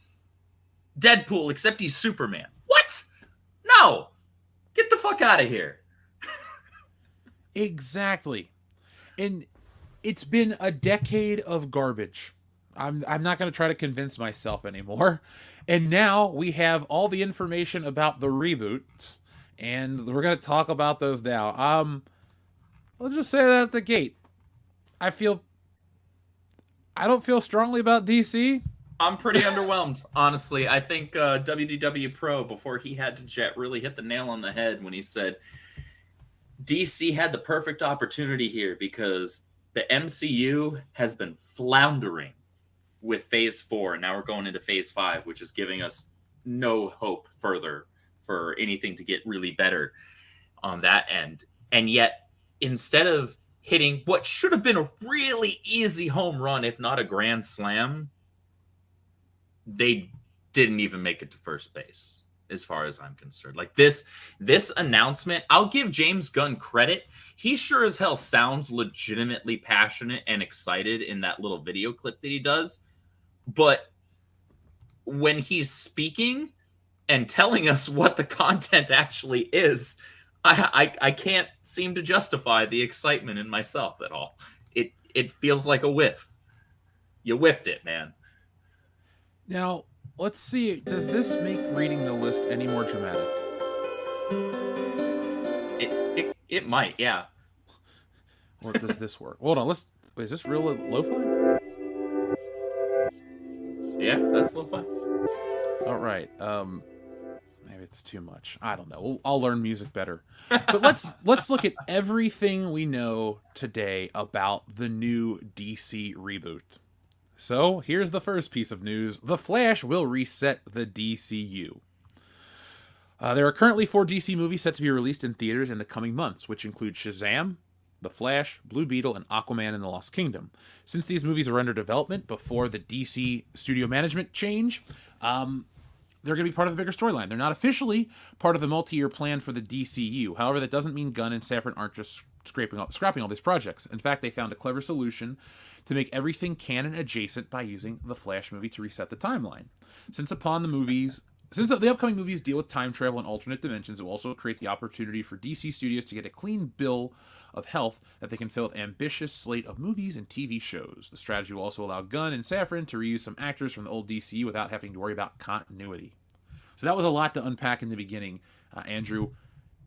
Deadpool, except he's Superman. What? No. Get the fuck out of here. Exactly. And it's been a decade of garbage. I'm not going to try to convince myself anymore. And now we have all the information about the reboots, and we're going to talk about those now. Let's just say that at the gate. I don't feel strongly about DC. I'm pretty underwhelmed, honestly. I think WDWPro, before he had to jet, really hit the nail on the head when he said DC had the perfect opportunity here because the MCU has been floundering with Phase 4, and now we're going into Phase 5, which is giving us no hope further for anything to get really better on that end. And yet, instead of hitting what should have been a really easy home run, if not a grand slam, they didn't even make it to first base, as far as I'm concerned. Like this announcement, I'll give James Gunn credit. He sure as hell sounds legitimately passionate and excited in that little video clip that he does. But when he's speaking and telling us what the content actually is, I can't seem to justify the excitement in myself at all. It feels like a whiff. You whiffed it, man. Now, let's see. Does this make reading the list any more dramatic? It might, yeah. Or does this work? Hold on. Wait, is this real lo-fi? Yeah, that's lo-fi. All right. Maybe it's too much. I don't know. I'll learn music better. But let's look at everything we know today about the new DC reboot. So here's the first piece of news. The Flash will reset the DCU. There are currently 4 DC movies set to be released in theaters in the coming months, which include Shazam, The Flash, Blue Beetle, and Aquaman and the Lost Kingdom. Since these movies are under development before the DC studio management change, they're going to be part of a bigger storyline. They're not officially part of the multi-year plan for the DCU. However, that doesn't mean Gunn and Safran aren't just scrapping all these projects. In fact, they found a clever solution to make everything canon adjacent by using the Flash movie to reset the timeline. Since the upcoming movies deal with time travel and alternate dimensions, it will also create the opportunity for DC Studios to get a clean bill of health that they can fill with ambitious slate of movies and TV shows. The strategy will also allow Gunn and Safran to reuse some actors from the old DCU without having to worry about continuity. So that was a lot to unpack in the beginning. Andrew,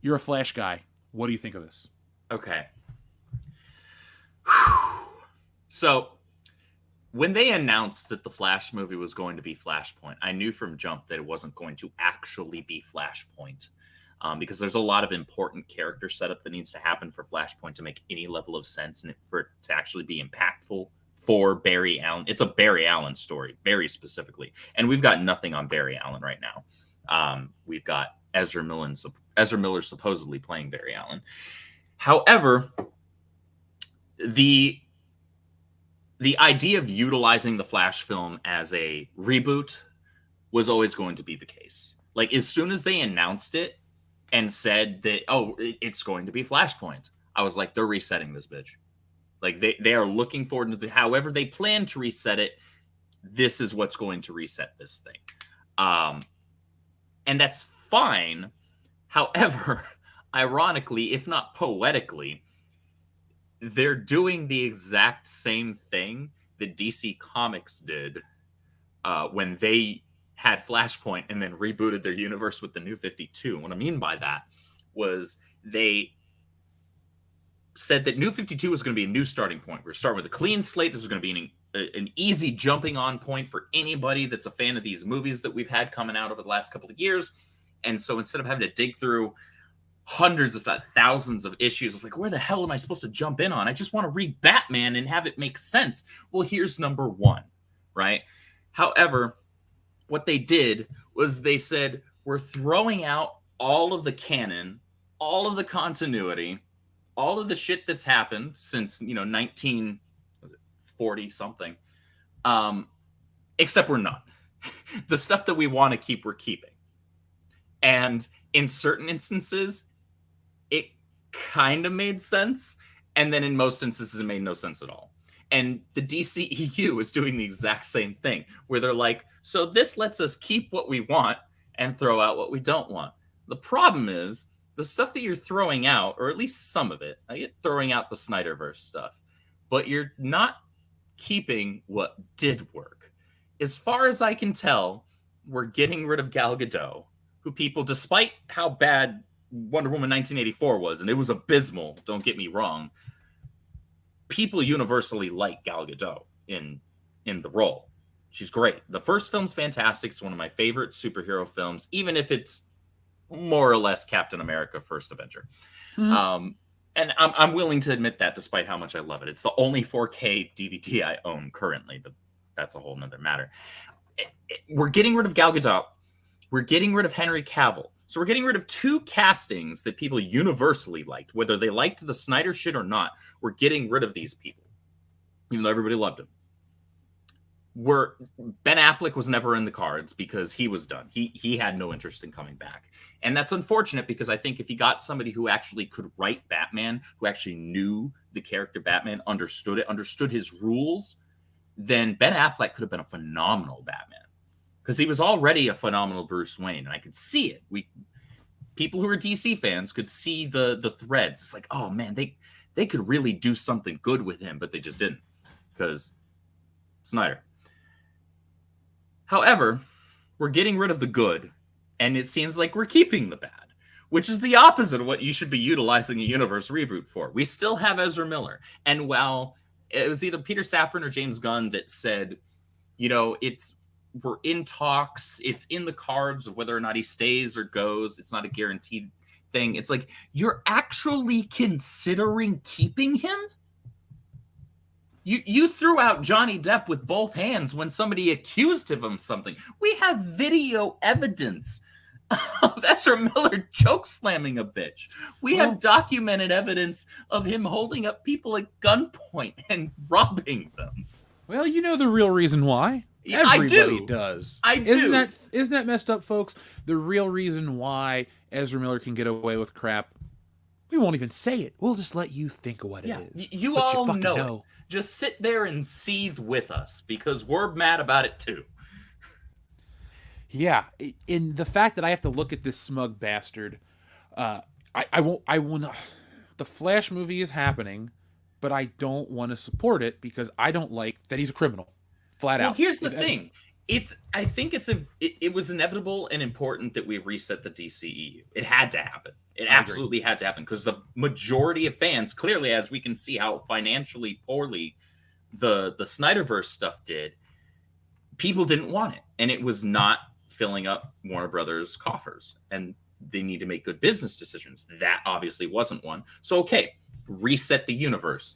you're a Flash guy. What do you think of this? Okay. So when they announced that the Flash movie was going to be Flashpoint, I knew from jump that it wasn't going to actually be Flashpoint. Because there's a lot of important character setup that needs to happen for Flashpoint to make any level of sense and for it to actually be impactful for Barry Allen. It's a Barry Allen story, very specifically. And we've got nothing on Barry Allen right now. We've got Ezra Miller supposedly playing Barry Allen. However, the the idea of utilizing the Flash film as a reboot was always going to be the case. Like, as soon as they announced it and said that, oh, it's going to be Flashpoint, I was like, they're resetting this bitch. Like, they are looking forward to however they plan to reset it. This is what's going to reset this thing. And that's fine. However, ironically, if not poetically, they're doing the exact same thing that DC Comics did when they had Flashpoint and then rebooted their universe with the New 52. What I mean by that was they said that New 52 was going to be a new starting point. We're starting with a clean slate. This is going to be an easy jumping on point for anybody that's a fan of these movies that we've had coming out over the last couple of years. And so instead of having to dig through hundreds, if not thousands of issues, I was like, where the hell am I supposed to jump in on? I just want to read Batman and have it make sense. Well, here's number one, right? However, what they did was they said, we're throwing out all of the canon, all of the continuity, all of the shit that's happened since, 1940 something. Except we're not. The stuff that we want to keep, we're keeping. And in certain instances, it kind of made sense. And then in most instances, it made no sense at all. And the DCEU is doing the exact same thing, where they're like, so this lets us keep what we want and throw out what we don't want. The problem is, the stuff that you're throwing out, or at least some of it, I get throwing out the Snyderverse stuff, but you're not keeping what did work. As far as I can tell, we're getting rid of Gal Gadot, who people, despite how bad Wonder Woman 1984 was, and it was abysmal, don't get me wrong, people universally like Gal Gadot in the role. She's great. The first film's fantastic. It's one of my favorite superhero films, even if it's more or less Captain America: First Avenger. Mm-hmm. And I'm willing to admit that, despite how much I love it. It's the only 4K DVD I own currently, but that's a whole nother matter. We're getting rid of Gal Gadot. We're getting rid of Henry Cavill. So we're getting rid of two castings that people universally liked, whether they liked the Snyder shit or not. We're getting rid of these people, even though everybody loved him. Ben Affleck was never in the cards because he was done. He had no interest in coming back. And that's unfortunate, because I think if you got somebody who actually could write Batman, who actually knew the character Batman, understood it, understood his rules, then Ben Affleck could have been a phenomenal Batman. Because he was already a phenomenal Bruce Wayne, and I could see it. People who are DC fans could see the threads. It's like, oh man, they could really do something good with him, but they just didn't, because Snyder. However, we're getting rid of the good, and it seems like we're keeping the bad, which is the opposite of what you should be utilizing a universe reboot for. We still have Ezra Miller, and while it was either Peter Safran or James Gunn that said, we're in talks, it's in the cards of whether or not he stays or goes. It's not a guaranteed thing. It's like, you're actually considering keeping him? You threw out Johnny Depp with both hands when somebody accused him of something. We have video evidence of Ezra Miller choke slamming a bitch. We have documented evidence of him holding up people at gunpoint and robbing them. Well, you know the real reason why. Everybody does. I do. Isn't that messed up, folks? The real reason why Ezra Miller can get away with crap, we won't even say it. We'll just let you think of what it is. You all know it. Just sit there and seethe with us, because we're mad about it too. Yeah, in the fact that I have to look at this smug bastard, I won't. The Flash movie is happening, but I don't want to support it because I don't like that he's a criminal. Flat out. Well, here's the thing. I think it was inevitable and important that we reset the DCEU. It had to happen. It absolutely had to happen, because the majority of fans, clearly, as we can see how financially poorly the Snyderverse stuff did, people didn't want it, and it was not filling up Warner Brothers' coffers, and they need to make good business decisions. That obviously wasn't one. So, okay, reset the universe.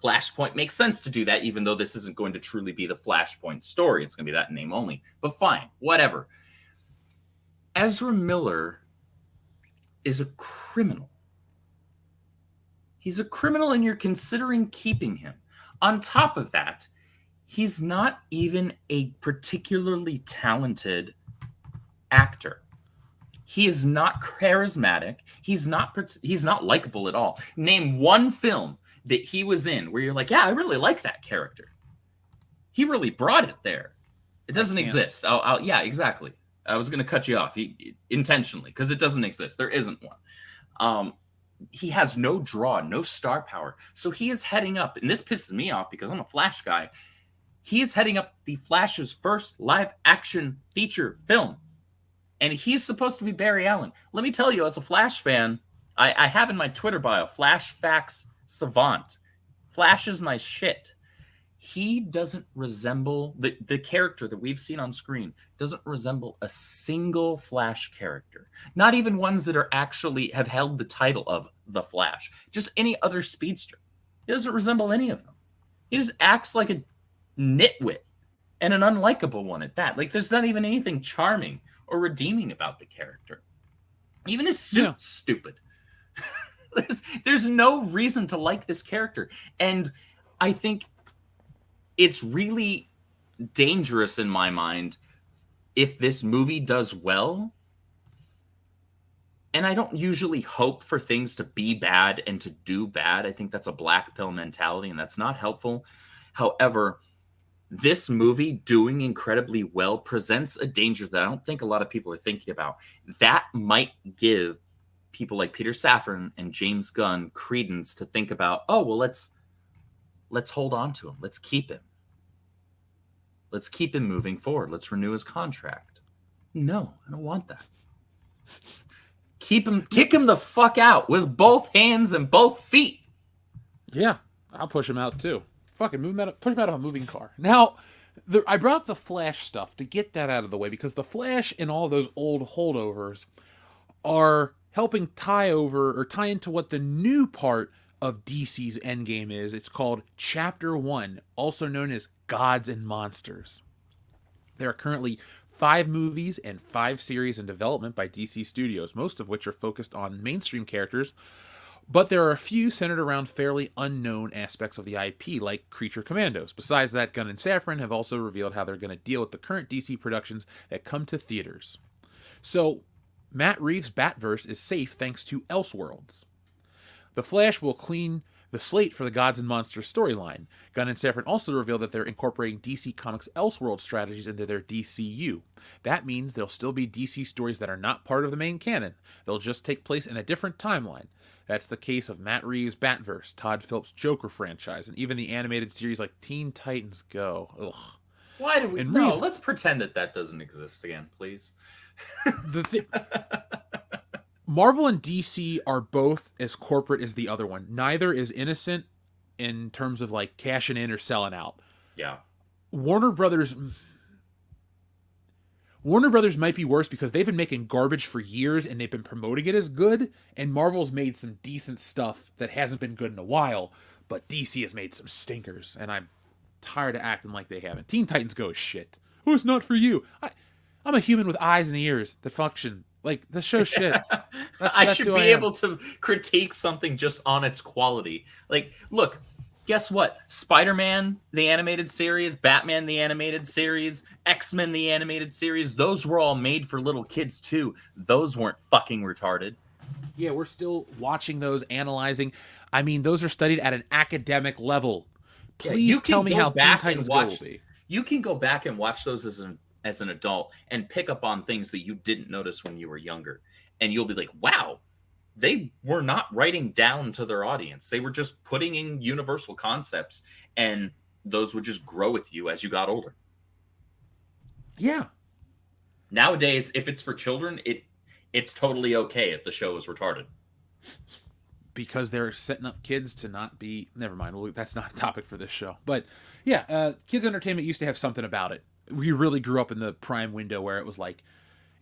Flashpoint makes sense to do that, even though this isn't going to truly be the Flashpoint story. It's going to be that name only. But fine, whatever. Ezra Miller is a criminal. He's a criminal, and you're considering keeping him. On top of that, He's not even a particularly talented actor. He is not charismatic. He's not likable at all. Name one film that he was in where you're like, yeah, I really like that character. He really brought it there. It doesn't exist. Yeah, exactly. I was going to cut you off intentionally because it doesn't exist. There isn't one. He has no draw, no star power. So he is heading up, and this pisses me off because I'm a Flash guy. He is heading up the Flash's first live action feature film. And he's supposed to be Barry Allen. Let me tell you, as a Flash fan, I have in my Twitter bio, Flash Facts Savant. Flash is my shit. He doesn't resemble, the character that we've seen on screen doesn't resemble a single Flash character. Not even ones that are actually have held the title of the Flash. Just any other speedster. He doesn't resemble any of them. He just acts like a nitwit and an unlikable one at that. Like, there's not even anything charming or redeeming about the character. Even his suit's stupid. There's no reason to like this character. And I think it's really dangerous in my mind if this movie does well. And I don't usually hope for things to be bad and to do bad. I think that's a black pill mentality, and that's not helpful. However, this movie doing incredibly well presents a danger that I don't think a lot of people are thinking about. That might give people like Peter Safran and James Gunn credence to think about, oh, well, let's hold on to him. Let's keep him. Let's keep him moving forward. Let's renew his contract. No, I don't want that. Keep him, kick him the fuck out with both hands and both feet. Yeah, I'll push him out too. Fucking push him out of a moving car. Now, I brought up the Flash stuff to get that out of the way because the Flash and all those old holdovers are helping tie into what the new part of DC's Endgame is. It's called Chapter 1, also known as Gods and Monsters. There are currently 5 movies and 5 series in development by DC Studios, most of which are focused on mainstream characters. But there are a few centered around fairly unknown aspects of the IP, like Creature Commandos. Besides that, Gunn and Safran have also revealed how they're going to deal with the current DC productions that come to theaters. So, Matt Reeves' Batverse is safe thanks to Elseworlds. The Flash will clean the slate for the Gods and Monsters storyline. Gunn and Safran also revealed that they're incorporating DC Comics' Elseworld strategies into their DCU. That means there'll still be DC stories that are not part of the main canon. They'll just take place in a different timeline. That's the case of Matt Reeves' Batverse, Todd Phillips' Joker franchise, and even the animated series like Teen Titans Go. Ugh. Why do we? No, let's pretend that doesn't exist again, please. Marvel and DC are both as corporate as the other one. Neither is innocent in terms of like cashing in or selling out. Yeah. Warner Brothers might be worse because they've been making garbage for years and they've been promoting it as good, and Marvel's made some decent stuff that hasn't been good in a while, but DC has made some stinkers, and I'm tired of acting like they haven't. Teen Titans Go is shit. Oh, it's not for you. I'm a human with eyes and ears that function. Like, the show's shit. I should be able to critique something just on its quality. Like, look, guess what? Spider-Man, the animated series, Batman, the animated series, X-Men, the animated series, those were all made for little kids, too. Those weren't fucking retarded. Yeah, we're still watching those, analyzing. I mean, those are studied at an academic level. Please tell me how Teen Titans Go will be. You can go back and watch those as an adult and pick up on things that you didn't notice when you were younger. And you'll be like, wow, they were not writing down to their audience. They were just putting in universal concepts, and those would just grow with you as you got older. Yeah. Nowadays, if it's for children, it's totally okay if the show is retarded. Because they're setting up kids to not be... Never mind. Well, that's not a topic for this show. But yeah, kids' entertainment used to have something about it. We really grew up in the prime window where it was like,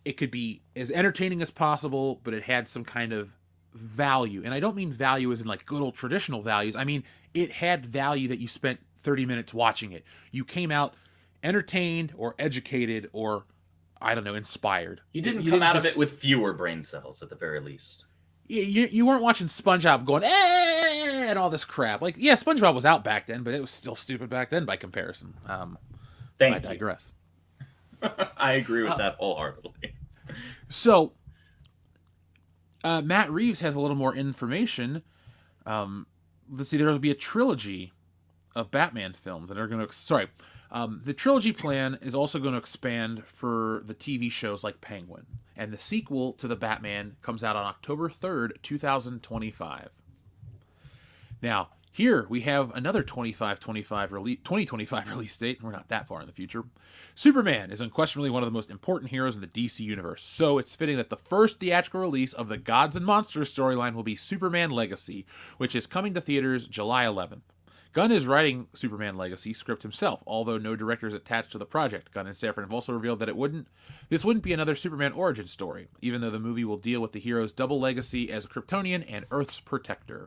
it could be as entertaining as possible, but it had some kind of value. And I don't mean value as in like good old traditional values. I mean, it had value that you spent 30 minutes watching it. You came out entertained or educated or, I don't know, inspired. You didn't come out of it with fewer brain cells at the very least. you weren't watching SpongeBob going and all this crap. Like, yeah, SpongeBob was out back then, but it was still stupid back then by comparison. I digress. I agree with that wholeheartedly. So, Matt Reeves has a little more information. Let's see, there will be a trilogy of Batman films that are going to. The trilogy plan is also going to expand for the TV shows like Penguin. And the sequel to The Batman comes out on October 3rd, 2025. Now, here we have another 2025 release date. We're not that far in the future. Superman is unquestionably one of the most important heroes in the DC universe, so it's fitting that the first theatrical release of the Gods and Monsters storyline will be Superman Legacy, which is coming to theaters July 11th. Gunn is writing Superman Legacy script himself, although no director is attached to the project. Gunn and Safran have also revealed that this wouldn't be another Superman origin story, even though the movie will deal with the hero's double legacy as a Kryptonian and Earth's protector.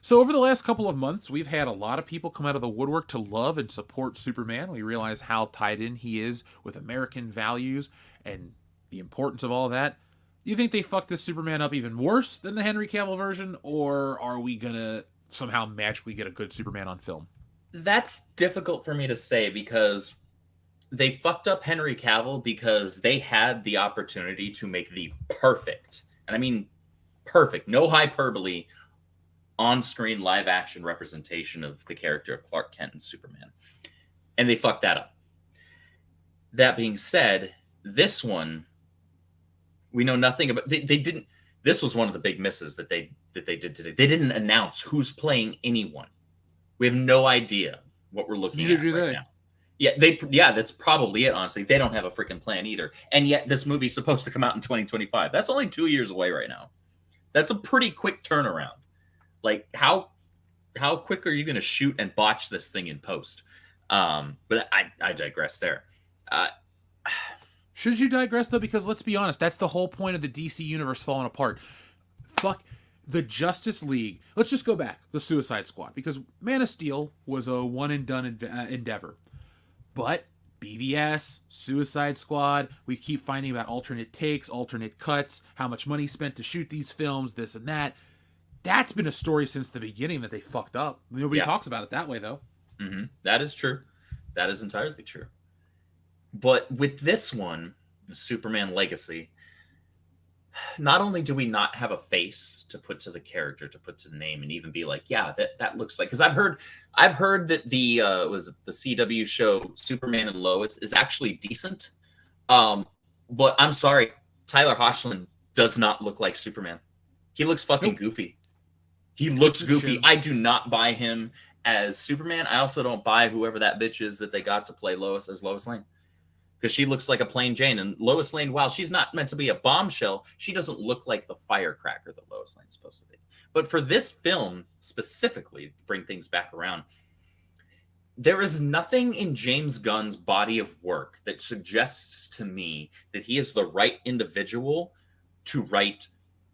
So over the last couple of months, we've had a lot of people come out of the woodwork to love and support Superman. We realize how tied in he is with American values and the importance of all that. Do you think they fucked this Superman up even worse than the Henry Cavill version, or are we going to somehow magically get a good Superman on film? That's difficult for me to say because they fucked up Henry Cavill because they had the opportunity to make the perfect, and I mean perfect, no hyperbole, on-screen live-action representation of the character of Clark Kent and Superman. And they fucked that up. That being said, this one, we know nothing about. They didn't. This was one of the big misses that they did today. They didn't announce who's playing anyone. We have no idea what we're looking at right now. Yeah, that's probably it, honestly. They don't have a freaking plan either. And yet this movie's supposed to come out in 2025. That's only 2 years away right now. That's a pretty quick turnaround. Like, how quick are you going to shoot and botch this thing in post? But I digress there. Should you digress, though? Because let's be honest, that's the whole point of the DC universe falling apart. Fuck the Justice League. Let's just go back. The Suicide Squad. Because Man of Steel was a one-and-done endeavor. But BVS, Suicide Squad, we keep finding about alternate takes, alternate cuts, how much money spent to shoot these films, this and that. That's been a story since the beginning that they fucked up. Nobody talks about it that way, though. Mm-hmm. That is true. That is entirely true. But with this one, Superman Legacy, not only do we not have a face to put to the character, to put to the name, and even be like, yeah, that looks like, because I've heard that the CW show Superman and Lois is actually decent. But I'm sorry, Tyler Hoechlin does not look like Superman. He looks fucking goofy. He looks goofy. I do not buy him as Superman. I also don't buy whoever that bitch is that they got to play Lois as Lois Lane. Because she looks like a plain Jane. And Lois Lane, while she's not meant to be a bombshell, she doesn't look like the firecracker that Lois Lane's supposed to be. But for this film, specifically, to bring things back around, there is nothing in James Gunn's body of work that suggests to me that he is the right individual to write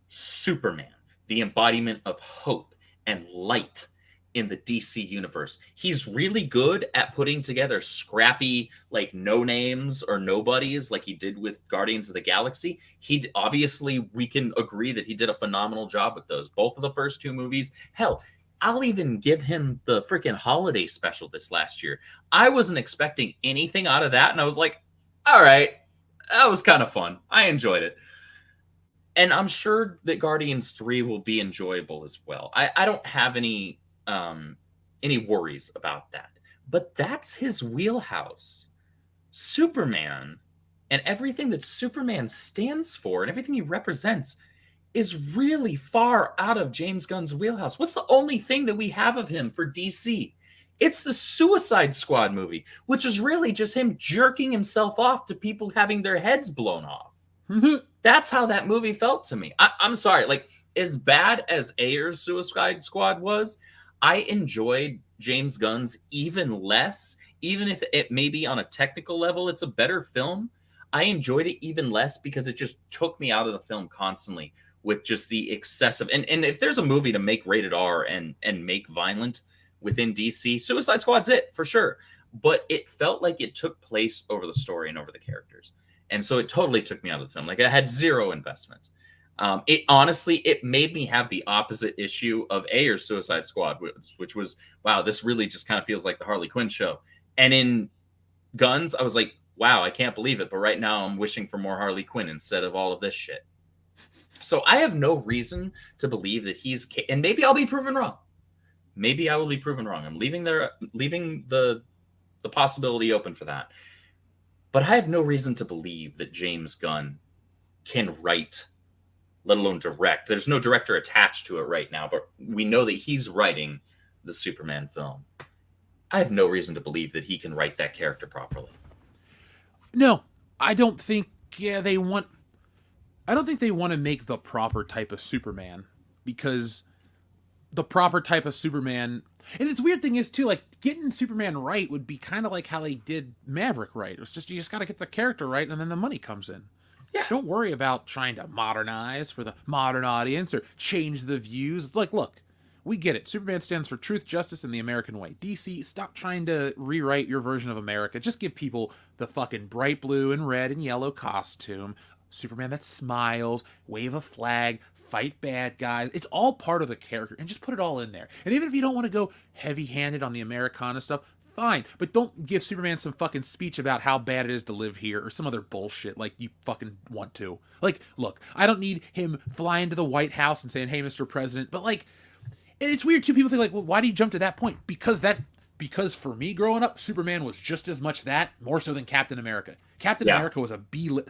Superman, the embodiment of hope and light in the DC universe. He's really good at putting together scrappy, like, no names or nobodies, like he did with Guardians of the Galaxy. Obviously, we can agree that he did a phenomenal job with those. Both of the first two movies. Hell, I'll even give him the freaking holiday special this last year. I wasn't expecting anything out of that, and I was like, all right, that was kind of fun. I enjoyed it. And I'm sure that Guardians 3 will be enjoyable as well. I don't have any worries about that. But that's his wheelhouse. Superman and everything that Superman stands for and everything he represents is really far out of James Gunn's wheelhouse. What's the only thing that we have of him for DC? It's the Suicide Squad movie, which is really just him jerking himself off to people having their heads blown off. That's how that movie felt to me. I'm sorry. Like, as bad as Ayer's Suicide Squad was, I enjoyed James Gunn's even less. Even if it maybe on a technical level, it's a better film, I enjoyed it even less because it just took me out of the film constantly with just the excessive. And if there's a movie to make rated R and make violent within DC, Suicide Squad's it for sure. But it felt like it took place over the story and over the characters. And so it totally took me out of the film. Like, I had zero investment. It honestly, it made me have the opposite issue of Ayer's Suicide Squad, which was, wow, this really just kind of feels like the Harley Quinn show. And in Guns, I was like, wow, I can't believe it. But right now I'm wishing for more Harley Quinn instead of all of this shit. So I have no reason to believe that and maybe I'll be proven wrong. Maybe I will be proven wrong. I'm leaving the possibility open for that. But I have no reason to believe that James Gunn can write, let alone direct. There's no director attached to it right now, but we know that he's writing the Superman film. I have no reason to believe that he can write that character properly. No, I don't think they want to make the proper type of Superman, because the proper type of Superman, and it's weird thing is too, like, getting Superman right would be kind of like how they did Maverick right. It was just, you just got to get the character right, and then the money comes in. Yeah. Don't worry about trying to modernize for the modern audience or change the views. It's like, look, we get it. Superman stands for truth, justice, and the American way. DC, stop trying to rewrite your version of America. Just give people the fucking bright blue and red and yellow costume. Superman that smiles, wave a flag, fight bad guys. It's all part of the character, and just put it all in there. And even if you don't want to go heavy-handed on the Americana stuff, fine. But don't give Superman some fucking speech about how bad it is to live here or some other bullshit like you fucking want to. Like, look, I don't need him flying to the White House and saying, hey, Mr. President. But, like, and it's weird, too. People think, like, well, why do you jump to that point? Because for me growing up, Superman was just as much that, more so than Captain America. Captain America was a D-list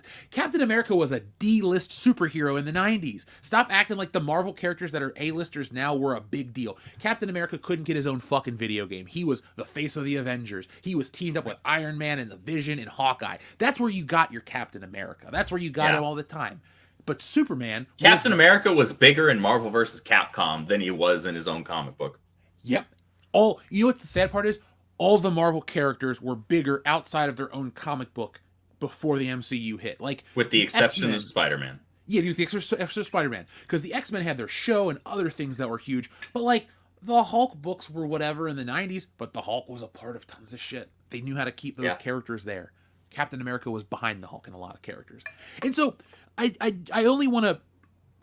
superhero in the 90s. Stop acting like the Marvel characters that are A-listers now were a big deal. Captain America couldn't get his own fucking video game. He was the face of the Avengers. He was teamed up with Iron Man and the Vision and Hawkeye. That's where you got your Captain America. That's where you got him all the time. But Superman... Captain America was bigger in Marvel vs. Capcom than he was in his own comic book. Yep. You know what the sad part is? All the Marvel characters were bigger outside of their own comic book before the MCU hit. Like, with the exception of Spider-Man. Yeah, with the exception of Spider-Man. Because the X-Men had their show and other things that were huge. But, like, the Hulk books were whatever in the 90s, but the Hulk was a part of tons of shit. They knew how to keep those characters there. Captain America was behind the Hulk in a lot of characters. And so, I only want to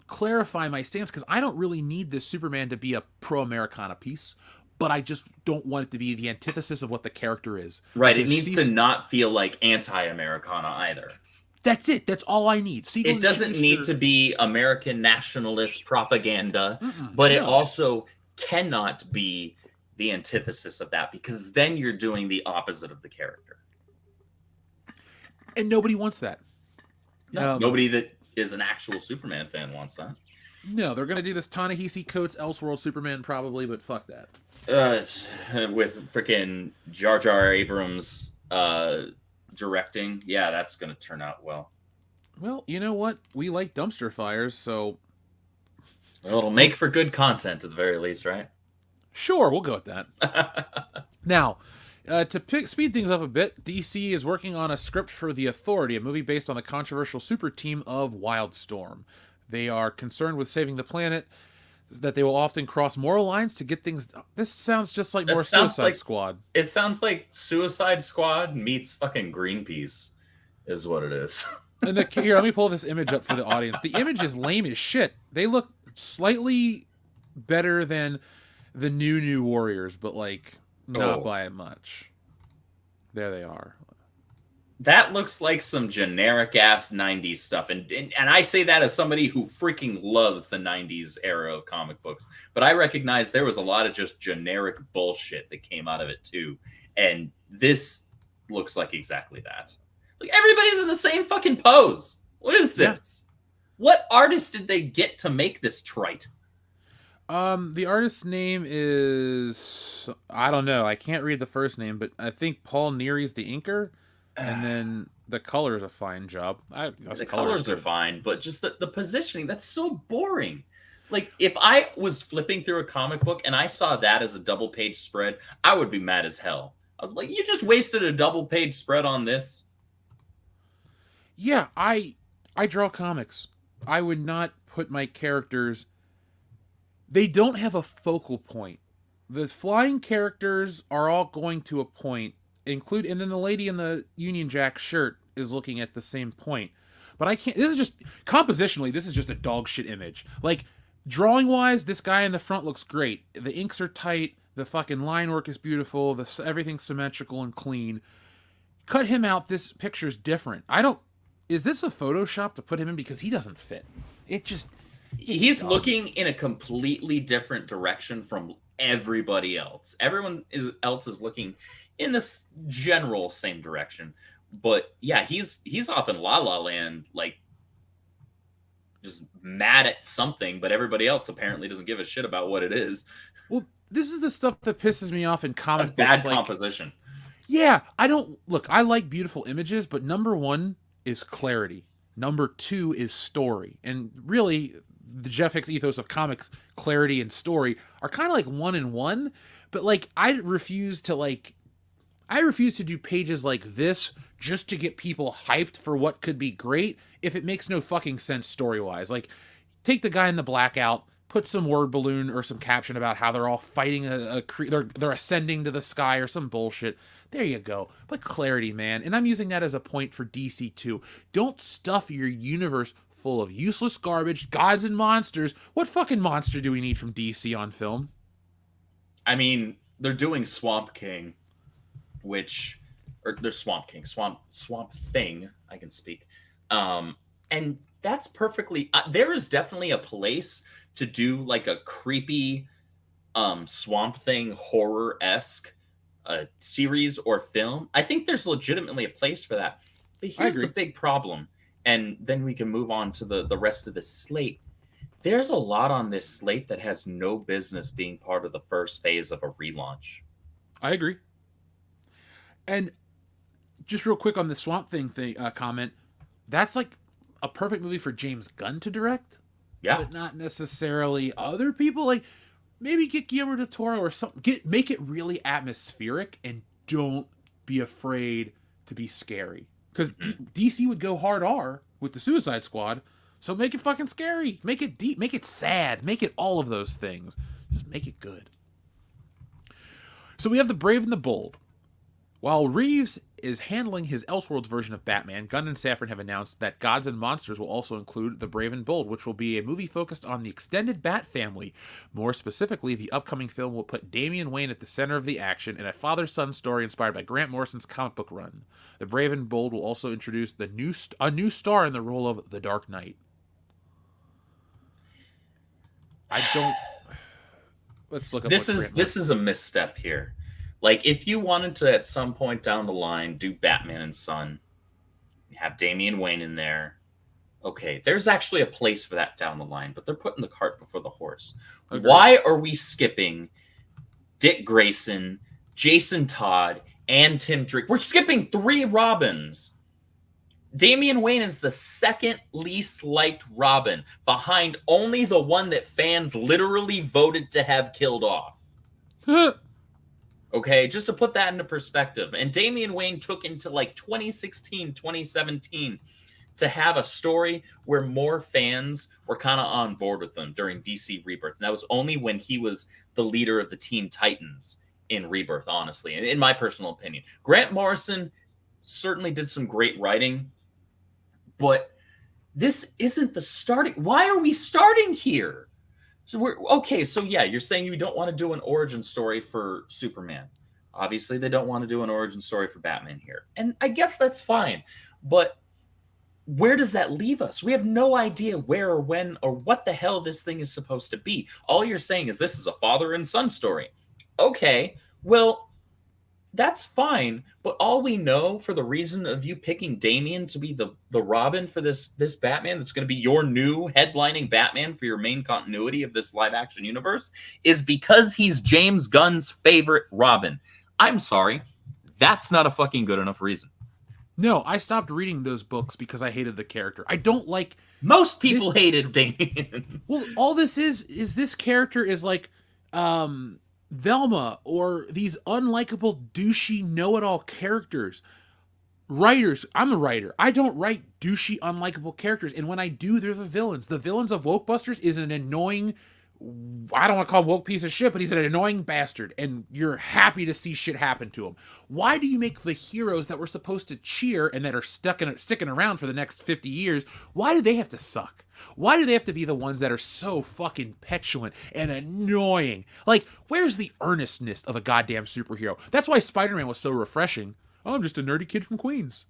clarify my stance because I don't really need this Superman to be a pro-Americana piece. But I just don't want it to be the antithesis of what the character is. Right. It needs to not feel like anti-Americana either. That's it. That's all I need. It doesn't need to be American nationalist propaganda, but it also cannot be the antithesis of that, because then you're doing the opposite of the character. And nobody wants that. No, nobody that is an actual Superman fan wants that. No, they're going to do this Ta-Nehisi Coates Elseworld Superman probably, but fuck that. With freaking Jar Jar Abrams directing, that's going to turn out well. Well, you know what? We like dumpster fires, so... Well, it'll make for good content at the very least, right? Sure, we'll go with that. Now, to speed things up a bit, DC is working on a script for The Authority, a movie based on the controversial super team of Wildstorm. They are concerned with saving the planet, that they will often cross moral lines to get things done. This sounds just like more Suicide Squad. It sounds like Suicide Squad meets fucking Greenpeace is what it is. And here, let me pull this image up for the audience. The image is lame as shit. They look slightly better than the new Warriors, but like not by much. There they are. That looks like some generic ass 90s stuff. And I say that as somebody who freaking loves the 90s era of comic books. But I recognize there was a lot of just generic bullshit that came out of it too. And this looks like exactly that. Like, everybody's in the same fucking pose. What is this? Yeah. What artist did they get to make this trite? The artist's name is, I don't know. I can't read the first name, but I think Paul Neary's the inker. And then the color is a fine job. The colors are fine, but just the positioning, that's so boring. Like, if I was flipping through a comic book and I saw that as a double page spread, I would be mad as hell. I was like, you just wasted a double page spread on this? Yeah, I draw comics. I would not put my characters... They don't have a focal point. The flying characters are all going to a point, and then the lady in the Union Jack shirt is looking at the same point. but I can't. This is just compositionally. This is just a dog shit image. Like drawing wise, this guy in the front looks great. The inks are tight. The fucking line work is beautiful. Everything's symmetrical and clean. Cut him out. This picture's different. Is this a Photoshop to put him in, because he doesn't fit? He's looking in a completely different direction from everybody else. Everyone else is looking in this general same direction. But yeah, he's off in La La Land, like just mad at something, but everybody else apparently doesn't give a shit about what it is. Well, this is the stuff that pisses me off in comic books. Bad composition. Yeah, I like beautiful images, but number one is clarity. Number two is story. And really, the Jeff Hicks ethos of comics, clarity and story, are kind of like one and one. But like, I refuse to do pages like this just to get people hyped for what could be great if it makes no fucking sense story-wise. Like, take the guy in the blackout, put some word balloon or some caption about how they're all fighting they're ascending to the sky or some bullshit. There you go. But clarity, man. And I'm using that as a point for DC too. Don't stuff your universe full of useless garbage, gods and monsters. What fucking monster do we need from DC on film? I mean, they're doing Swamp King, or they're Swamp Thing, I can speak. And that's perfectly, there is definitely a place to do like a creepy Swamp Thing horror-esque series or film. I think there's legitimately a place for that. But here's the big problem, and then we can move on to the rest of the slate. There's a lot on this slate that has no business being part of the first phase of a relaunch. I agree. And just real quick on the Swamp Thing comment, that's like a perfect movie for James Gunn to direct. Yeah. But not necessarily other people. Like, maybe get Guillermo del Toro or something. Make it really atmospheric, and don't be afraid to be scary. Because DC would go hard R with the Suicide Squad, so make it fucking scary. Make it deep. Make it sad. Make it all of those things. Just make it good. So we have The Brave and the Bold. While Reeves is handling his Elseworlds version of Batman, Gunn and Safran have announced that Gods and Monsters will also include The Brave and Bold, which will be a movie focused on the extended Bat family. More specifically, the upcoming film will put Damian Wayne at the center of the action in a father-son story inspired by Grant Morrison's comic book run. The Brave and Bold will also introduce a new star in the role of the Dark Knight. Let's look up. This is a misstep here. Like, if you wanted to, at some point down the line, do Batman and Son, have Damian Wayne in there, okay, there's actually a place for that down the line, but they're putting the cart before the horse. Agreed. Why are we skipping Dick Grayson, Jason Todd, and Tim Drake? We're skipping 3 Robins. Damian Wayne is the second least liked Robin, behind only the one that fans literally voted to have killed off. Okay, just to put that into perspective. And Damian Wayne took into like 2016, 2017 to have a story where more fans were kind of on board with him during DC Rebirth. And that was only when he was the leader of the Teen Titans in Rebirth, honestly, in my personal opinion. Grant Morrison certainly did some great writing, but this isn't the starting. Why are we starting here? So yeah, you're saying you don't want to do an origin story for Superman. Obviously, they don't want to do an origin story for Batman here. And I guess that's fine. But where does that leave us? We have no idea where or when or what the hell this thing is supposed to be. All you're saying is this is a father and son story. Okay, well, that's fine, but all we know for the reason of you picking Damian to be the Robin for this Batman that's going to be your new headlining Batman for your main continuity of this live-action universe is because he's James Gunn's favorite Robin. I'm sorry, that's not a fucking good enough reason. No, I stopped reading those books because I hated the character. I don't like... Most people hated Damian. Well, all this is this character is like... Velma or these unlikable douchey know-it-all characters. Writers, I'm a writer. I don't write douchey unlikable characters, and when I do, they're the villains. The villains of Wokebusters is an annoying I don't want to call him woke piece of shit, but he's an annoying bastard, and you're happy to see shit happen to him. Why do you make the heroes that we're supposed to cheer and that are sticking around for the next 50 years, why do they have to suck? Why do they have to be the ones that are so fucking petulant and annoying? Like, where's the earnestness of a goddamn superhero? That's why Spider-Man was so refreshing. Oh, I'm just a nerdy kid from Queens.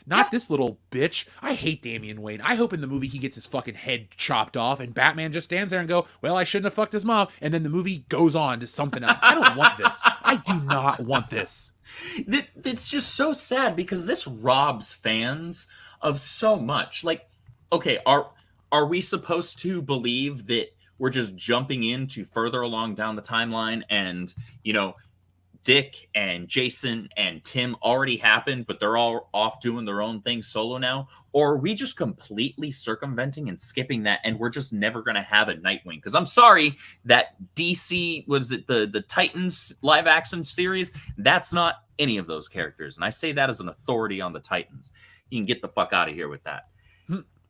Not this little bitch. I hate Damian Wayne. I hope in the movie he gets his fucking head chopped off and Batman just stands there and go, well, I shouldn't have fucked his mom. And then the movie goes on to something else. I don't want this. I do not want this. It's just so sad because this robs fans of so much. Like, okay, are we supposed to believe that we're just jumping into further along down the timeline and, you know, Dick and Jason and Tim already happened, but they're all off doing their own thing solo now? Or are we just completely circumventing and skipping that, and we're just never going to have a Nightwing? Because I'm sorry, that DC, was it the Titans live action series? That's not any of those characters. And I say that as an authority on the Titans. You can get the fuck out of here with that.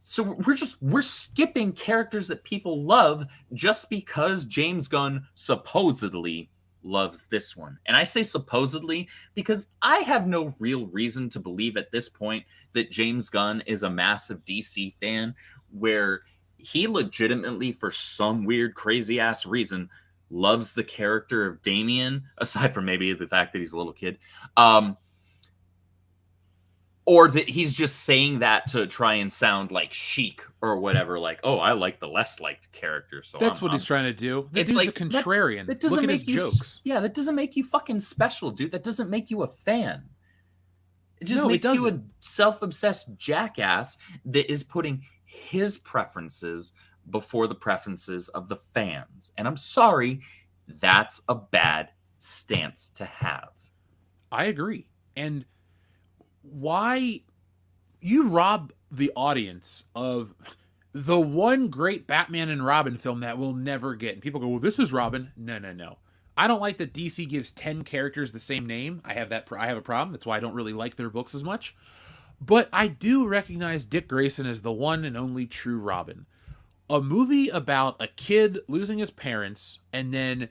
So we're skipping characters that people love just because James Gunn supposedly loves this one. And I say supposedly because I have no real reason to believe at this point that James Gunn is a massive DC fan, where he legitimately, for some weird crazy ass reason, loves the character of Damian, aside from maybe the fact that he's a little kid, or that he's just saying that to try and sound like chic or whatever, like, oh, I like the less liked character. So that's what he's trying to do. It's like a contrarian. That doesn't Look at make his you jokes. Yeah, that doesn't make you fucking special, dude. That doesn't make you a fan. It just makes you a self-obsessed jackass that is putting his preferences before the preferences of the fans. And I'm sorry, that's a bad stance to have. I agree. And why you rob the audience of the one great Batman and Robin film that we'll never get. And people go, well, this is Robin. No. I don't like that DC gives 10 characters the same name. I have a problem. That's why I don't really like their books as much. But I do recognize Dick Grayson as the one and only true Robin. A movie about a kid losing his parents, and then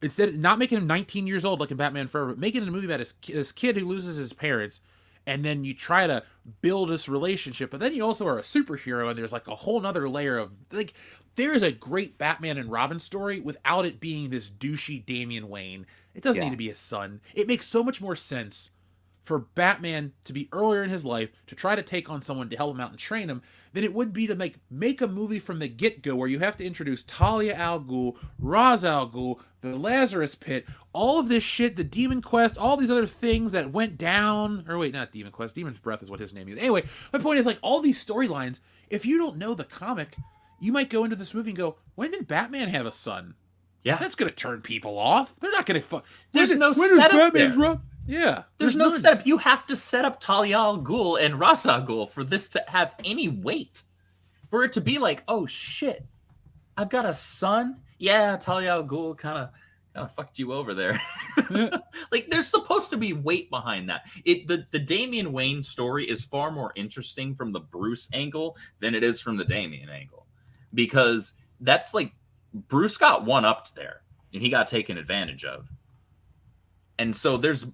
instead of not making him 19 years old like in Batman Forever, but making it a movie about this kid who loses his parents, and then you try to build this relationship, but then you also are a superhero, and there's like a whole nother layer of, like, there is a great Batman and Robin story without it being this douchey Damian Wayne. It doesn't need to be his son. It makes so much more sense for Batman to be earlier in his life, to try to take on someone to help him out and train him, than it would be to make a movie from the get-go where you have to introduce Talia al Ghul, Ra's al Ghul, the Lazarus Pit, all of this shit, the Demon Quest, all these other things that went down. Or wait, not Demon Quest. Demon's Breath is what his name is. Anyway, my point is, like, all these storylines, if you don't know the comic, you might go into this movie and go, when did Batman have a son? Yeah. That's going to turn people off. They're not going to... There's no setup there. Yeah. There's no setup. You have to set up Talia al Ghul and Ra's al Ghul for this to have any weight. For it to be like, oh shit, I've got a son? Yeah, Talia al Ghul kind of fucked you over there. Like, there's supposed to be weight behind that. The Damian Wayne story is far more interesting from the Bruce angle than it is from the Damian angle. Because that's like, Bruce got one-upped there, and he got taken advantage of. And so there's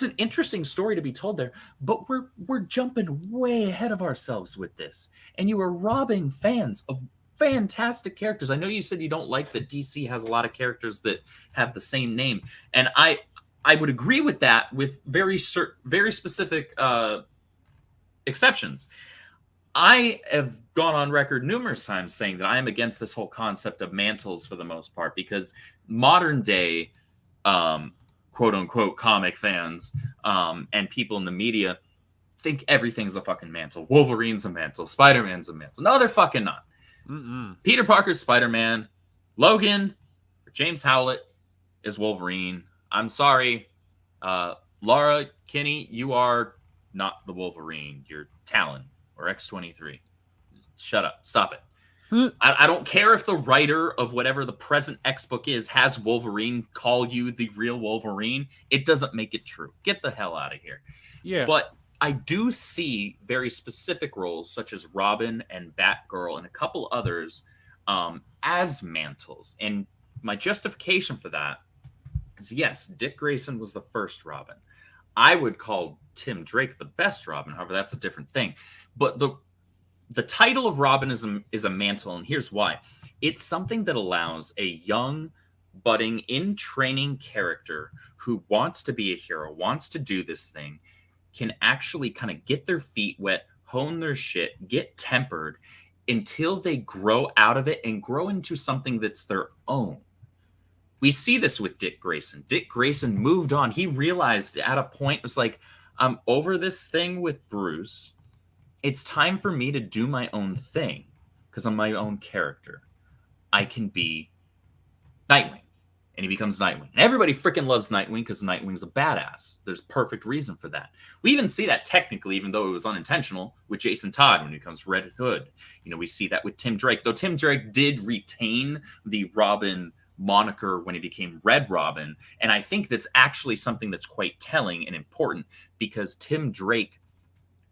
an interesting story to be told there, but we're jumping way ahead of ourselves with this. And you are robbing fans of fantastic characters. I know you said you don't like that DC has a lot of characters that have the same name, and I would agree with that, with very specific exceptions. I have gone on record numerous times saying that I am against this whole concept of mantles for the most part, because modern day quote unquote comic fans and people in the media think everything's a fucking mantle. Wolverine's a mantle. Spider-Man's a mantle. No, they're fucking not. Peter Parker's Spider-Man. Logan, or James Howlett, is Wolverine. I'm sorry. Laura Kinney, you are not the Wolverine. You're Talon or X-23. Shut up. Stop it. I don't care if the writer of whatever the present X book is has Wolverine call you the real Wolverine. It doesn't make it true. Get the hell out of here. Yeah. But I do see very specific roles such as Robin and Batgirl and a couple others as mantles. And my justification for that is, yes, Dick Grayson was the first Robin. I would call Tim Drake the best Robin. However, that's a different thing. But the title of Robin is a mantle, and here's why. It's something that allows a young, budding, in training character who wants to be a hero, wants to do this thing, can actually kind of get their feet wet, hone their shit, get tempered until they grow out of it and grow into something that's their own. We see this with Dick Grayson. Dick Grayson moved on. He realized at a point, it was like, I'm over this thing with Bruce. It's time for me to do my own thing because I'm my own character. I can be Nightwing. And he becomes Nightwing. And everybody freaking loves Nightwing because Nightwing's a badass. There's perfect reason for that. We even see that technically, even though it was unintentional, with Jason Todd when he becomes Red Hood. You know, we see that with Tim Drake. Though Tim Drake did retain the Robin moniker when he became Red Robin. And I think that's actually something that's quite telling and important because Tim Drake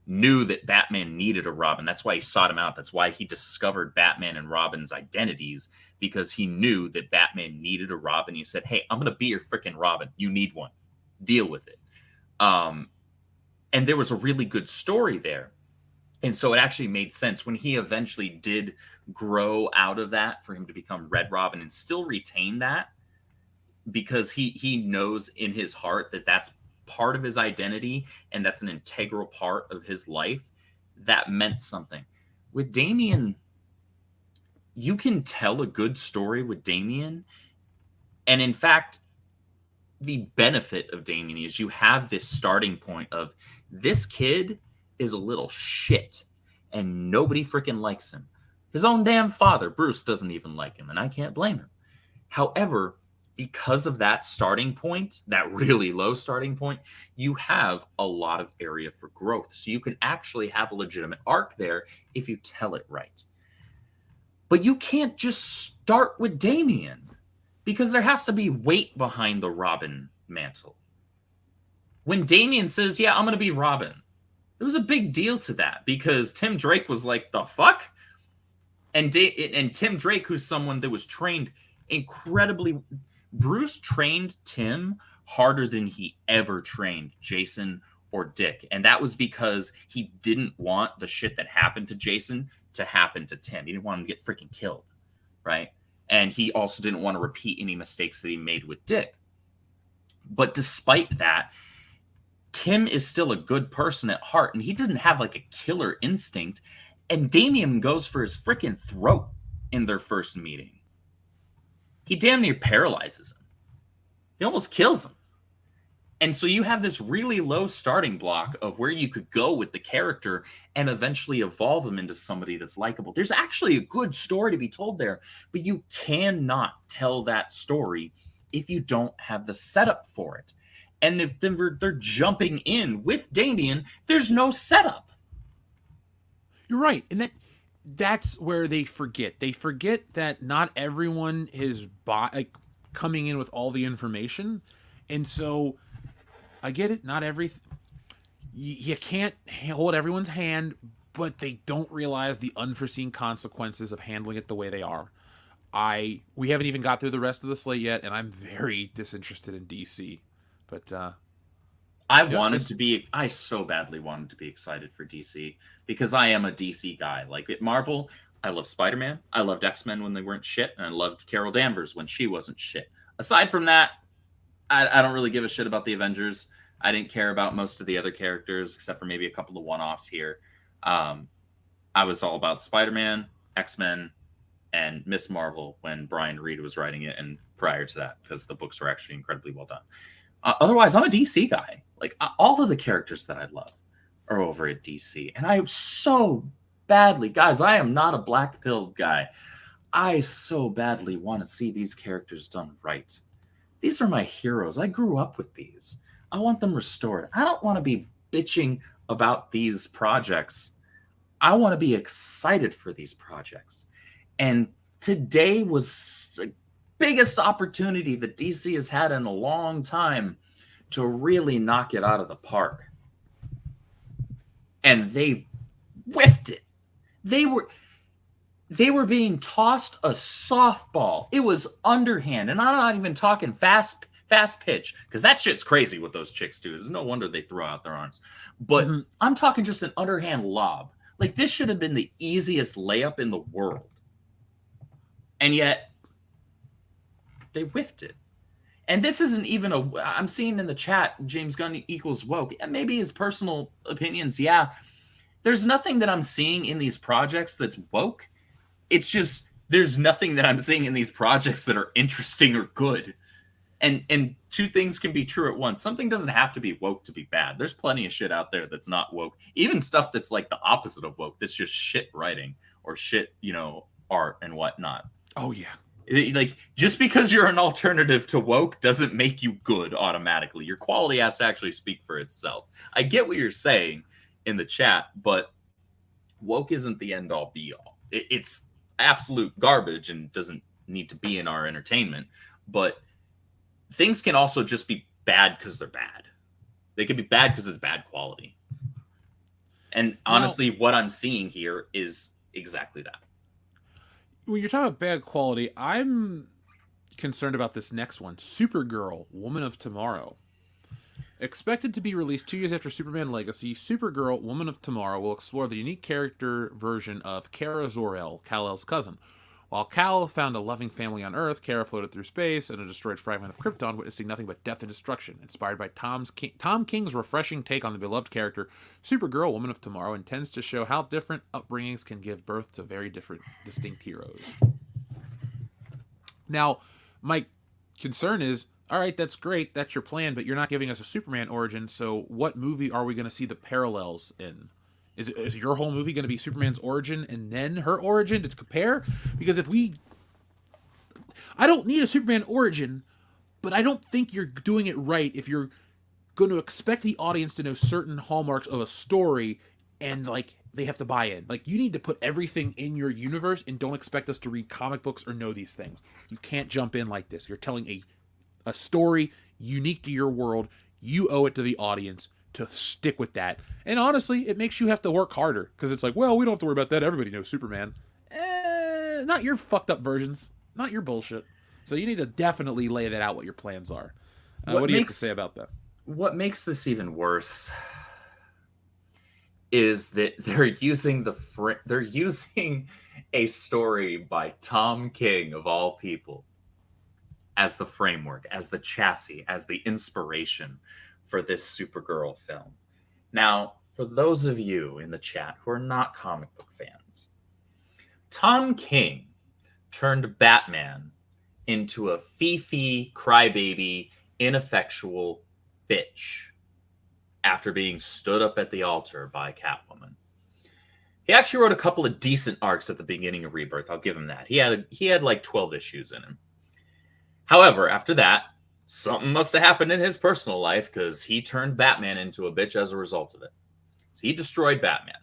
knew that Batman needed a Robin. That's why he sought him out. That's why he discovered Batman and Robin's identities, because he knew that Batman needed a Robin. He said, hey, I'm going to be your freaking Robin. You need one. Deal with it. And there was a really good story there. And so it actually made sense when he eventually did grow out of that for him to become Red Robin and still retain that, because he knows in his heart that that's part of his identity and that's an integral part of his life. That meant something. With Damian, you can tell a good story with Damian. And in fact, the benefit of Damian is you have this starting point of this kid is a little shit and nobody freaking likes him. His own damn father, Bruce, doesn't even like him, and I can't blame him. However, because of that starting point, that really low starting point, you have a lot of area for growth. So you can actually have a legitimate arc there if you tell it right. But you can't just start with Damian, because there has to be weight behind the Robin mantle. When Damian says, yeah, I'm going to be Robin, there was a big deal to that, because Tim Drake was like, the fuck? And Tim Drake, who's someone that was trained incredibly... Bruce trained Tim harder than he ever trained Jason or Dick. And that was because he didn't want the shit that happened to Jason to happen to Tim. He didn't want him to get freaking killed, right? And he also didn't want to repeat any mistakes that he made with Dick. But despite that, Tim is still a good person at heart, and he didn't have like a killer instinct. And Damian goes for his freaking throat in their first meeting. He damn near paralyzes him. He almost kills him. And so you have this really low starting block of where you could go with the character and eventually evolve him into somebody that's likable. There's actually a good story to be told there, but you cannot tell that story if you don't have the setup for it. And if they're jumping in with Damian, there's no setup. You're right. And that's where they forget. They forget that not everyone is coming in with all the information. And so I get it. Not you can't hold everyone's hand, but they don't realize the unforeseen consequences of handling it the way they are. We haven't even got through the rest of the slate yet, and I'm very disinterested in DC. But I so badly wanted to be excited for DC because I am a DC guy. Like at Marvel, I love Spider-Man. I loved X-Men when they weren't shit. And I loved Carol Danvers when she wasn't shit. Aside from that, I don't really give a shit about the Avengers. I didn't care about most of the other characters except for maybe a couple of one-offs here. I was all about Spider-Man, X-Men, and Miss Marvel when Brian Reed was writing it, and prior to that, because the books were actually incredibly well done. Otherwise, I'm a DC guy. Like, all of the characters that I love are over at DC. And I so badly, guys, I am not a black pill guy. I so badly want to see these characters done right. These are my heroes. I grew up with these. I want them restored. I don't want to be bitching about these projects. I want to be excited for these projects. And today was the biggest opportunity that DC has had in a long time to really knock it out of the park. And they whiffed it. they were being tossed a softball. It was underhand, and I'm not even talking fast pitch, because that shit's crazy what those chicks do. There's no wonder they throw out their arms. But I'm talking just an underhand lob. Like, this should have been the easiest layup in the world. And yet, they whiffed it. And this isn't even I'm seeing in the chat, James Gunn equals woke. Yeah, maybe his personal opinions, yeah. There's nothing that I'm seeing in these projects that's woke. It's just, there's nothing that I'm seeing in these projects that are interesting or good. And two things can be true at once. Something doesn't have to be woke to be bad. There's plenty of shit out there that's not woke. Even stuff that's like the opposite of woke. That's just shit writing or shit, art and whatnot. Oh, yeah. Like, just because you're an alternative to woke doesn't make you good automatically. Your quality has to actually speak for itself. I get what you're saying in the chat, but woke isn't the end all be all. It's absolute garbage and doesn't need to be in our entertainment. But things can also just be bad because they're bad. They can be bad because it's bad quality. And honestly, what I'm seeing here is exactly that. When you're talking about bad quality, I'm concerned about this next one. Supergirl, Woman of Tomorrow. Expected to be released 2 years after Superman Legacy, Supergirl, Woman of Tomorrow will explore the unique character version of Kara Zor-El, Kal-El's cousin. While Kal found a loving family on Earth, Kara floated through space and a destroyed fragment of Krypton, witnessing nothing but death and destruction. Inspired by Tom King's refreshing take on the beloved character, Supergirl, Woman of Tomorrow intends to show how different upbringings can give birth to very different, distinct heroes. Now, my concern is, all right, that's great, that's your plan, but you're not giving us a Superman origin, so what movie are we going to see the parallels in? Is your whole movie going to be Superman's origin and then her origin to compare? Because I don't need a Superman origin, but I don't think you're doing it right if you're going to expect the audience to know certain hallmarks of a story and, like, they have to buy in. Like, you need to put everything in your universe and don't expect us to read comic books or know these things. You can't jump in like this. You're telling a story unique to your world. You owe it to the audience to stick with that. And honestly, it makes you have to work harder, because it's like, well, we don't have to worry about that. Everybody knows Superman. Not your fucked up versions. Not your bullshit. So you need to definitely lay that out, what your plans are. What do you have to say about that? What makes this even worse is that they're using a story by Tom King, of all people, as the framework, as the chassis, as the inspiration for this Supergirl film. Now, for those of you in the chat who are not comic book fans, Tom King turned Batman into a fifi, crybaby, ineffectual bitch after being stood up at the altar by Catwoman. He actually wrote a couple of decent arcs at the beginning of Rebirth. I'll give him that. He had like 12 issues in him. However, after that, something must have happened in his personal life, because he turned Batman into a bitch as a result of it. So he destroyed Batman.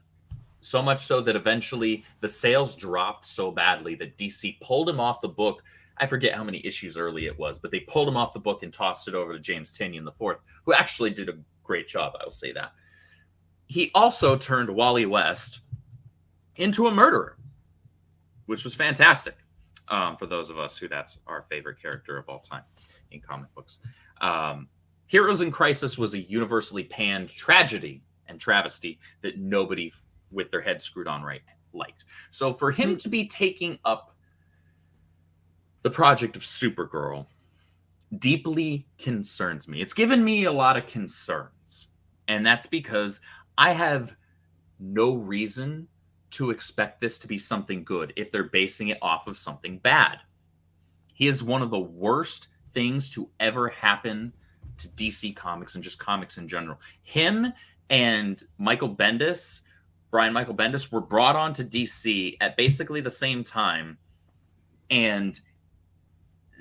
So much so that eventually the sales dropped so badly that DC pulled him off the book. I forget how many issues early it was, but they pulled him off the book and tossed it over to James Tynion IV, who actually did a great job, I will say that. He also turned Wally West into a murderer, which was fantastic. For those of us who that's our favorite character of all time in comic books. Heroes in Crisis was a universally panned tragedy and travesty that nobody with their head screwed on right liked. So for him to be taking up the project of Supergirl deeply concerns me. It's given me a lot of concerns. And that's because I have no reason to expect this to be something good if they're basing it off of something bad. He is one of the worst things to ever happen to DC Comics and just comics in general. Him and Brian Michael Bendis, were brought on to DC at basically the same time. And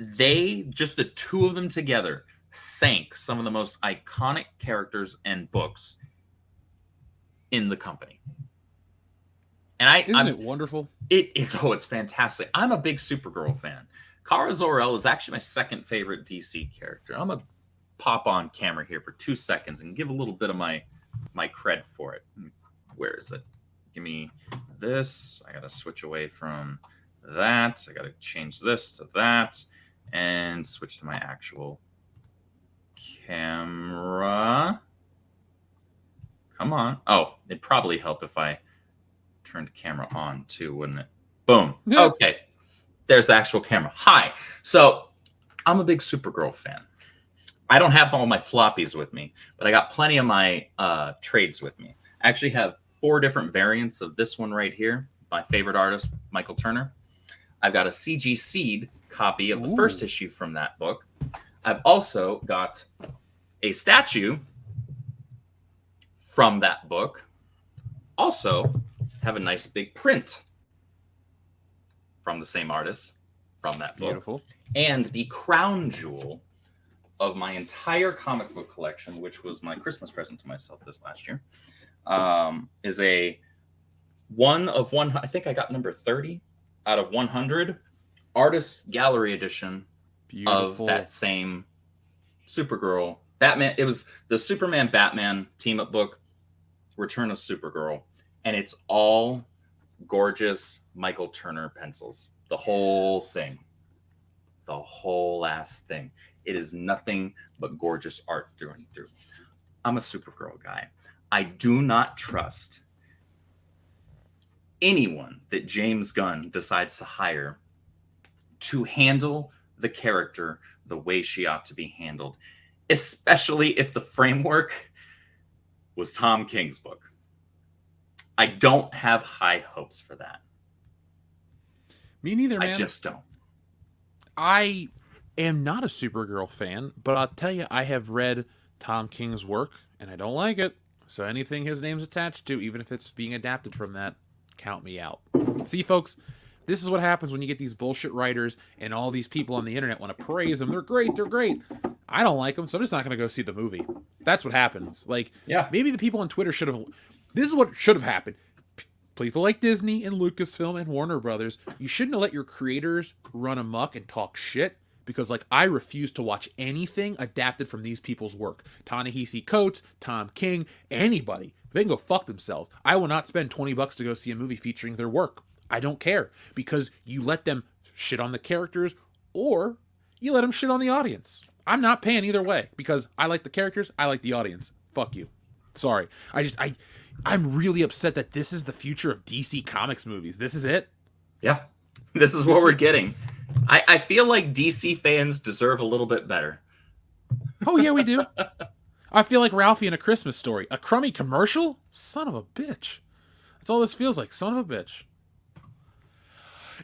they, just the two of them together, sank some of the most iconic characters and books in the company. And Isn't it wonderful? It's fantastic. I'm a big Supergirl fan. Kara Zor-El is actually my second favorite DC character. I'm gonna pop on camera here for 2 seconds and give a little bit of my cred for it. Where is it? Give me got this. I got to switch away from that. I got to change this to that and switch to my actual camera. Come on. Oh, it'd probably help if I turned the camera on too, wouldn't it? Boom. Yeah. Okay. There's the actual camera. Hi. So I'm a big Supergirl fan. I don't have all my floppies with me, but I got plenty of my trades with me. I actually have 4 different variants of this one right here. My favorite artist, Michael Turner. I've got a CG Seed copy of the first issue from that book. I've also got a statue from that book. Also have a nice big print from the same artist from that book. Beautiful. And the crown jewel of my entire comic book collection, which was my Christmas present to myself this last year, is a 1 of 1. I think I got number 30 out of 100 artist gallery edition Beautiful. of that same Supergirl Batman. It was the Superman Batman team up book, Return of Supergirl, and it's all gorgeous Michael Turner pencils. The whole thing. The whole last thing. It is nothing but gorgeous art through and through. I'm a Supergirl guy. I do not trust anyone that James Gunn decides to hire to handle the character the way she ought to be handled, especially if the framework was Tom King's book. I don't have high hopes for that. Me neither, man. I just don't. I am not a Supergirl fan, but I'll tell you, I have read Tom King's work, and I don't like it. So anything his name's attached to, even if it's being adapted from that, count me out. See, folks, this is what happens when you get these bullshit writers and all these people on the internet want to praise them. They're great. They're great. I don't like them, so I'm just not going to go see the movie. That's what happens. Like, yeah, maybe the people on Twitter should have... This is what should have happened. People like Disney and Lucasfilm and Warner Brothers, you shouldn't have let your creators run amok and talk shit, because, like, I refuse to watch anything adapted from these people's work. Ta-Nehisi Coates, Tom King, anybody. They can go fuck themselves. I will not spend $20 to go see a movie featuring their work. I don't care, because you let them shit on the characters or you let them shit on the audience. I'm not paying either way, because I like the characters, I like the audience. Fuck you. Sorry. I'm really upset that this is the future of DC Comics movies. This is it. Yeah. This is what we're getting. I feel like DC fans deserve a little bit better. Oh, yeah, we do. I feel like Ralphie in A Christmas Story. A crummy commercial? Son of a bitch. That's all this feels like. Son of a bitch.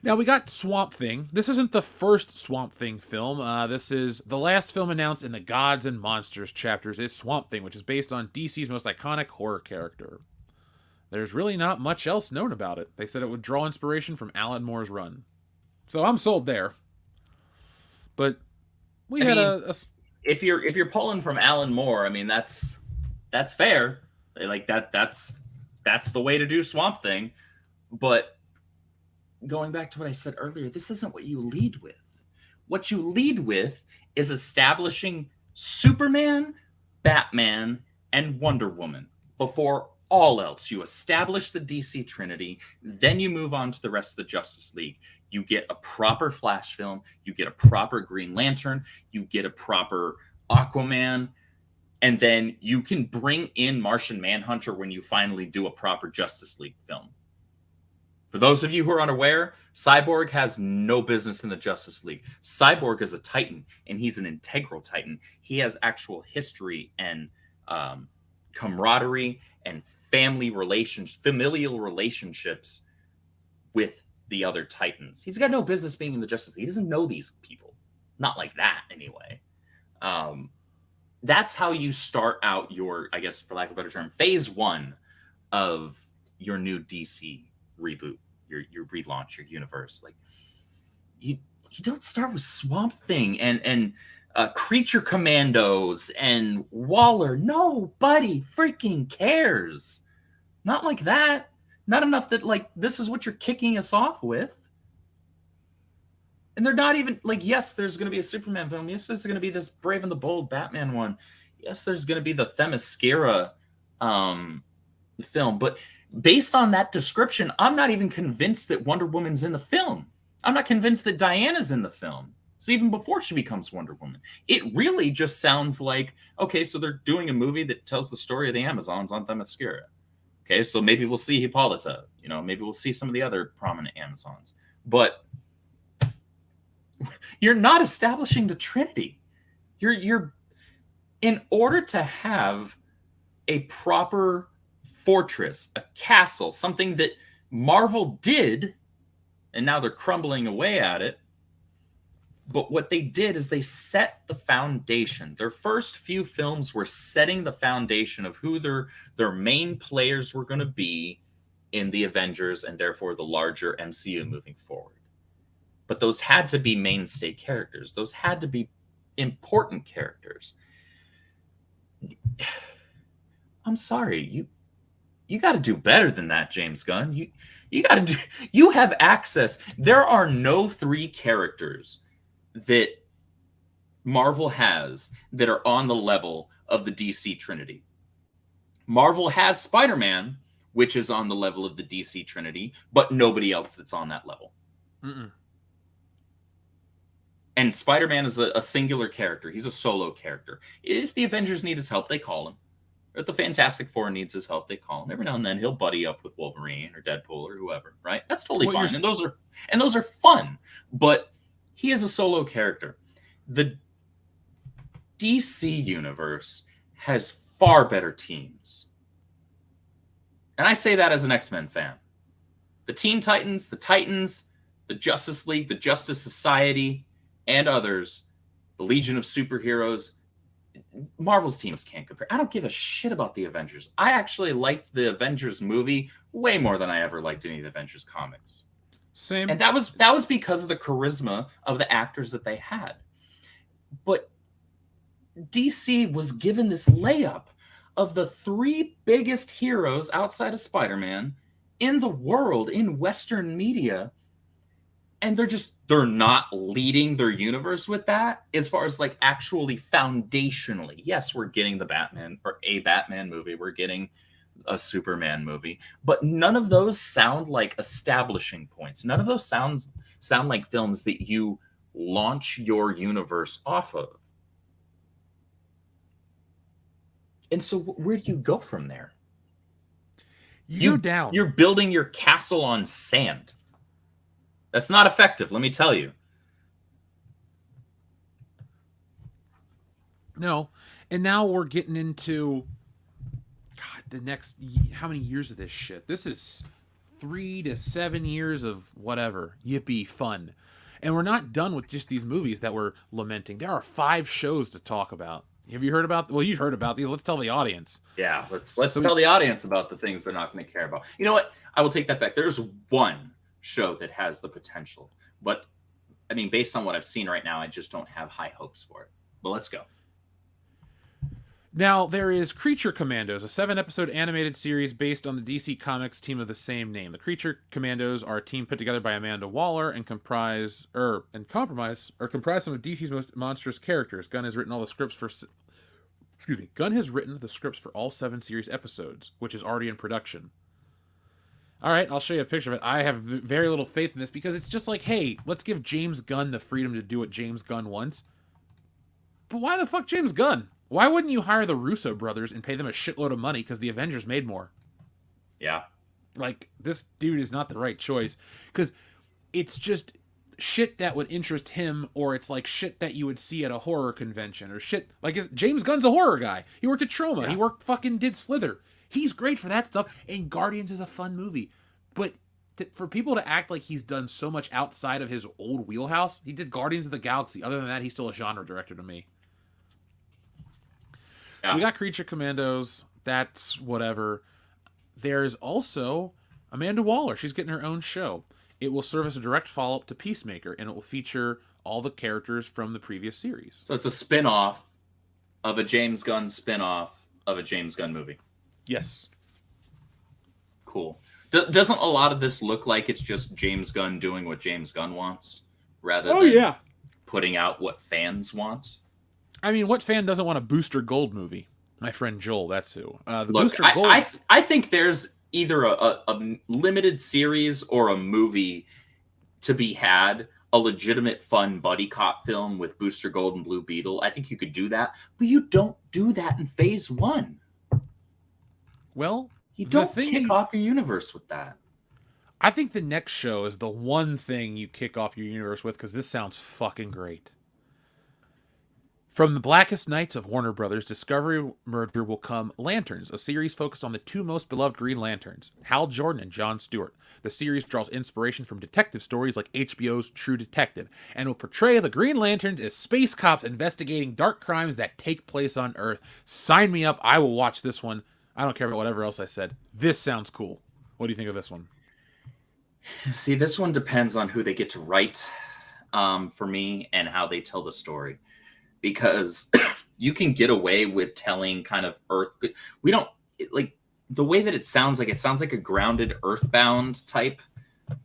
Now, we got Swamp Thing. This isn't the first Swamp Thing film. This is the last film announced in the Gods and Monsters chapters is Swamp Thing, which is based on DC's most iconic horror character. There's really not much else known about it. They said it would draw inspiration from Alan Moore's run. So I'm sold there. But if you're pulling from Alan Moore, I mean that's fair. Like that's the way to do Swamp Thing. But going back to what I said earlier, this isn't what you lead with. What you lead with is establishing Superman, Batman, and Wonder Woman before all else. You establish the DC Trinity, then you move on to the rest of the Justice League. You get a proper Flash film, you get a proper Green Lantern, you get a proper Aquaman, and then you can bring in Martian Manhunter when you finally do a proper Justice League film. For those of you who are unaware, Cyborg has no business in the Justice League. Cyborg is a Titan, and he's an integral Titan. He has actual history and camaraderie and familial relationships with the other Titans. He's got no business being in the Justice League. He doesn't know these people. Not like that, anyway. That's how you start out your, I guess, for lack of a better term, phase 1 of your new DC reboot, your relaunch, your universe. Like, you don't start with Swamp Thing and Creature Commandos and Waller. Nobody freaking cares. Not like that. Not enough that, like, this is what you're kicking us off with. And they're not even, like, yes, there's going to be a Superman film. Yes, there's going to be this Brave and the Bold Batman one. Yes, there's going to be the Themyscira film. But based on that description, I'm not even convinced that Wonder Woman's in the film. I'm not convinced that Diana's in the film. So even before she becomes Wonder Woman, it really just sounds like, okay, so they're doing a movie that tells the story of the Amazons on Themyscira. Okay, so maybe we'll see Hippolyta. Maybe we'll see some of the other prominent Amazons. But you're not establishing the Trinity. You're in order to have a proper fortress, a castle, something that Marvel did, and now they're crumbling away at it. But what they did is they set the foundation. Their first few films were setting the foundation of who their main players were going to be in the Avengers and therefore the larger MCU moving forward. But those had to be mainstay characters. Those had to be important characters. I'm sorry, you got to do better than that, James Gunn. You have access. There are no 3 characters that Marvel has that are on the level of the DC Trinity. Marvel has Spider-Man, which is on the level of the DC Trinity, but nobody else that's on that level. Mm-mm. And Spider-Man is a singular character. He's a solo character. If the Avengers need his help, they call him. Or if the Fantastic Four needs his help, they call him. Every now and then he'll buddy up with Wolverine or Deadpool or whoever, right? That's totally fine. And those are fun. But he is a solo character. The DC universe has far better teams. And I say that as an X-Men fan. The Teen Titans, the Justice League, the Justice Society, and others, the Legion of Superheroes, Marvel's teams can't compare. I don't give a shit about the Avengers. I actually liked the Avengers movie way more than I ever liked any of the Avengers comics. Same. And that was because of the charisma of the actors that they had. But DC was given this layup of the 3 biggest heroes outside of Spider-Man in the world, in Western media, and they're not leading their universe with that as far as like actually foundationally. Yes, we're getting the Batman or a Batman movie. We're getting a Superman movie, but none of those sound like establishing points. None of those sound like films that you launch your universe off of. And so where do you go from there? You go down. You're building your castle on sand. That's not effective, let me tell you. No. And now we're getting into the next, how many years of this shit? This is 3 to 7 years of whatever. Yippee fun. And we're not done with just these movies that we're lamenting. There are 5 shows to talk about. Have you heard about? Well, you've heard about these. Let's tell the audience. Yeah, let's tell the audience about the things they're not going to care about. You know what? I will take that back. There's one show that has the potential, but I mean, based on what I've seen right now, I just don't have high hopes for it. But let's go. Now, there is Creature Commandos, a 7-episode animated series based on the DC Comics team of the same name. The Creature Commandos are a team put together by Amanda Waller and comprise some of DC's most monstrous characters. Gunn has written the scripts for all 7 series episodes, which is already in production. All right, I'll show you a picture of it. I have very little faith in this because it's just like, hey, let's give James Gunn the freedom to do what James Gunn wants. But why the fuck James Gunn? Why wouldn't you hire the Russo brothers and pay them a shitload of money because the Avengers made more? Yeah. Like, this dude is not the right choice because it's just shit that would interest him, or it's like shit that you would see at a horror convention, or shit like James Gunn's a horror guy. He worked at Troma. Yeah. He did Slither. He's great for that stuff, and Guardians is a fun movie. But for people to act like he's done so much outside of his old wheelhouse, he did Guardians of the Galaxy. Other than that, he's still a genre director to me. Yeah. So we got Creature Commandos. That's whatever. There's also Amanda Waller. She's getting her own show. It will serve as a direct follow-up to Peacemaker, and it will feature all the characters from the previous series. So it's a spin-off of a James Gunn spin-off of a James Gunn movie. Yes. Cool. Doesn't a lot of this look like it's just James Gunn doing what James Gunn wants rather than putting out what fans want? I mean, what fan doesn't want a Booster Gold movie? My friend Joel, that's who. Look, I think there's either a limited series or a movie to be had, a legitimate fun buddy cop film with Booster Gold and Blue Beetle, I think you could do that. But you don't do that in Phase 1. Well, you don't kick off your universe with that. I think the next show is the one thing you kick off your universe with, because this sounds fucking great. From the blackest nights of Warner Brothers' Discovery merger will come Lanterns, a series focused on the two most beloved Green Lanterns, Hal Jordan and Jon Stewart. The series draws inspiration from detective stories like HBO's True Detective, and will portray the Green Lanterns as space cops investigating dark crimes that take place on Earth. Sign me up. I will watch this one. I don't care about whatever else I said. This sounds cool. What do you think of this one? See, this one depends on who they get to write for me and how they tell the story. Because you can get away with telling kind of Earth. We don't like the way that it sounds like a grounded Earthbound type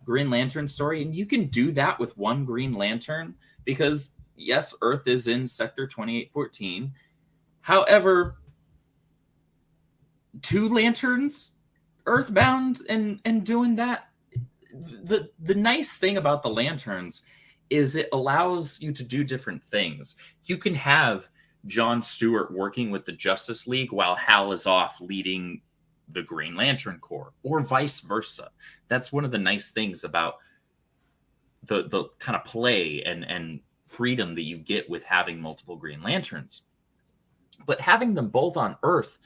Green Lantern story. And you can do that with one Green Lantern because, yes, Earth is in Sector 2814. However, two lanterns Earthbound and doing that. The nice thing about the lanterns is it allows you to do different things. You can have Jon Stewart working with the Justice League while Hal is off leading the Green Lantern Corps, or vice versa. That's one of the nice things about the kind of play and freedom that you get with having multiple Green Lanterns. But having them both on Earth,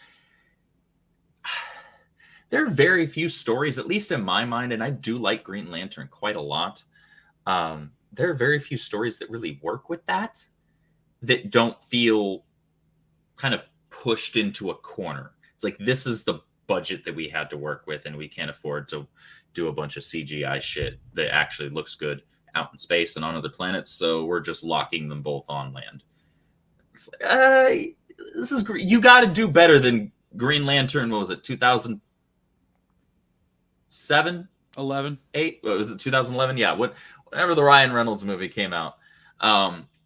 there are very few stories, at least in my mind, and I do like Green Lantern quite a lot. There are very few stories that really work with that don't feel kind of pushed into a corner. It's like, this is the budget that we had to work with, and we can't afford to do a bunch of CGI shit that actually looks good out in space and on other planets, so we're just locking them both on land. It's like, this is great. You got to do better than Green Lantern. What was it, 2007? 11? 8? What was it, 2011? Yeah, whenever the Ryan Reynolds movie came out.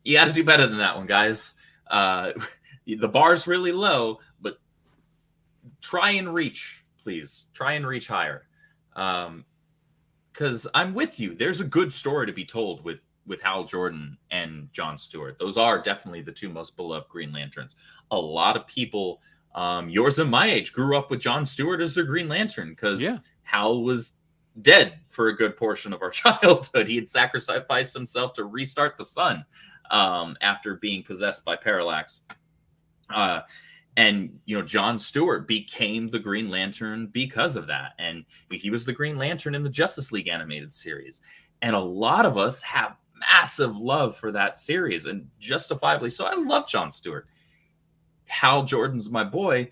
You got to do better than that one, guys. The bar's really low, but try and reach, please. Try and reach higher. Because I'm with you. There's a good story to be told with Hal Jordan and Jon Stewart. Those are definitely the two most beloved Green Lanterns. A lot of people, yours and my age, grew up with Jon Stewart as their Green Lantern because Hal was dead for a good portion of our childhood. He had sacrificed himself to restart the sun after being possessed by Parallax. And, Jon Stewart became the Green Lantern because of that. And he was the Green Lantern in the Justice League animated series. And a lot of us have massive love for that series, and justifiably so. I love Jon Stewart. Hal Jordan's my boy,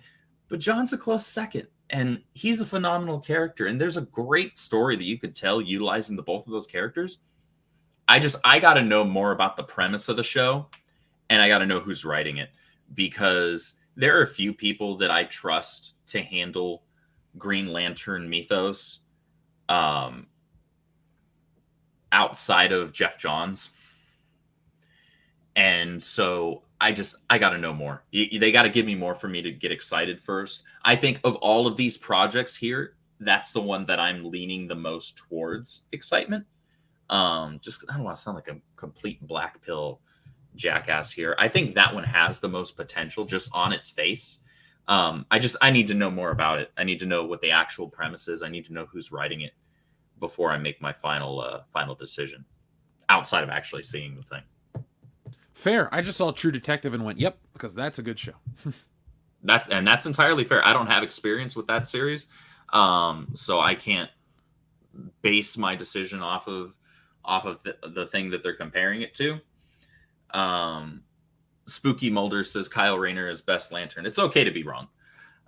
but Jon's a close second. And he's a phenomenal character. And there's a great story that you could tell utilizing the both of those characters. I got to know more about the premise of the show, and I got to know who's writing it, because there are a few people that I trust to handle Green Lantern mythos outside of Jeff Johns. And so I got to know more. They got to give me more for me to get excited first. I think of all of these projects here, that's the one that I'm leaning the most towards excitement. Just I don't want to sound like a complete black pill jackass here. I think that one has the most potential just on its face. I need to know more about it. I need to know what the actual premise is. I need to know who's writing it before I make my final decision, outside of actually seeing the thing. Fair. I just saw True Detective and went, yep, because that's a good show. That's entirely fair. I don't have experience with that series, so I can't base my decision off of the thing that they're comparing it to. Spooky Mulder says Kyle Rayner is best Lantern. It's okay to be wrong,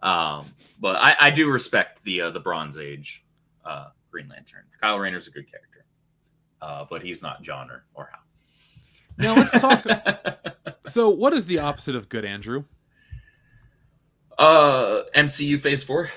but I do respect the Bronze Age Green Lantern. Kyle Rayner's a good character, but he's not John or Hal. Now let's talk. So, what is the opposite of good, Andrew? MCU Phase 4.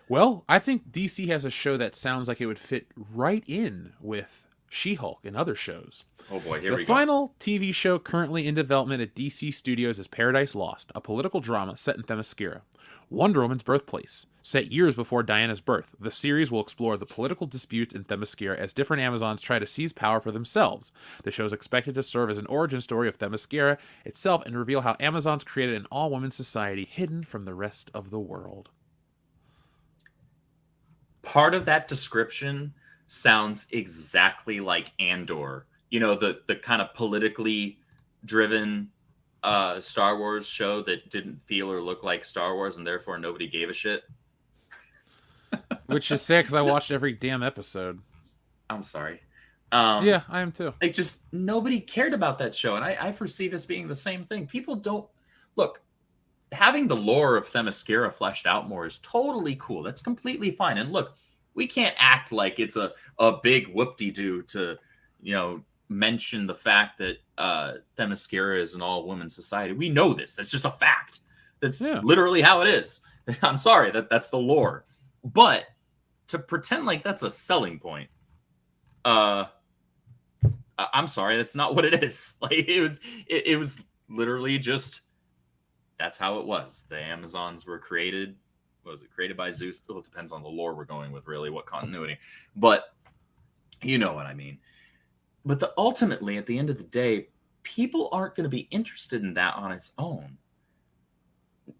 Well, I think DC has a show that sounds like it would fit right in with She-Hulk, and other shows. Oh boy, here the we go. The final TV show currently in development at DC Studios is Paradise Lost, a political drama set in Themyscira, Wonder Woman's birthplace. Set years before Diana's birth, the series will explore the political disputes in Themyscira as different Amazons try to seize power for themselves. The show is expected to serve as an origin story of Themyscira itself and reveal how Amazons created an all-women society hidden from the rest of the world. Part of that description sounds exactly like Andor. You know, the kind of politically driven Star Wars show that didn't feel or look like Star Wars, and therefore nobody gave a shit. Which is sad because I watched every damn episode. I'm sorry. Yeah, I am too. Like, just nobody cared about that show, and I foresee this being the same thing. People don't look. Having the lore of Themyscira fleshed out more is totally cool. That's completely fine. And look, we can't act like it's a big whoop-de-doo to, you know, mention the fact that Themyscira is an all-woman society. We know this. That's just a fact. That's literally how it is. I'm sorry, that's the lore. But to pretend like that's a selling point, I'm sorry, that's not what it is. Like it was literally just that's how it was. The Amazons were created. Was it created by Zeus? Well, it depends on the lore we're going with, really, what continuity. But you know what I mean. But ultimately, at the end of the day, people aren't going to be interested in that on its own.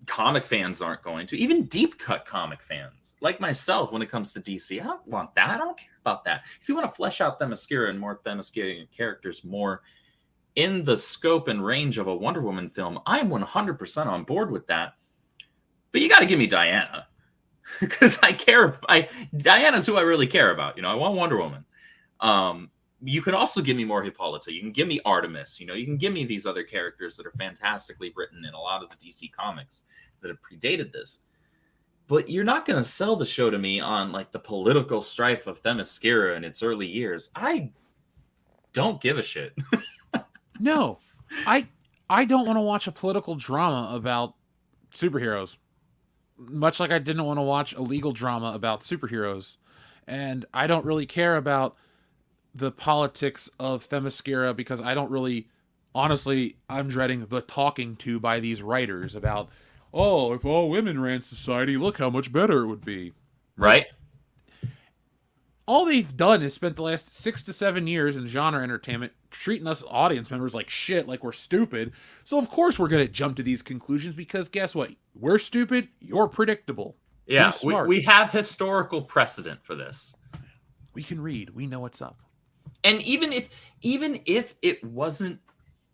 Comic fans aren't going to. Even deep cut comic fans, like myself, when it comes to DC, I don't want that. I don't care about that. If you want to flesh out Themyscira and more Themyscirian characters more in the scope and range of a Wonder Woman film, I'm 100% on board with that. But you got to give me Diana, because Diana's who I really care about. You know, I want Wonder Woman. You can also give me more Hippolyta. You can give me Artemis. You know, you can give me these other characters that are fantastically written in a lot of the DC comics that have predated this. But you're not going to sell the show to me on like the political strife of Themyscira in its early years. I don't give a shit. No, I don't want to watch a political drama about superheroes. Much like I didn't want to watch a legal drama about superheroes. And I don't really care about the politics of Themyscira because I don't really, honestly, I'm dreading the talking to by these writers about, oh, if all women ran society, look how much better it would be. Right? All they've done is spent the last 6 to 7 years in genre entertainment treating us audience members like shit, like we're stupid. So of course we're going to jump to these conclusions because guess what? We're stupid, you're predictable. Yeah, we have historical precedent for this. We can read, we know what's up. And even if it wasn't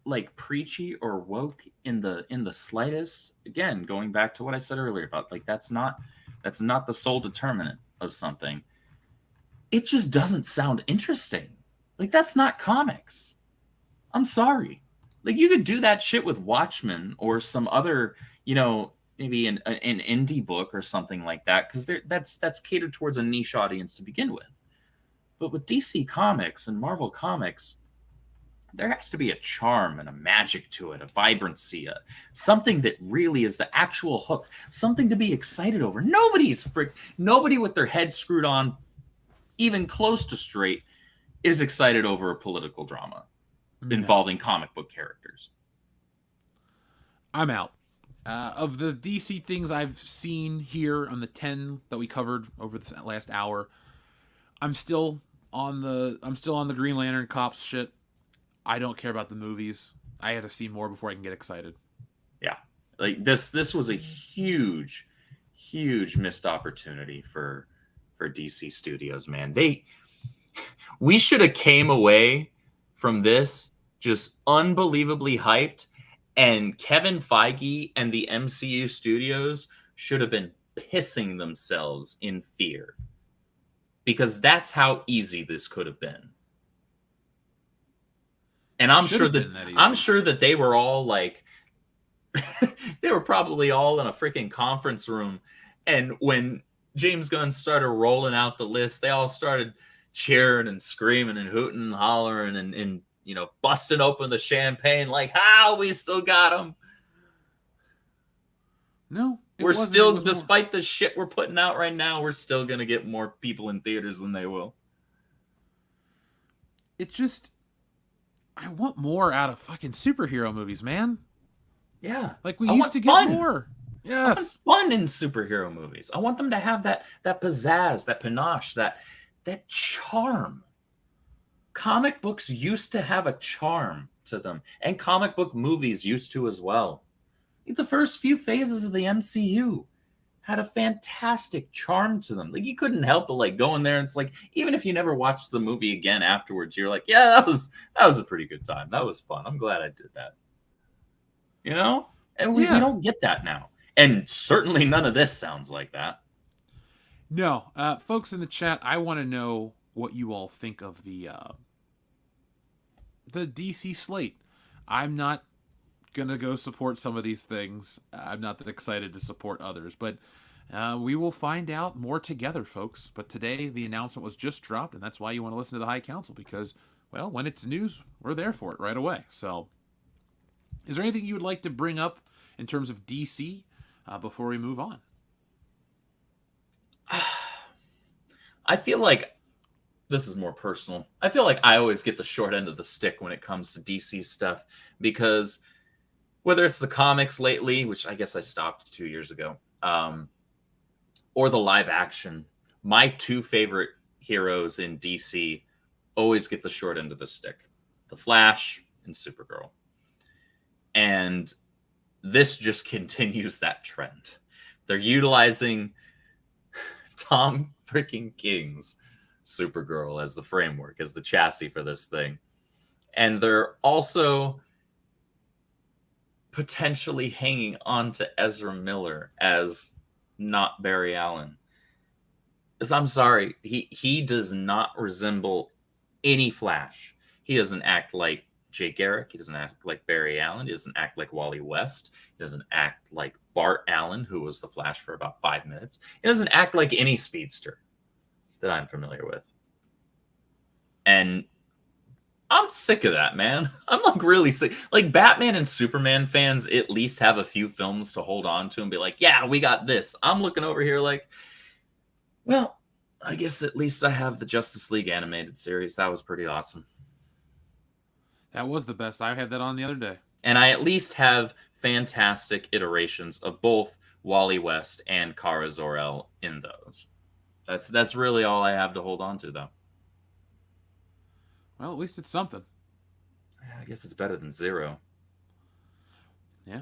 like preachy or woke in the slightest, again, going back to what I said earlier about like that's not the sole determinant of something. It just doesn't sound interesting. Like that's not comics. I'm sorry. Like you could do that shit with Watchmen or some other, you know, maybe an indie book or something like that, because that's catered towards a niche audience to begin with. But with DC Comics and Marvel Comics, there has to be a charm and a magic to it, a vibrancy, something that really is the actual hook, something to be excited over. Nobody with their head screwed on, even close to straight, is excited over a political drama involving comic book characters. I'm out. Of the DC things I've seen here on the 10 that we covered over this last hour, I'm still on the Green Lantern cops shit. I don't care about the movies. I had to see more before I can get excited. Yeah. Like this was a huge missed opportunity for DC Studios, man. We should have came away from this just unbelievably hyped, and Kevin Feige and the MCU studios should have been pissing themselves in fear. Because that's how easy this could have been. And I'm sure that they were all like they were probably all in a freaking conference room, and when James Gunn started rolling out the list, they all started cheering and screaming and hooting and hollering and you know, busting open the champagne like, how we still got them. No, we're still, despite the shit we're putting out right now, we're still going to get more people in theaters than they will. it just, I want more out of fucking superhero movies, man. Yeah. Like we used to get more. Yes. I want fun in superhero movies. I want them to have that pizzazz, that panache, that charm. Comic books used to have a charm to them, and comic book movies used to as well. The first few phases of the MCU had a fantastic charm to them. Like you couldn't help but like go in there and it's like, even if you never watched the movie again afterwards, you're like, yeah, that was a pretty good time. That was fun. I'm glad I did that. You know? And we don't get that now. And certainly none of this sounds like that. No. Folks in the chat, I want to know what you all think of the DC slate. I'm not going to go support some of these things. I'm not that excited to support others, but we will find out more together, folks. But today, the announcement was just dropped, and that's why you want to listen to the High Council, because, well, when it's news, we're there for it right away. So, is there anything you would like to bring up in terms of DC before we move on? I feel like this is more personal. I feel like I always get the short end of the stick when it comes to DC stuff, because whether it's the comics lately, which I guess I stopped 2 years ago, or the live action, my two favorite heroes in DC always get the short end of the stick: The Flash and Supergirl. And this just continues that trend. They're utilizing Tom freaking King's Supergirl as the framework, as the chassis for this thing. And they're also potentially hanging on to Ezra Miller as not Barry Allen. Because I'm sorry, he does not resemble any Flash. He doesn't act like Jay Garrick. He doesn't act like Barry Allen. He doesn't act like Wally West. He doesn't act like Bart Allen, who was the Flash for about 5 minutes. He doesn't act like any speedster that I'm familiar with. And I'm sick of that, man. I'm like really sick. Like Batman and Superman fans at least have a few films to hold on to and be like, yeah, we got this. I'm looking over here like, well, I guess at least I have the Justice League animated series. That was pretty awesome. That was the best. I had that on the other day. And I at least have fantastic iterations of both Wally West and Kara Zor-El in those. That's really all I have to hold on to, though. Well, at least it's something. I guess it's better than zero. Yeah.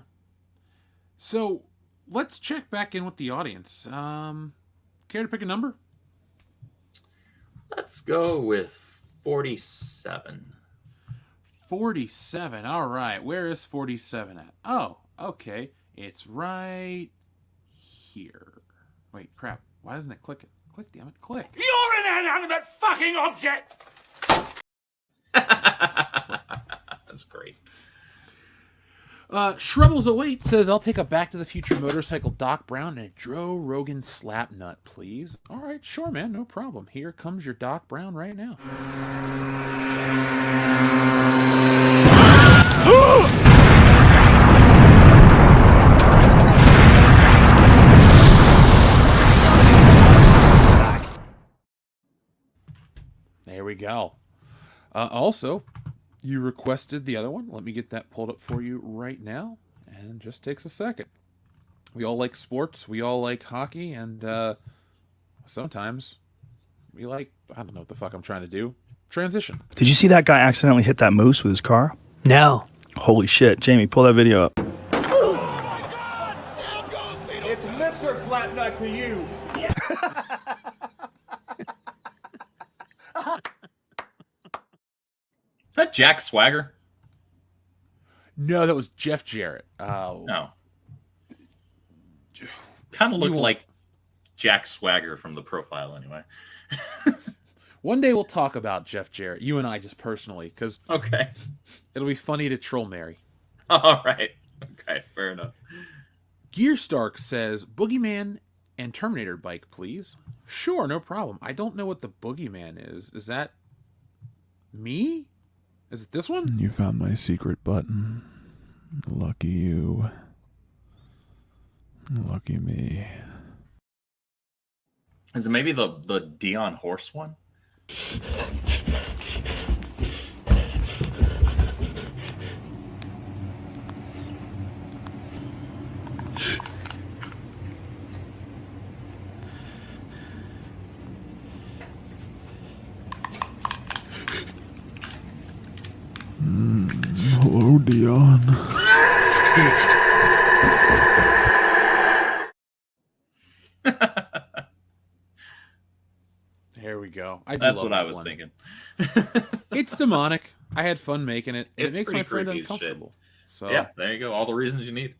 So let's check back in with the audience. Care to pick a number? Let's go with 47. 47. All right. Where is 47 at? Oh, okay. It's right here. Wait, crap. Why doesn't it click it? Click, damn it. Click. You're an inanimate fucking object! That's great. Shrubbles08 says, I'll take a Back to the Future motorcycle Doc Brown and a Joe Rogan slap nut, please. All right, sure, man. No problem. Here comes your Doc Brown right now. There we go. Also, you requested the other one. Let me get that pulled up for you right now. And it just takes a second. We all like sports. We all like hockey. And sometimes we like, I don't know what the fuck I'm trying to do. Transition. Did you see that guy accidentally hit that moose with his car? No. Holy shit. Jamie, pull that video up. It's Mr. Flatnut to you. Is that Jack Swagger? No, that was Jeff Jarrett. No. Kind of looked like Jack Swagger from The Profile anyway. One day we'll talk about Jeff Jarrett, you and I just personally, because okay, it'll be funny to troll Mary. All right. Okay, fair enough. Gearstark says, Boogeyman and Terminator bike, please. Sure, no problem. I don't know what the Boogeyman is. Is that me? Is it this one? You found my secret button. Lucky you. Lucky me. Is it maybe the Dion Horse one? Yawn. There we go. That's what I was thinking. It's demonic. I had fun making it. And it It's makes my pretty friend creepy as uncomfortable. So Yeah, there you go. All the reasons you need.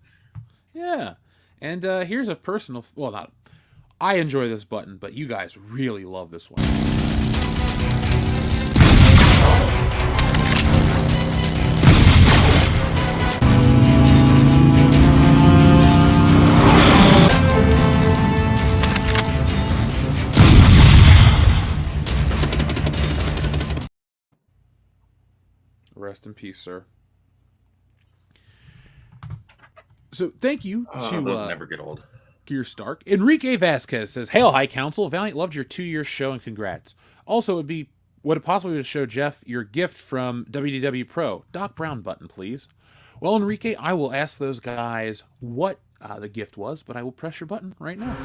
yeah. And here's a personal. Well, not. I enjoy this button, but you guys really love this one. Rest in peace, sir. So thank you to those never get old. Gear Stark. Enrique Vasquez says, "Hail, High Council. Valiant loved your 2-year show and congrats. Also, would it possibly be to show Jeff your gift from WDWPro? Doc Brown button, please." Well, Enrique, I will ask those guys what the gift was, but I will press your button right now.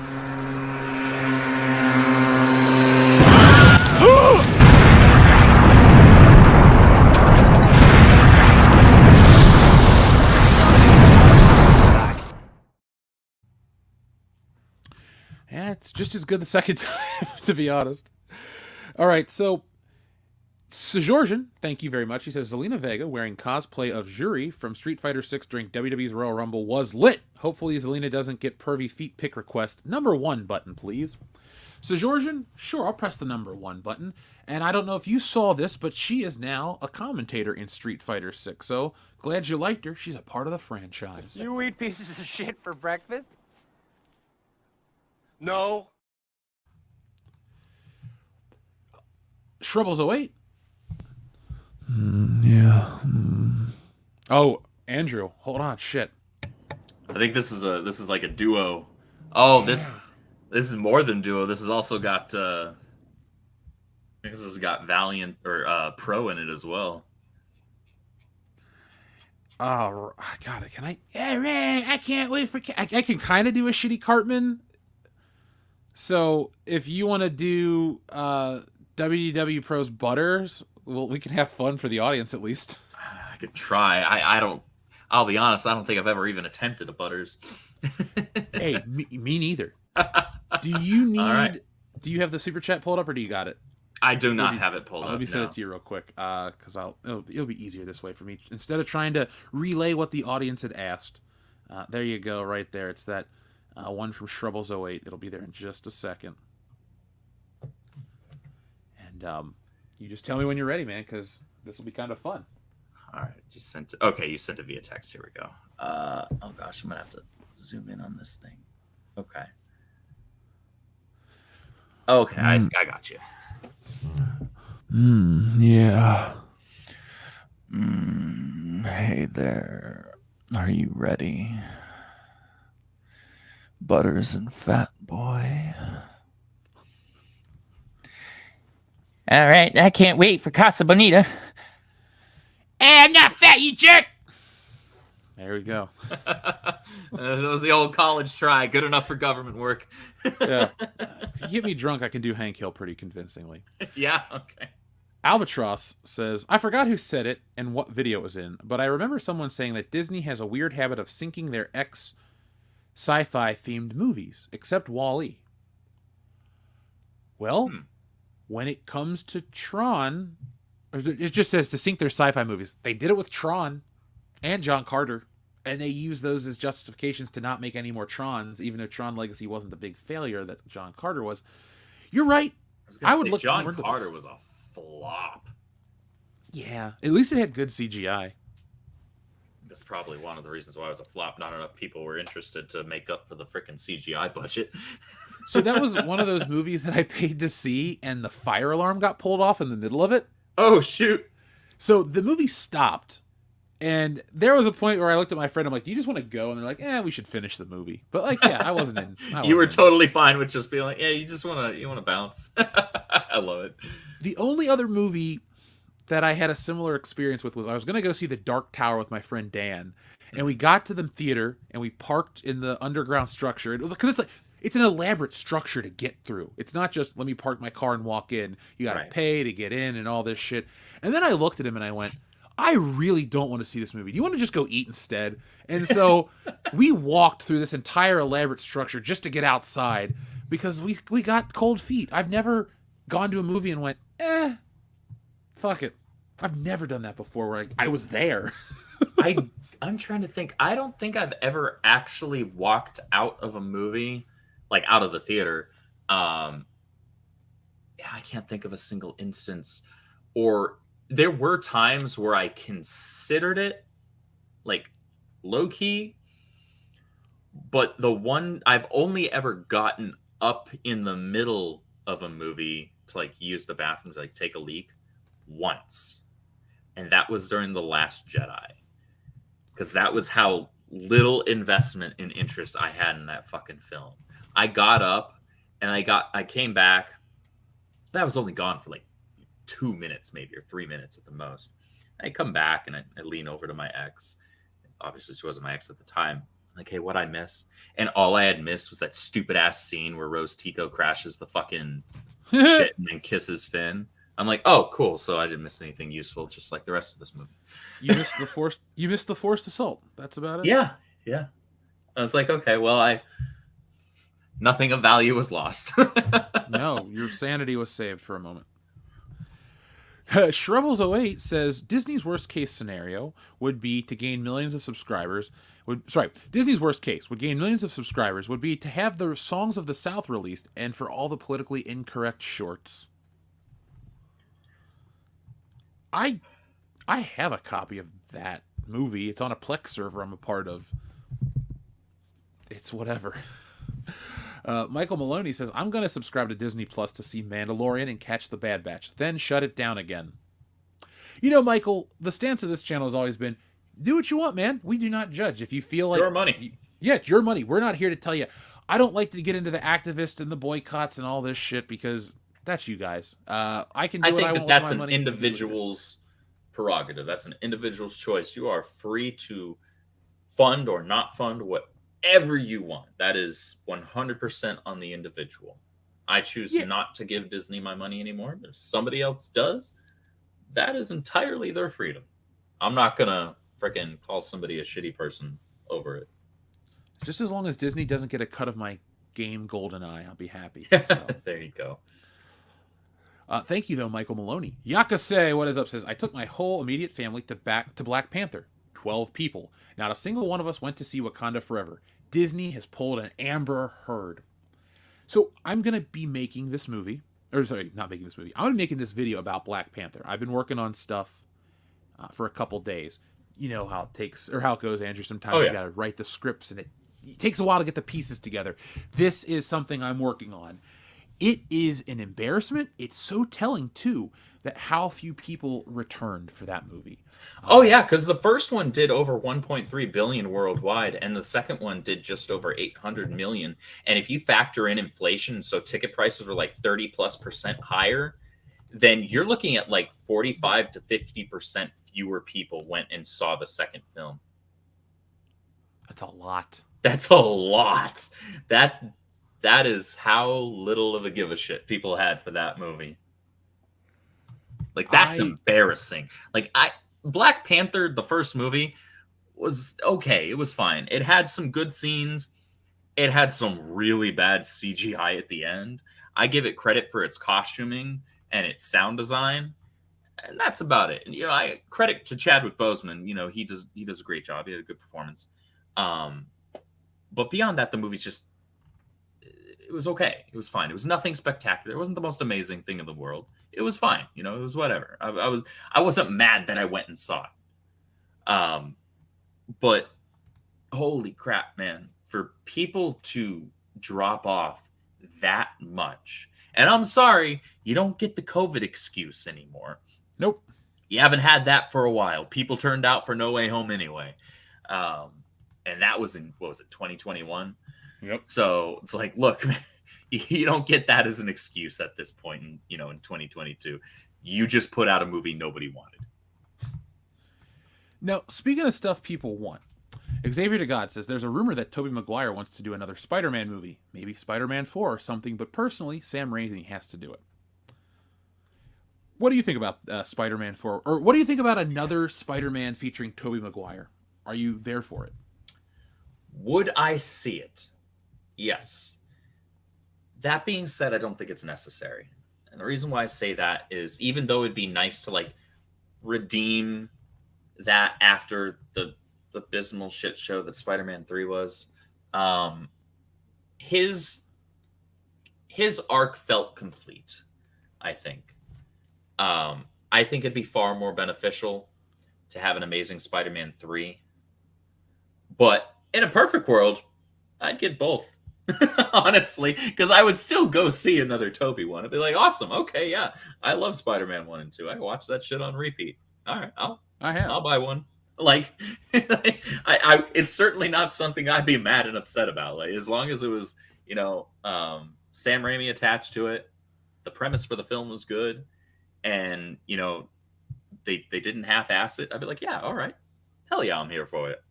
Yeah, it's just as good the second time, to be honest. All right, so Georgian, thank you very much. He says, Zelina Vega wearing cosplay of Juri from Street Fighter 6 during WWE's Royal Rumble was lit. Hopefully Zelina doesn't get pervy feet pic request. Number 1 button, please. So Georgian, sure, I'll press the number 1 button. And I don't know if you saw this, but she is now a commentator in Street Fighter 6. So glad you liked her. She's a part of the franchise. You eat pieces of shit for breakfast? No. Shrubbles08. Yeah. Oh, Andrew, hold on, shit. I think this is like a duo. Oh, this is more than duo. This has also got this has got Valiant or Pro in it as well. Oh, God, can I? I can't wait for. I can kind of do a shitty Cartman. So if you want to do WDWPro's Butters, well, we can have fun for the audience at least. I could try. I don't. I'll be honest. I don't think I've ever even attempted a Butters. Hey, me neither. Do you need? Right. Do you have the super chat pulled up, or do you got it? I do not have it pulled up. Let me send it to you real quick, because it'll be easier this way for me. Instead of trying to relay what the audience had asked, there you go, right there. It's that one from Shrubbles08. It'll be there in just a second. And you just tell me when you're ready, man, because this will be kind of fun. All right, just sent it. Okay, you sent it via text. Here we go. Oh gosh, I'm gonna have to zoom in on this thing. Okay. Okay, I got you. Yeah. Hey there. Are you ready? Butters and Fat Boy. All right, I can't wait for Casa Bonita. Hey, I'm not fat, you jerk! There we go. That was the old college try. Good enough for government work. Yeah. If you get me drunk, I can do Hank Hill pretty convincingly. Yeah, okay. Albatross says, I forgot who said it and what video it was in, but I remember someone saying that Disney has a weird habit of syncing their sci-fi themed movies, except WALL-E. Well, when it comes to Tron, it just says to sync their sci-fi movies. They did it with Tron and John Carter, and they use those as justifications to not make any more Trons, even though Tron Legacy wasn't the big failure that John Carter was. You're right. I would look. John Carter was a flop. Yeah, at least it had good CGI. That's probably one of the reasons why it was a flop. Not enough people were interested to make up for the freaking CGI budget. So that was one of those movies that I paid to see, and the fire alarm got pulled off in the middle of it. Oh, shoot. So the movie stopped, and there was a point where I looked at my friend, I'm like, do you just want to go? And they're like, we should finish the movie. But like, yeah, I wasn't in. You were totally fine with just being like, yeah, you want to bounce. I love it. The only other movie that I had a similar experience with was I was going to go see The Dark Tower with my friend Dan, and we got to the theater and we parked in the underground structure. It was because it's an elaborate structure to get through. It's not just let me park my car and walk in. You got to pay to get in and all this shit. And then I looked at him and I went, I really don't want to see this movie. Do you want to just go eat instead? And so we walked through this entire elaborate structure just to get outside because we got cold feet. I've never gone to a movie and went, fuck it. I've never done that before where I was there. I'm trying to think. I don't think I've ever actually walked out of a movie, like out of the theater. I can't think of a single instance. Or there were times where I considered it, like low key. But the one I've only ever gotten up in the middle of a movie to like use the bathroom to like take a leak once. And that was during The Last Jedi. Because that was how little investment and interest I had in that fucking film. I got up and I came back. And I was only gone for like 2 minutes, maybe, or 3 minutes at the most. I come back and I lean over to my ex. Obviously, she wasn't my ex at the time. I'm like, hey, what'd I miss? And all I had missed was that stupid ass scene where Rose Tico crashes the fucking shit and then kisses Finn. I'm like, oh, cool. So I didn't miss anything useful, just like the rest of this movie. You missed the forced. You missed the forced assault. That's about it. Yeah. I was like, okay, well, nothing of value was lost. No, your sanity was saved for a moment. Shrubbles08 says Disney's worst case scenario would be to gain millions of subscribers. Disney's worst case would gain millions of subscribers would be to have the Songs of the South released and for all the politically incorrect shorts. I have a copy of that movie. It's on a Plex server I'm a part of. It's whatever. Michael Maloney says, I'm going to subscribe to Disney Plus to see Mandalorian and catch the Bad Batch, then shut it down again. You know, Michael, the stance of this channel has always been, do what you want, man. We do not judge. If you feel like... Your money. Yeah, it's your money. We're not here to tell you. I don't like to get into the activists and the boycotts and all this shit because that's you guys. I can do what I want with my money. I think that's an individual's prerogative. That's an individual's choice. You are free to fund or not fund whatever you want. That is 100% on the individual. I choose not to give Disney my money anymore. If somebody else does, that is entirely their freedom. I'm not going to freaking call somebody a shitty person over it. Just as long as Disney doesn't get a cut of my game GoldenEye, I'll be happy. So. There you go. Thank you, though, Michael Maloney. Yakase, what is up, says, I took my whole immediate family to Black Panther. 12 people. Not a single one of us went to see Wakanda Forever. Disney has pulled an Amber Heard. So I'm going to be making this movie. Or sorry, not making this movie. I'm going to be making this video about Black Panther. I've been working on stuff for a couple days. You know how it takes, or how it goes, Andrew. Sometimes you got to write the scripts, and it takes a while to get the pieces together. This is something I'm working on. It is an embarrassment. It's so telling, too, that how few people returned for that movie. Oh, yeah, because the first one did over 1.3 billion worldwide, and the second one did just over 800 million. And if you factor in inflation, so ticket prices were like 30+% higher, then you're looking at like 45 to 50% fewer people went and saw the second film. That's a lot. That's a lot. That is how little of a give a shit people had for that movie. Like, that's embarrassing. Like, Black Panther, the first movie, was okay. It was fine. It had some good scenes. It had some really bad CGI at the end. I give it credit for its costuming and its sound design, and that's about it. And, you know, I credit to Chadwick Boseman. You know, he does a great job. He had a good performance. But beyond that, the movie's just, it was okay. It was fine. It was nothing spectacular. It wasn't the most amazing thing in the world. It was fine. You know, it was whatever. I wasn't mad that I went and saw it. But holy crap, man, for people to drop off that much. And I'm sorry, you don't get the COVID excuse anymore. Nope. You haven't had that for a while. People turned out for No Way Home anyway. And that was in, 2021? Yep. So it's like, look, you don't get that as an excuse at this point in 2022. You just put out a movie nobody wanted. Now, speaking of stuff people want, Xavier to God says there's a rumor that Tobey Maguire wants to do another Spider-Man movie, maybe Spider-Man 4 or something, but personally, Sam Raimi has to do it. what do you think about Spider-Man 4? Or what do you think about another Spider-Man featuring Tobey Maguire? Are you there for it? Would I see it? Yes. That being said, I don't think it's necessary. And the reason why I say that is even though it'd be nice to like redeem that after the abysmal shit show that Spider-Man 3 was, his arc felt complete, I think. I think it'd be far more beneficial to have an Amazing Spider-Man 3. But in a perfect world, I'd get both. Honestly, because I would still go see another Tobey one. I'd be like, awesome, okay, yeah, I love Spider-Man 1 and 2. I watch that shit on repeat. All right, I'll buy one. Like, I it's certainly not something I'd be mad and upset about. Like, as long as it was, Sam Raimi attached to it, the premise for the film was good, and they didn't half-ass it. I'd be like, yeah, all right, hell yeah, I'm here for it.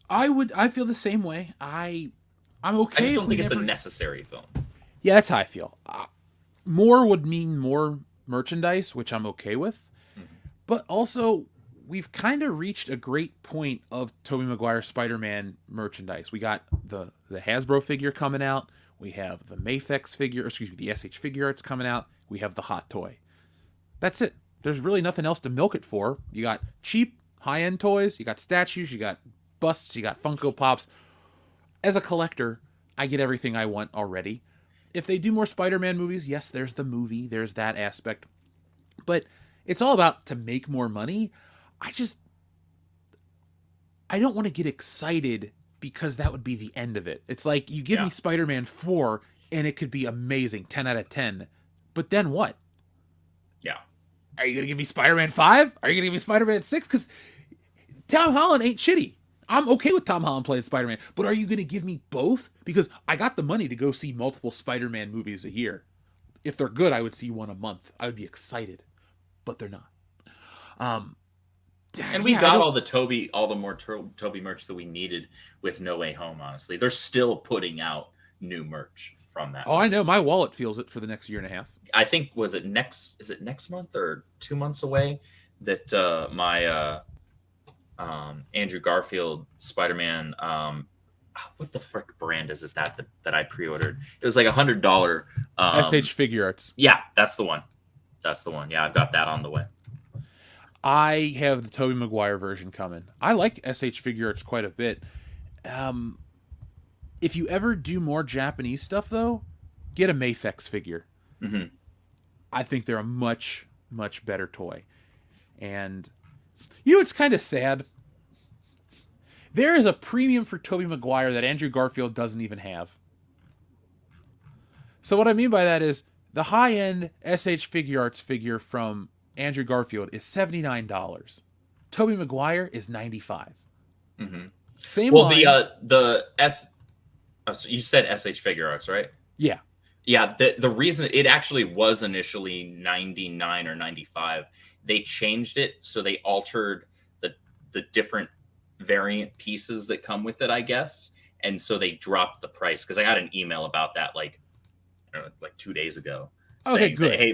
I feel the same way. I'm okay. I just don't think it's a necessary film. Yeah, that's how I feel. More would mean more merchandise, which I'm okay with. Mm-hmm. But also, we've kind of reached a great point of Tobey Maguire Spider-Man merchandise. We got the Hasbro figure coming out. We have the Mafex figure, the SH Figure Arts coming out. We have the Hot Toy. That's it. There's really nothing else to milk it for. You got cheap, high-end toys. You got statues. You got busts, you got Funko Pops. As a collector, I get everything I want already. If they do more Spider-Man movies, yes, there's the movie, there's that aspect. But it's all about to make more money. I don't want to get excited because that would be the end of it. It's like you give me Spider-Man 4 and it could be amazing, 10 out of 10. But then what? Yeah. Are you going to give me Spider-Man 5? Are you going to give me Spider-Man 6? Because Tom Holland ain't shitty. I'm okay with Tom Holland playing Spider-Man, but are you going to give me both? Because I got the money to go see multiple Spider-Man movies a year. If they're good, I would see one a month. I would be excited, but they're not. And we got all the more Tobey merch that we needed with No Way Home, honestly. They're still putting out new merch from that. Oh, I know. My wallet feels it for the next year and a half. I think, is it next month or 2 months away that my Andrew Garfield Spider-Man, what the frick brand is it that I pre-ordered? It was like $100. SH Figure Arts. Yeah, that's the one. Yeah, I've got that on the way. I have the Tobey Maguire version coming. I like SH Figure Arts quite a bit. If you ever do more Japanese stuff, though, get a Mafex figure. Mm-hmm. I think they're a much, much better toy. And it's kind of sad. There is a premium for Tobey Maguire that Andrew Garfield doesn't even have. So what I mean by that is the high-end SH Figure Arts figure from Andrew Garfield is $79. Tobey Maguire is $95. Mm-hmm. Same. Well, line. You said SH Figure Arts, right? Yeah. Yeah. The reason it actually was initially $99 or $95. They changed it, so they altered the different variant pieces that come with it, I guess, and so they dropped the price. Because I got an email about that like 2 days ago. Okay, saying good. That, hey,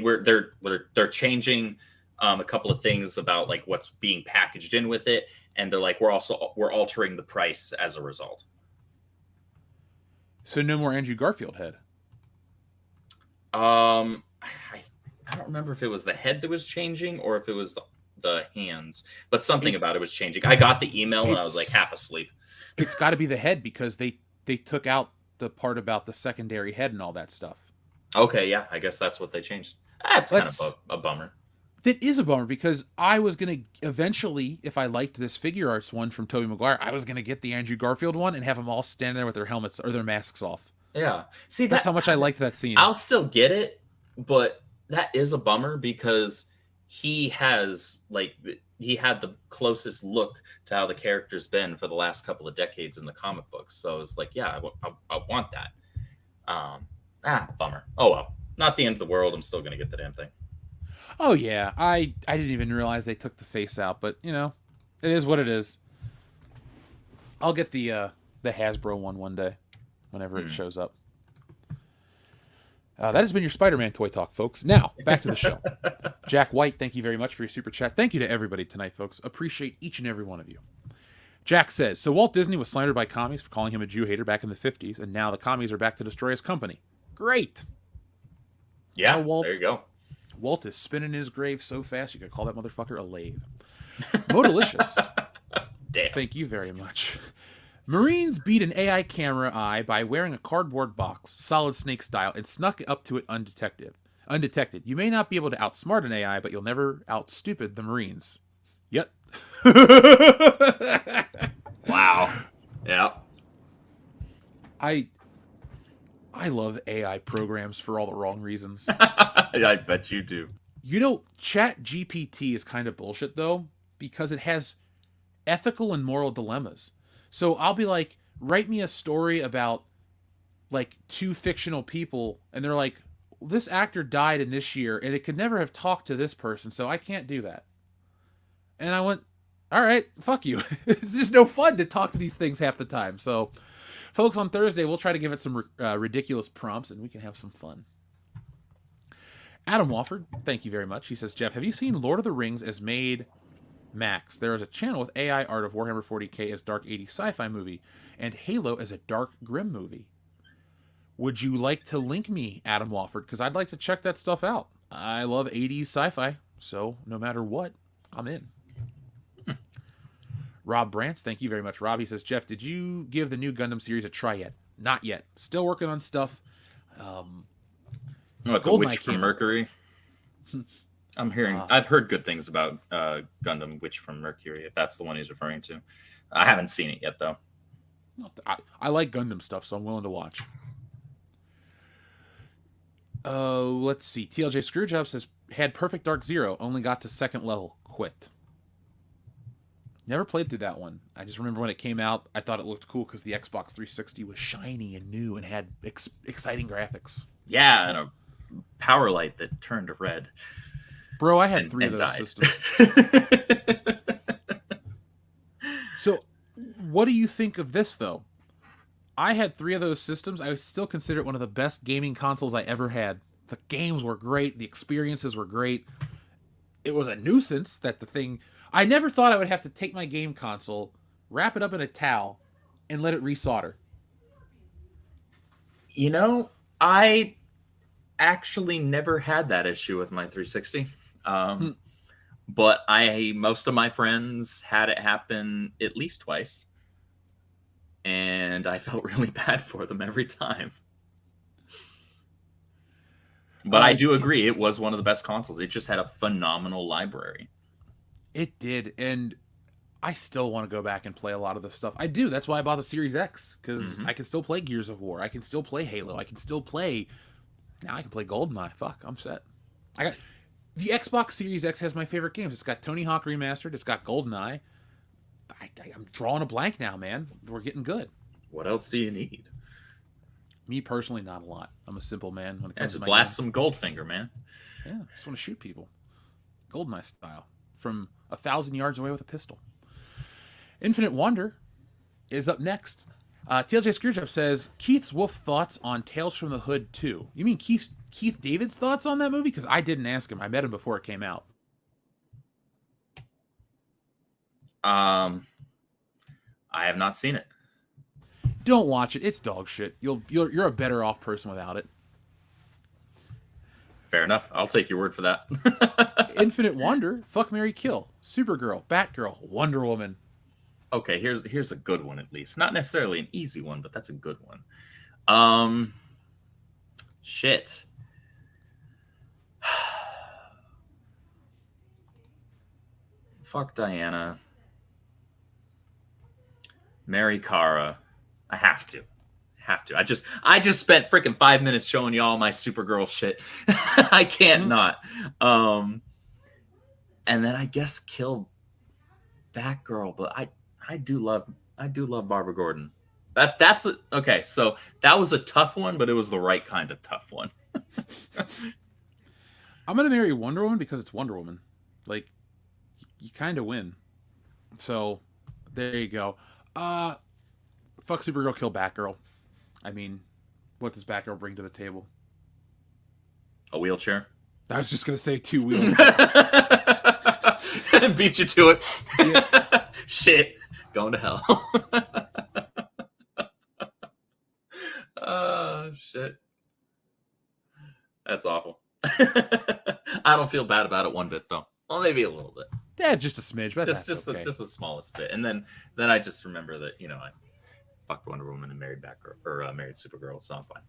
they're changing a couple of things about like what's being packaged in with it, and they're like we're altering the price as a result. So no more Andrew Garfield head. I don't remember if it was the head that was changing or if it was the hands, but something about it was changing. I got the email and I was like half asleep. It's got to be the head because they took out the part about the secondary head and all that stuff. Okay, yeah, I guess that's what they changed. That's kind of a bummer. That is a bummer because I was going to eventually, if I liked this Figure Arts one from Tobey Maguire, I was going to get the Andrew Garfield one and have them all stand there with their helmets or their masks off. Yeah. See, that's how much I liked that scene. I'll still get it, but that is a bummer because he had the closest look to how the character's been for the last couple of decades in the comic books. So it's like, yeah, I want that. Bummer. Oh, well, not the end of the world. I'm still going to get the damn thing. Oh, yeah. I didn't even realize they took the face out, but, it is what it is. I'll get the Hasbro one day, whenever it shows up. That has been your Spider-Man Toy Talk, folks. Now, back to the show. Jack White, thank you very much for your super chat. Thank you to everybody tonight, folks. Appreciate each and every one of you. Jack says, so Walt Disney was slandered by commies for calling him a Jew hater back in the 50s, and now the commies are back to destroy his company. Great. Yeah, Walt, there you go. Walt is spinning in his grave so fast you could call that motherfucker a lathe. Modelicious. Damn. Thank you very much. Marines beat an AI camera eye by wearing a cardboard box, Solid Snake style, and snuck up to it undetected. You may not be able to outsmart an AI, but you'll never outstupid the Marines. Yep. Wow. Yeah. I love AI programs for all the wrong reasons. I bet you do. You know, ChatGPT is kind of bullshit, though, because it has ethical and moral dilemmas. So I'll be like, write me a story about, like, 2 fictional people, and they're like, this actor died in this year, and it could never have talked to this person, so I can't do that. And I went, all right, fuck you. It's just no fun to talk to these things half the time. So, folks, on Thursday, we'll try to give it some ridiculous prompts, and we can have some fun. Adam Wofford, thank you very much. He says, Jeff, have you seen Lord of the Rings as made Max? There is a channel with AI art of Warhammer 40k as dark 80s sci-fi movie, and Halo as a dark grim movie. Would you like to link me, Adam Wofford? Because I'd like to check that stuff out. I love 80s sci-fi, so no matter what, I'm in. Rob Brantz, thank you very much. Rob, he says, Jeff, did you give the new Gundam series a try yet? Not yet. Still working on stuff. What, the Witch from Mercury? I've heard good things about Gundam Witch from Mercury, if that's the one he's referring to. I haven't seen it yet, though. I like Gundam stuff, so I'm willing to watch. Let's see. TLJ Screwjob says, had Perfect Dark Zero, only got to 2nd level, quit. Never played through that one. I just remember when it came out, I thought it looked cool because the Xbox 360 was shiny and new and had exciting graphics. Yeah, and a power light that turned red. Bro, I had 3 of those systems. So, what do you think of this, though? I had 3 of those systems. I still consider it one of the best gaming consoles I ever had. The games were great. The experiences were great. It was a nuisance that the thing... I never thought I would have to take my game console, wrap it up in a towel, and let it resolder. You know, I actually never had that issue with my 360. But most of my friends had it happen at least twice. And I felt really bad for them every time. But I do agree, it was one of the best consoles. It just had a phenomenal library. It did, and I still want to go back and play a lot of the stuff. I do. That's why I bought the Series X, because I can still play Gears of War. I can still play Halo. I can still play... Now I can play GoldenEye. Fuck, I'm set. The Xbox Series X has my favorite games. It's got Tony Hawk Remastered. It's got GoldenEye. I'm drawing a blank now, man. We're getting good. What else do you need? Me personally, not a lot. I'm a simple man when it comes to my blast games. some Goldfinger, man. Yeah, I just want to shoot people. GoldenEye style. From 1,000 yards away with a pistol. Infinite Wonder is up next. TLJ Screwjob says, Keith's Wolf thoughts on Tales from the Hood 2. You mean Keith David's thoughts on that movie? Because I didn't ask him. I met him before it came out. I have not seen it. Don't watch it. It's dog shit. You're a better off person without it. Fair enough. I'll take your word for that. Infinite Wonder, Fuck, Marry, Kill, Supergirl, Batgirl, Wonder Woman. Okay, here's a good one at least. Not necessarily an easy one, but that's a good one. Shit. Fuck Diana. Marry Cara. I have to. I just spent freaking 5 minutes showing you all my Supergirl shit. I can't not. And then I guess kill Batgirl, but I do love Barbara Gordon. That's okay. So that was a tough one, but it was the right kind of tough one. I'm gonna marry Wonder Woman because it's Wonder Woman. Like, you kind of win. So there you go. Fuck Supergirl, kill Batgirl. I mean, what does Batgirl bring to the table? A wheelchair. I was just gonna say 2 wheels. Beat you to it. Yeah. Shit. Going to hell. Oh, shit. That's awful. I don't feel bad about it one bit, though. Well, maybe a little bit. Yeah, just a smidge, but just okay. the smallest bit. And then I just remember that, I fucked Wonder Woman and married Batgirl, or married Supergirl, so I'm fine.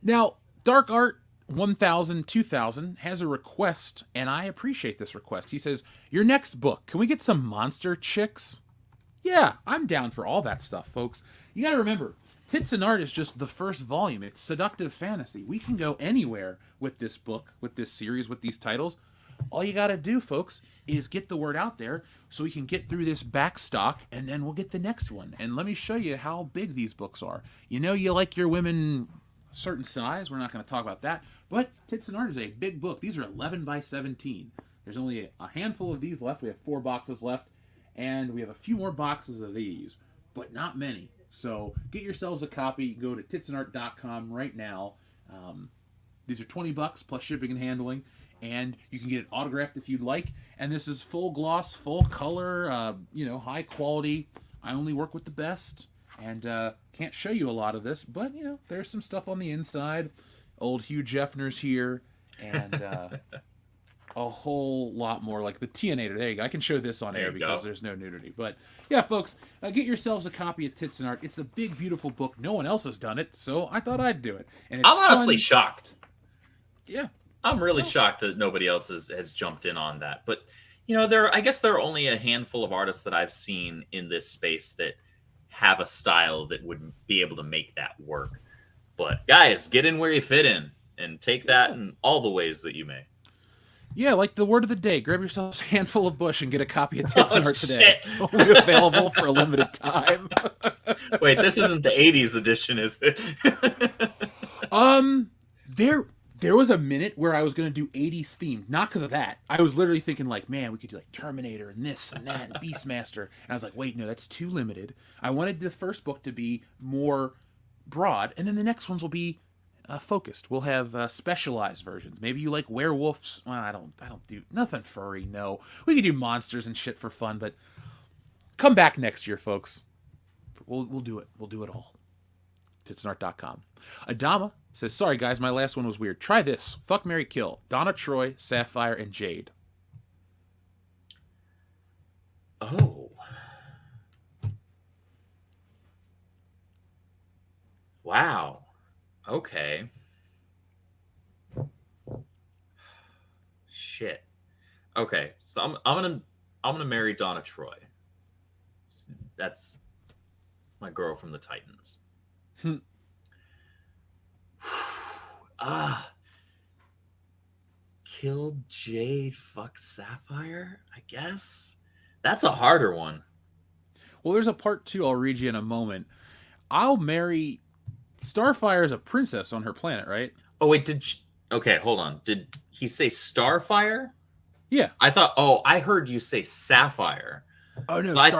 Now, Dark Art 2000 has a request, and I appreciate this request. He says, your next book, can we get some monster chicks? Yeah, I'm down for all that stuff, folks. You got to remember, Tits and Art is just the first volume. It's seductive fantasy. We can go anywhere with this book, with this series, with these titles. All you got to do, folks, is get the word out there so we can get through this back stock, and then we'll get the next one. And let me show you how big these books are. You know you like your women a certain size. We're not going to talk about that. But Tits and Art is a big book. These are 11 by 17. There's only a handful of these left. We have 4 boxes left. And we have a few more boxes of these, but not many. So get yourselves a copy. You can go to titsandart.com right now. These are $20 plus shipping and handling. And you can get it autographed if you'd like. And this is full gloss, full color, high quality. I only work with the best. And can't show you a lot of this, but, there's some stuff on the inside. Old Hugh Jeffner's here. And a whole lot more, like the Tianator. There you go. I can show this on air because there's no nudity. But, yeah, folks, get yourselves a copy of Tits and Art. It's a big, beautiful book. No one else has done it, so I thought I'd do it. And it's I'm honestly shocked. Yeah. I'm really shocked that nobody else has jumped in on that. But, I guess there are only a handful of artists that I've seen in this space that have a style that would be able to make that work. But, guys, get in where you fit in and take that in all the ways that you may. Yeah, like the word of the day. Grab yourselves a handful of bush and get a copy of Tits and Art today. Only available for a limited time. Wait, this isn't the 80s edition, is it? There was a minute where I was going to do 80s themed. Not because of that. I was literally thinking like, man, we could do like Terminator and this and that and Beastmaster. And I was like, wait, no, that's too limited. I wanted the first book to be more broad. And then the next ones will be focused. We'll have specialized versions. Maybe you like werewolves. Well, I don't do nothing furry. No, we can do monsters and shit for fun. But come back next year, folks. We'll do it. We'll do it all. Titsandart.com. Adama says, sorry guys, my last one was weird. Try this. Fuck, marry, kill. Donna Troy, Sapphire, and Jade. Oh. Wow. Okay. Shit. Okay, so I'm gonna marry Donna Troy. That's my girl from the Titans. Kill Jade, fuck Sapphire, I guess. That's a harder one. Well, there's a part 2 I'll read you in a moment. I'll marry Starfire as a princess on her planet, right? Oh wait, okay, hold on. Did he say Starfire? Yeah. I heard you say Sapphire. Oh no, so I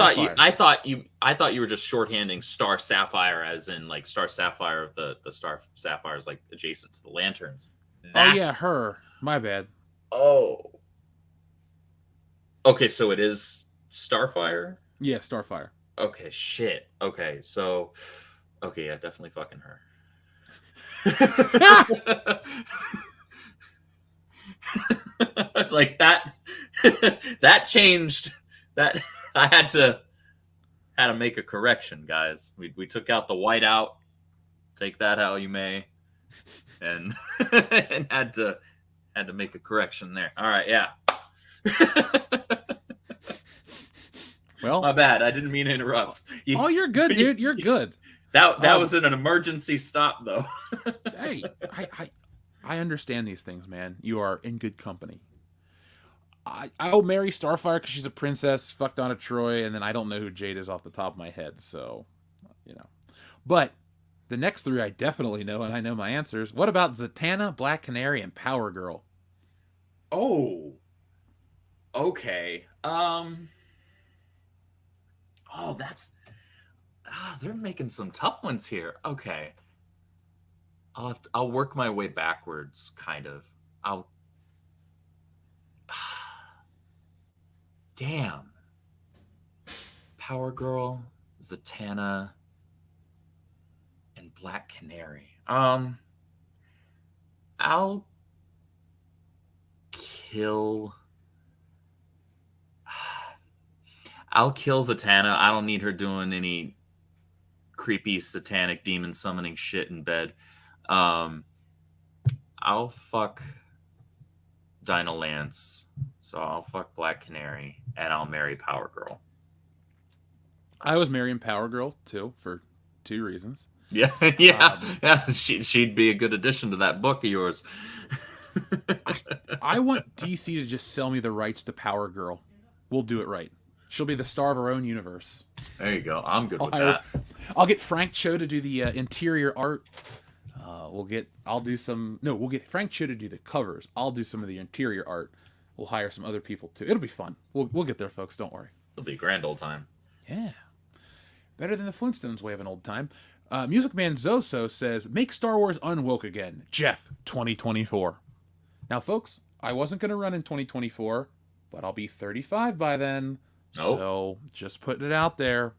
thought you were just shorthanding Star Sapphire as in like Star Sapphire, the Star Sapphire is like adjacent to the lanterns. Oh yeah, her. My bad. Oh. Okay, so it is Starfire? Yeah, Starfire. Okay, shit. Okay, so yeah, definitely fucking her. Like that changed that. I had to make a correction, guys. We took out the white out. Take that how you may, and and had to make a correction there. All right, yeah. Well, my bad. I didn't mean to interrupt. Oh, you're good, dude. You're good. That was an emergency stop, though. Hey, I understand these things, man. You are in good company. I'll marry Starfire because she's a princess. Fuck Donna Troy, and then I don't know who Jade is off the top of my head, so But the next 3 I definitely know, and I know my answers. What about Zatanna, Black Canary, and Power Girl? Oh, okay. They're making some tough ones here. Okay. I'll work my way backwards, kind of. Damn. Power Girl, Zatanna, and Black Canary. I'll kill Zatanna. I don't need her doing any creepy satanic demon summoning shit in bed. I'll fuck Dinah Lance. So I'll fuck Black Canary and I'll marry Power Girl. I was marrying Power Girl too for 2 reasons. Yeah, yeah. She'd be a good addition to that book of yours. I want DC to just sell me the rights to Power Girl. We'll do it right. She'll be the star of her own universe. There you go. I'm good with that. I'll get Frank Cho to do the interior art. We'll get Frank Cho to do the covers. I'll do some of the interior art. We'll hire some other people too. It'll be fun. We'll get there, folks. Don't worry. It'll be a grand old time. Yeah. Better than the Flintstones way of an old time. Music Man Zoso says, make Star Wars unwoke again. Jeff, 2024. Now, folks, I wasn't going to run in 2024, but I'll be 35 by then. Oh. So, just putting it out there.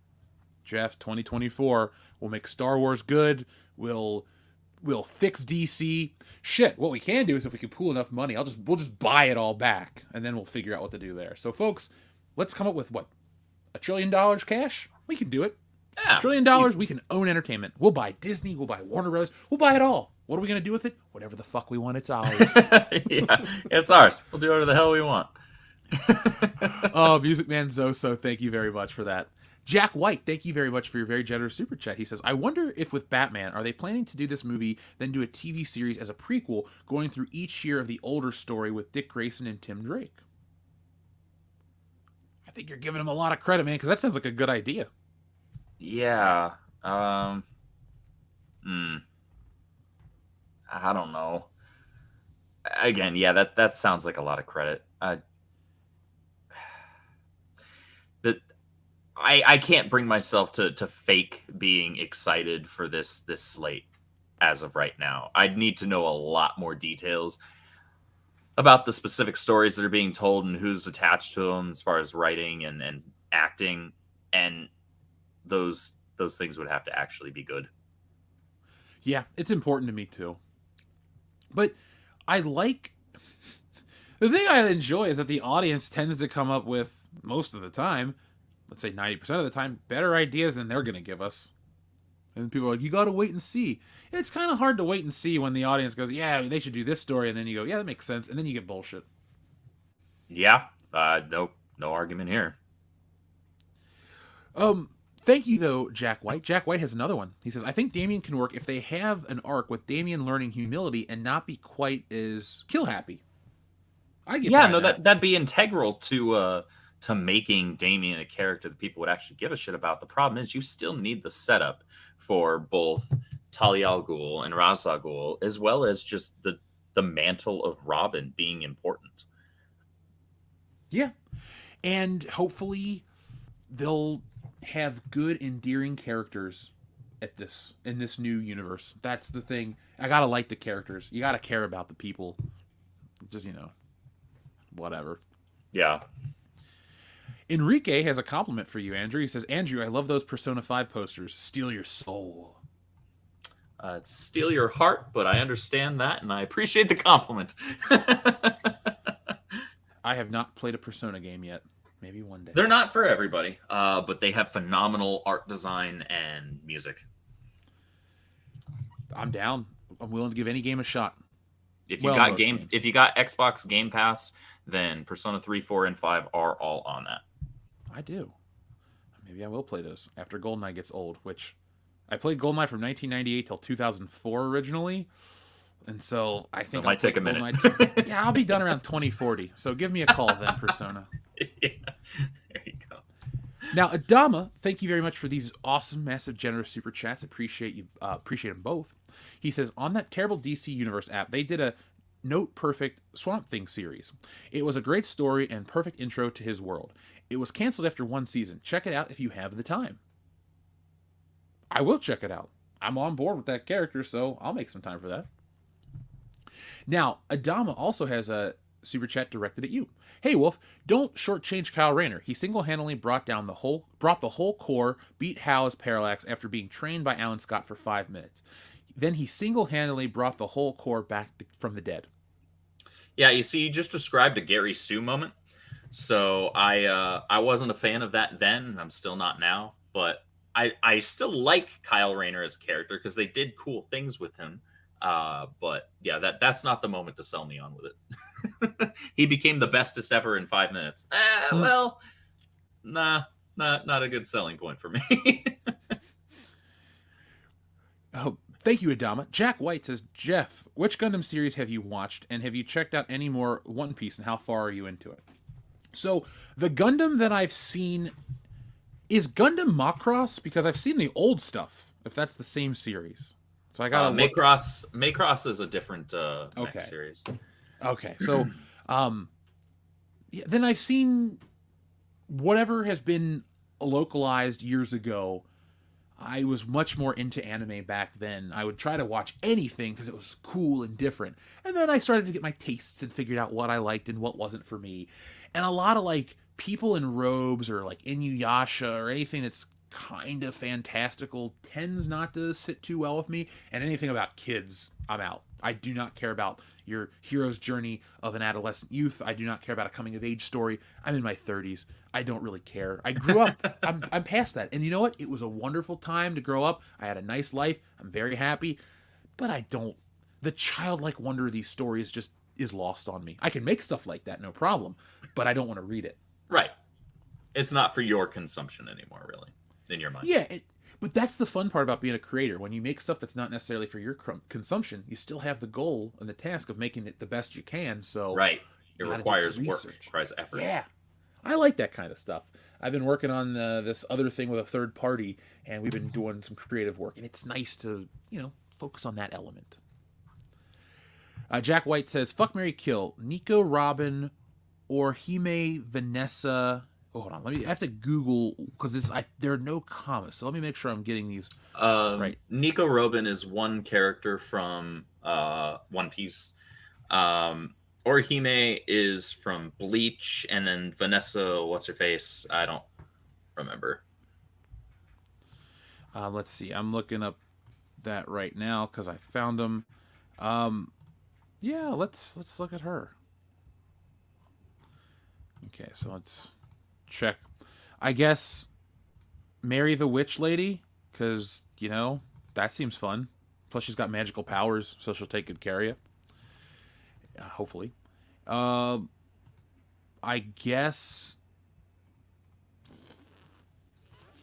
Jeff, 2024. We'll make Star Wars good. We'll fix DC. Shit, what we can do is if we can pool enough money, we'll just buy it all back, and then we'll figure out what to do there. So, folks, let's come up with what? $1 trillion cash? We can do it. Yeah. $1 trillion, we can own entertainment. We'll buy Disney, we'll buy Warner Bros., we'll buy it all. What are we going to do with it? Whatever the fuck we want, it's ours. Yeah, it's ours. We'll do whatever the hell we want. Oh, Music Man Zoso, thank you very much for that. Jack White, thank you very much for your very generous super chat. He says, I wonder if with Batman, are they planning to do this movie, then do a TV series as a prequel, going through each year of the older story with Dick Grayson and Tim Drake? I think you're giving him a lot of credit, man, because that sounds like a good idea. Yeah. I don't know. Again, yeah, that sounds like a lot of credit. I can't bring myself to fake being excited for this slate as of right now. I'd need to know a lot more details about the specific stories that are being told and who's attached to them as far as writing and acting, and those things would have to actually be good. Yeah, it's important to me too. But I like the thing I enjoy is that the audience tends to come up with, most of the time, let's say 90% of the time, better ideas than they're going to give us. And people are like, you got to wait and see. It's kind of hard to wait and see when the audience goes, yeah, they should do this story. And then you go, yeah, that makes sense. And then you get bullshit. Yeah. No argument here. Thank you, though, Jack White. Jack White has another one. He says, I think Damian can work if they have an arc with Damian learning humility and not be quite as kill happy. I get that'd be integral to making Damian a character that people would actually give a shit about. The problem is you still need the setup for both Talia al Ghul and Ra's al Ghul, as well as just the mantle of Robin being important. Yeah. And hopefully they'll have good, endearing characters in this new universe. That's the thing. I gotta like the characters. You gotta care about the people. Just, whatever. Yeah. Enrique has a compliment for you, Andrew. He says, Andrew, I love those Persona 5 posters. Steal your soul. Steal your heart, but I understand that, and I appreciate the compliment. I have not played a Persona game yet. Maybe one day. They're not for everybody, but they have phenomenal art design and music. I'm down. I'm willing to give any game a shot. If you got Xbox Game Pass, then Persona 3, 4, and 5 are all on that. I do. Maybe I will play those after GoldenEye gets old, which I played GoldenEye from 1998 till 2004 originally. And so I think it might take a minute. Yeah, I'll be done around 2040. So give me a call then, Persona. Yeah. There you go. Now, Adama, thank you very much for these awesome, massive, generous super chats. Appreciate them both. He says, on that terrible DC Universe app, they did a Note Perfect Swamp Thing series. It was a great story and perfect intro to his world. It was canceled after 1 season. Check it out if you have the time. I will check it out. I'm on board with that character, so I'll make some time for that. Now, Adama also has a super chat directed at you. Hey Wolf, don't shortchange Kyle Rayner. He single-handedly brought the whole Corps, beat Hal's Parallax after being trained by Alan Scott for 5 minutes. Then he single-handedly brought the whole Corps back from the dead. Yeah, you see, you just described a Gary Sue moment. So I wasn't a fan of that then, and I'm still not now. But I still like Kyle Rayner as a character because they did cool things with him. But yeah, that's not the moment to sell me on with it. He became the bestest ever in 5 minutes. Well, not a good selling point for me. Oh, thank you, Adama. Jack White says, Jeff, which Gundam series have you watched, and have you checked out any more One Piece, and how far are you into it? So, the Gundam that I've seen is Gundam Macross, because I've seen the old stuff, if that's the same series. So I got Macross is a different okay. series. Okay, so yeah, then I've seen whatever has been localized years ago. I was much more into anime back then. I would try to watch anything because it was cool and different. And then I started to get my tastes and figured out what I liked and what wasn't for me. And a lot of like people in robes or like Inuyasha or anything that's kind of fantastical tends not to sit too well with me. And anything about kids, I'm out. I do not care about your hero's journey of an adolescent youth. I do not care about a coming of age story. I'm in my 30s. I don't really care. I grew up. I'm past that. And you know what? It was a wonderful time to grow up. I had a nice life. I'm very happy. But I don't. The childlike wonder of these stories just is lost on me. I can make stuff like that, no problem. But I don't want to read it. Right. It's not for your consumption anymore, really, in your mind. Yeah. But that's the fun part about being a creator. When you make stuff that's not necessarily for your consumption, you still have the goal and the task of making it the best you can. So right, it requires work, requires effort. Yeah, I like that kind of stuff. I've been working on this other thing with a third party, and we've been doing some creative work, and it's nice to focus on that element. Jack White says, "Fuck, marry, kill: Nico, Robin, or Hime, Vanessa." Oh, hold on. I have to Google because there are no commas. So let me make sure I'm getting these right. Nico Robin is one character from One Piece. Orihime is from Bleach, and then Vanessa, what's her face? I don't remember. Let's see. I'm looking up that right now because I found them. Yeah, let's look at her. Okay, so let's check. I guess marry the witch lady, because that seems fun. Plus she's got magical powers, so she'll take good care of you. Hopefully. I guess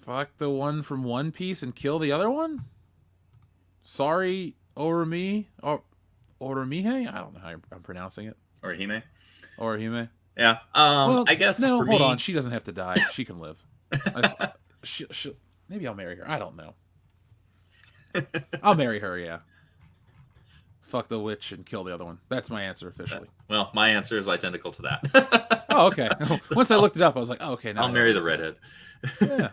fuck the one from One Piece and kill the other one. Sorry, Orihime. Orihime. I don't know how I'm pronouncing it. Orihime. Yeah. I guess. No, hold on. She doesn't have to die. She can live. Maybe I'll marry her. I don't know. I'll marry her. Yeah. Fuck the witch and kill the other one. That's my answer officially. Well, my answer is identical to that. Oh, okay. Once I looked it up, I was like, oh, okay. Now I'll marry the redhead. Yeah.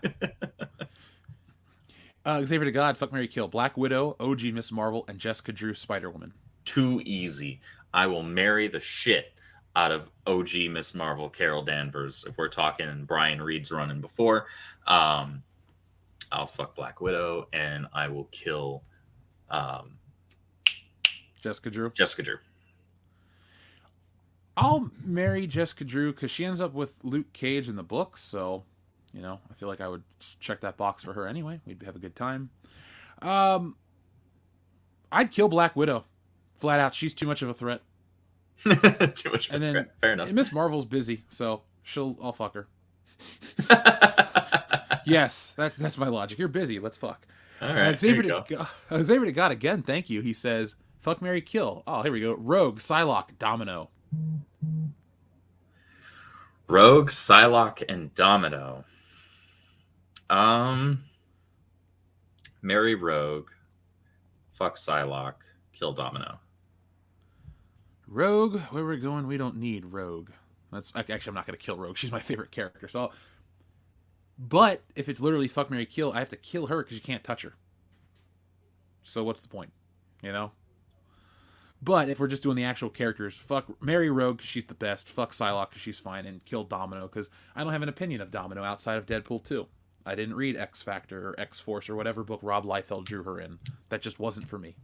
Xavier to God, fuck, marry, kill: Black Widow, OG Miss Marvel, and Jessica Drew, Spider-Woman. Too easy. I will marry the shit out of OG Miss Marvel, Carol Danvers. If we're talking Brian Reed's running before, I'll fuck Black Widow and I will kill Jessica Drew. I'll marry Jessica Drew because she ends up with Luke Cage in the books, so I feel like I would check that box for her anyway. We'd have a good time. I'd kill Black Widow, flat out. She's too much of a threat. Too much. And then fair enough. Miss Marvel's busy, so I'll fuck her. Yes, that's my logic. You're busy. Let's fuck. All right. Xavier to God again. Thank you. He says, "Fuck, marry, kill." Oh, here we go. Rogue, Psylocke, Domino. Rogue, Psylocke, and Domino. Marry Rogue, fuck Psylocke, kill Domino. Rogue, where we're going, we don't need Rogue. That's actually, I'm not going to kill Rogue. She's my favorite character. But if it's literally fuck, marry, kill, I have to kill her because you can't touch her. So what's the point? You know? But if we're just doing the actual characters, fuck Mary Rogue because she's the best, fuck Psylocke because she's fine, and kill Domino because I don't have an opinion of Domino outside of Deadpool 2. I didn't read X Factor or X Force or whatever book Rob Liefeld drew her in. That just wasn't for me.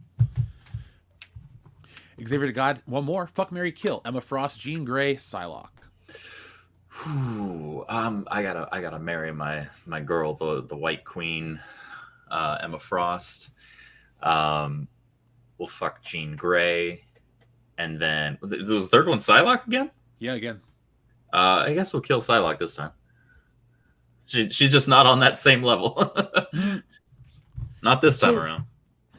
Xavier to God, one more. Fuck, Mary, kill Emma Frost, Jean Grey, Psylocke. I gotta marry my girl, the White Queen, Emma Frost. We'll fuck Jean Grey, and then was the third one Psylocke again? Yeah, again. I guess we'll kill Psylocke this time. She's just not on that same level. Not this time around.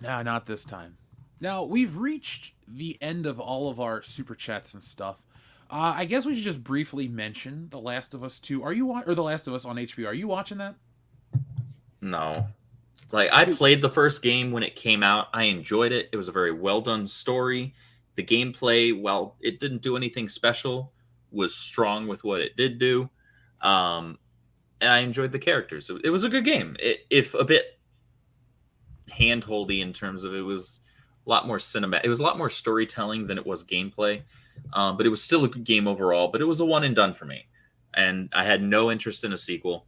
No, not this time. Now, we've reached the end of all of our super chats and stuff. I guess we should just briefly mention The Last of Us 2. Or The Last of Us on HBO. Are you watching that? No. Like, I played the first game when it came out. I enjoyed it. It was a very well done story. The gameplay, while it didn't do anything special, was strong with what it did do. And I enjoyed the characters. It was a good game. If a bit hand-holdy in terms of it was a lot more cinematic. It was a lot more storytelling than it was gameplay. But it was still a good game overall. But it was a one and done for me. And I had no interest in a sequel.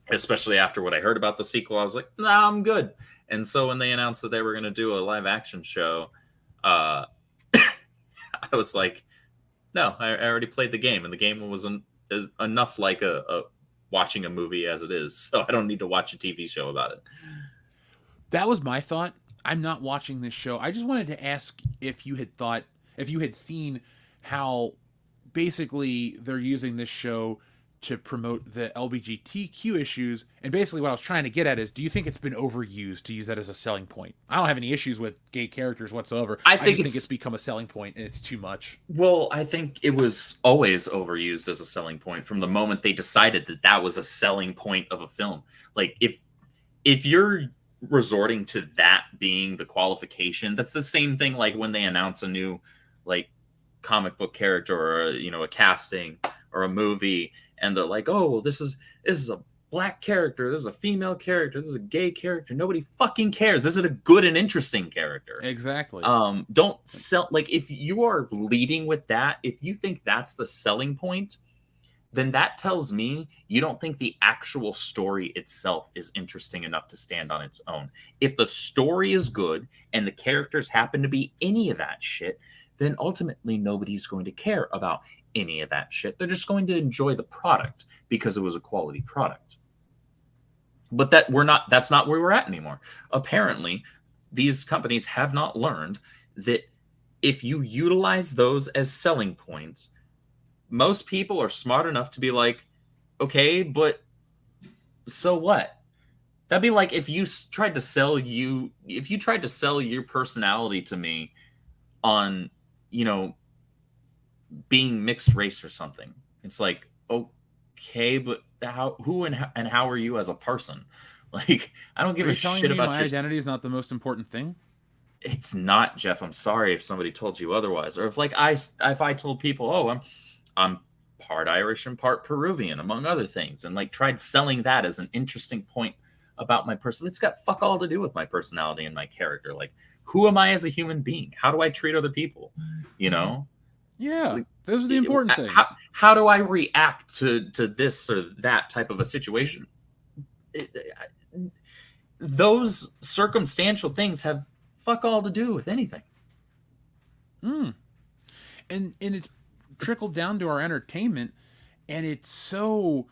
Especially after what I heard about the sequel, I was like, nah, I'm good. And so when they announced that they were going to do a live action show, I was like, no, I already played the game. And the game was enough like a watching a movie as it is. So I don't need to watch a TV show about it. That was my thought. I'm not watching this show. I just wanted to ask if you had seen how basically they're using this show to promote the LGBTQ issues. And basically what I was trying to get at is, do you think it's been overused to use that as a selling point? I don't have any issues with gay characters whatsoever. I just think it's become a selling point and it's too much. Well, I think it was always overused as a selling point from the moment they decided that that was a selling point of a film. Like if you're resorting to that being the qualification, that's the same thing like when they announce a new like comic book character or a casting or a movie, and they're like, oh, well, this is a black character, this is a female character, this is a gay character. Nobody fucking cares. Is it a good and interesting character? Exactly. Don't sell, like, if you are leading with that, if you think that's the selling point, then that tells me you don't think the actual story itself is interesting enough to stand on its own. If the story is good and the characters happen to be any of that shit, then ultimately nobody's going to care about any of that shit. They're just going to enjoy the product because it was a quality product. But that's not where we're at anymore. Apparently, these companies have not learned that if you utilize those as selling points, most people are smart enough to be like, okay, but so what? That'd be like if you tried to sell your personality to me on, being mixed race or something. It's like, okay, but who and how are you as a person? Like, I don't give a shit about my identity is not the most important thing. It's not, Jeff. I'm sorry if somebody told you otherwise, or if I told people, I'm part Irish and part Peruvian, among other things, and like tried selling that as an interesting point about my person. It's got fuck all to do with my personality and my character. Like, who am I as a human being? How do I treat other people? Yeah, like, those are the important things. How do I react to this or that type of a situation? Those circumstantial things have fuck all to do with anything. And it's trickled down to our entertainment, and it's so,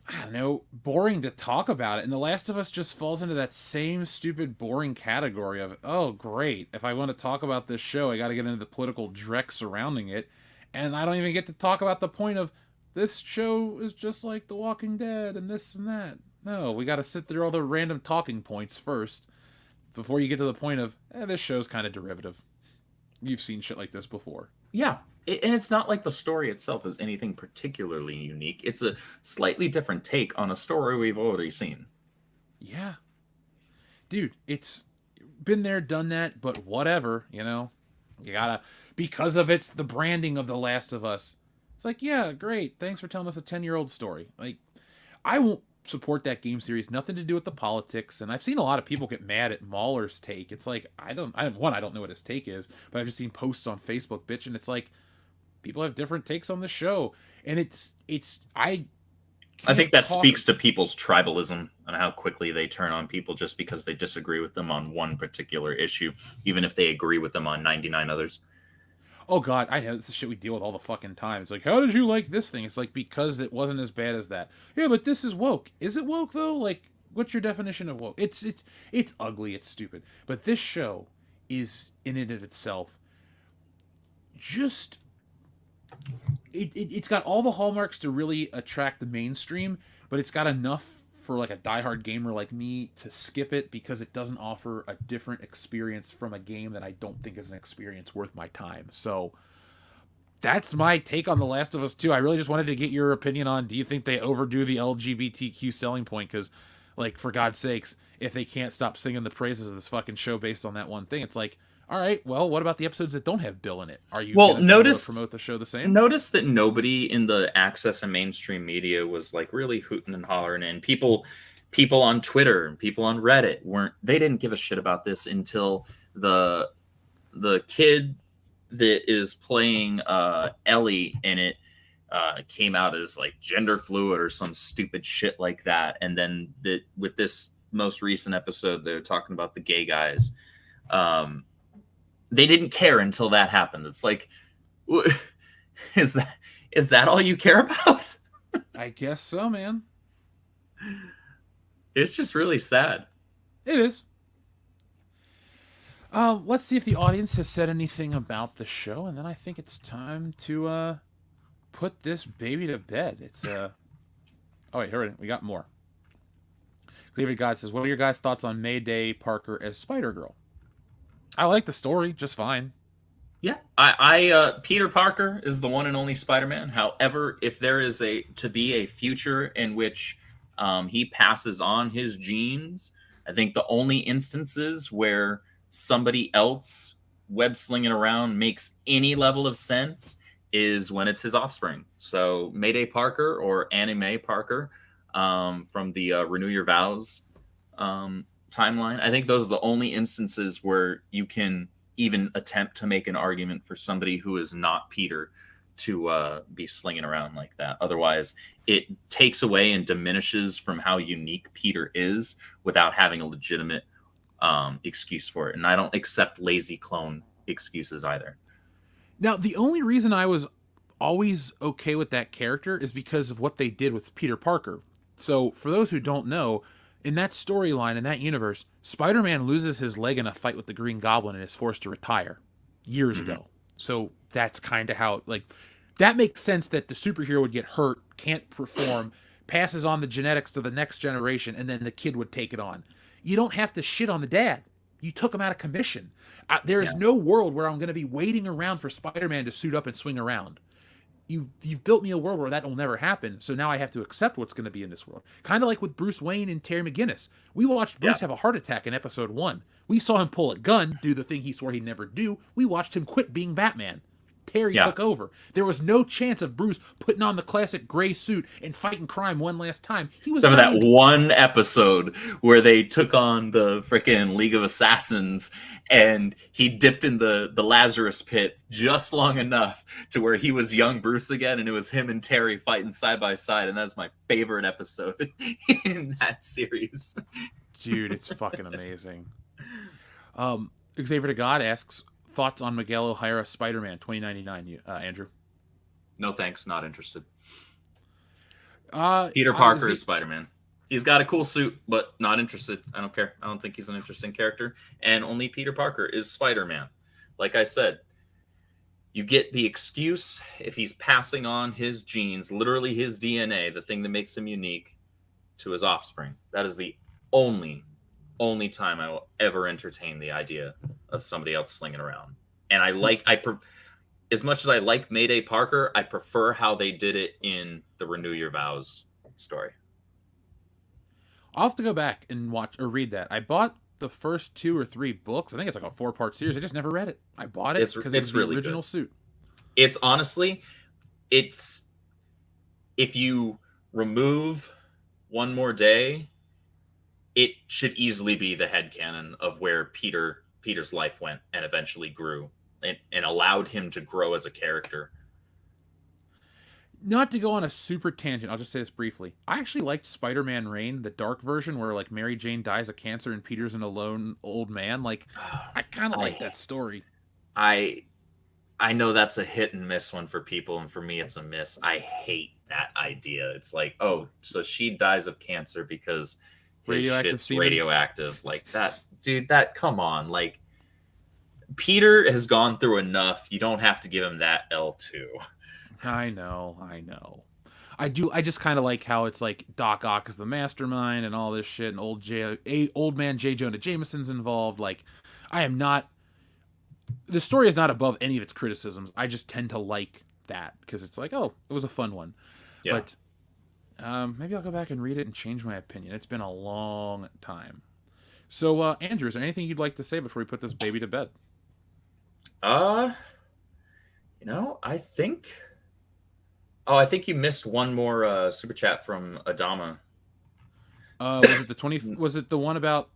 I don't know, boring to talk about it. And The Last of Us just falls into that same stupid, boring category of, oh, great. If I want to talk about this show, I got to get into the political dreck surrounding it. And I don't even get to talk about the point of, this show is just like The Walking Dead and this and that. No, we got to sit through all the random talking points first before you get to the point of, this show's kind of derivative. You've seen shit like this before. Yeah. And it's not like the story itself is anything particularly unique. It's a slightly different take on a story we've already seen. Yeah. Dude, it's been there, done that, but whatever, You gotta, because of it's the branding of The Last of Us. It's like, yeah, great. Thanks for telling us a 10-year-old story. Like, I won't, support that game series. Nothing to do with the politics. And I've seen a lot of people get mad at Mahler's take. It's like, I don't know what his take is, but I've just seen posts on Facebook bitching. It's like, people have different takes on the show. And I think that speaks to people's tribalism and how quickly they turn on people just because they disagree with them on one particular issue, even if they agree with them on 99 others. Oh God, I know this is shit we deal with all the fucking time. It's like, how did you like this thing? It's like, because it wasn't as bad as that. Yeah, but this is woke. Is it woke though? Like, what's your definition of woke? It's ugly. It's stupid. But this show is in and of itself just. It's got all the hallmarks to really attract the mainstream, but it's got enough for like a diehard gamer like me to skip it because it doesn't offer a different experience from a game that I don't think is an experience worth my time. So that's my take on The Last of Us 2. I really just wanted to get your opinion on, do you think they overdo the LGBTQ selling point? Because, like, for God's sakes, if they can't stop singing the praises of this fucking show based on that one thing, it's like, all right, well, what about the episodes that don't have Bill in it? Are you going to promote the show the same? Notice that nobody in the access and mainstream media was like really hooting and hollering, and people on Twitter and people on Reddit they didn't give a shit about this until the kid that is playing Ellie in it came out as like gender fluid or some stupid shit like that. And then with this most recent episode, they're talking about the gay guys. They didn't care until that happened. It's like, is that all you care about? I guess so, man. It's just really sad. It is. Let's see if the audience has said anything about the show, and then I think it's time to put this baby to bed. It's oh wait, heard it. We got more. Cleaver God says, "What are your guys' thoughts on Mayday Parker as Spider-Girl?" I like the story just fine. Yeah, I Peter Parker is the one and only Spider-Man. However, if there is to be a future in which he passes on his genes, I think the only instances where somebody else web slinging around makes any level of sense is when it's his offspring. So Mayday Parker or Anime Parker from the Renew Your Vows timeline. I think those are the only instances where you can even attempt to make an argument for somebody who is not Peter to be slinging around like that. Otherwise, it takes away and diminishes from how unique Peter is without having a legitimate excuse for it. And I don't accept lazy clone excuses either. Now, the only reason I was always okay with that character is because of what they did with Peter Parker. So, for those who don't know, in that storyline, in that universe, Spider-Man loses his leg in a fight with the Green Goblin and is forced to retire years ago. So that's kind of how, like, that makes sense that the superhero would get hurt, can't perform, passes on the genetics to the next generation, and then the kid would take it on. You don't have to shit on the dad. You took him out of commission. There's no world where I'm going to be waiting around for Spider-Man to suit up and swing around. You've built me a world where that will never happen, so now I have to accept what's going to be in this world. Kind of like with Bruce Wayne and Terry McGinnis. We watched Bruce have a heart attack in episode 1. We saw him pull a gun, do the thing he swore he'd never do. We watched him quit being Batman. Terry took over. There was no chance of Bruce putting on the classic gray suit and fighting crime one last time. He was that one episode where they took on the frickin' League of Assassins and he dipped in the Lazarus pit just long enough to where he was young Bruce again, and it was him and Terry fighting side by side, and that's my favorite episode in that series. Dude, it's fucking amazing. Xavier to God asks, thoughts on Miguel O'Hara Spider-Man 2099, Andrew? No thanks, not interested. Peter Parker is Spider-Man. He's got a cool suit, but not interested. I don't care. I don't think he's an interesting character. And only Peter Parker is Spider-Man. Like I said, you get the excuse if he's passing on his genes, literally his DNA, the thing that makes him unique, to his offspring. That is the only time I will ever entertain the idea of somebody else slinging around. And as much as I like Mayday Parker, I prefer how they did it in the Renew Your Vows story. I'll have to go back and watch or read that. I bought the first 2 or 3 books. I think it's like a 4-part series. I just never read it. I bought it because it's really the original suit. It's honestly, if you remove one more day, it should easily be the headcanon of where Peter's life went and eventually grew and allowed him to grow as a character. Not to go on a super tangent, I'll just say this briefly. I actually liked Spider-Man Reign, the dark version where like Mary Jane dies of cancer and Peter's an alone old man. Like, I kind of like that story. I know that's a hit and miss one for people, and for me it's a miss. I hate that idea. It's like, oh, so she dies of cancer because his shit's radioactive. Like that, dude, come on. Like, Peter has gone through enough. You don't have to give him that L2. I know. I just kind of like how it's like Doc Ock is the mastermind and all this shit, and old man J. Jonah Jameson's involved. Like, the story is not above any of its criticisms. I just tend to like that because it's like, oh, it was a fun one. Yeah. But maybe I'll go back and read it and change my opinion. It's been a long time. So, Andrew, is there anything you'd like to say before we put this baby to bed? I think you missed one more super chat from Adama. Was it the one about?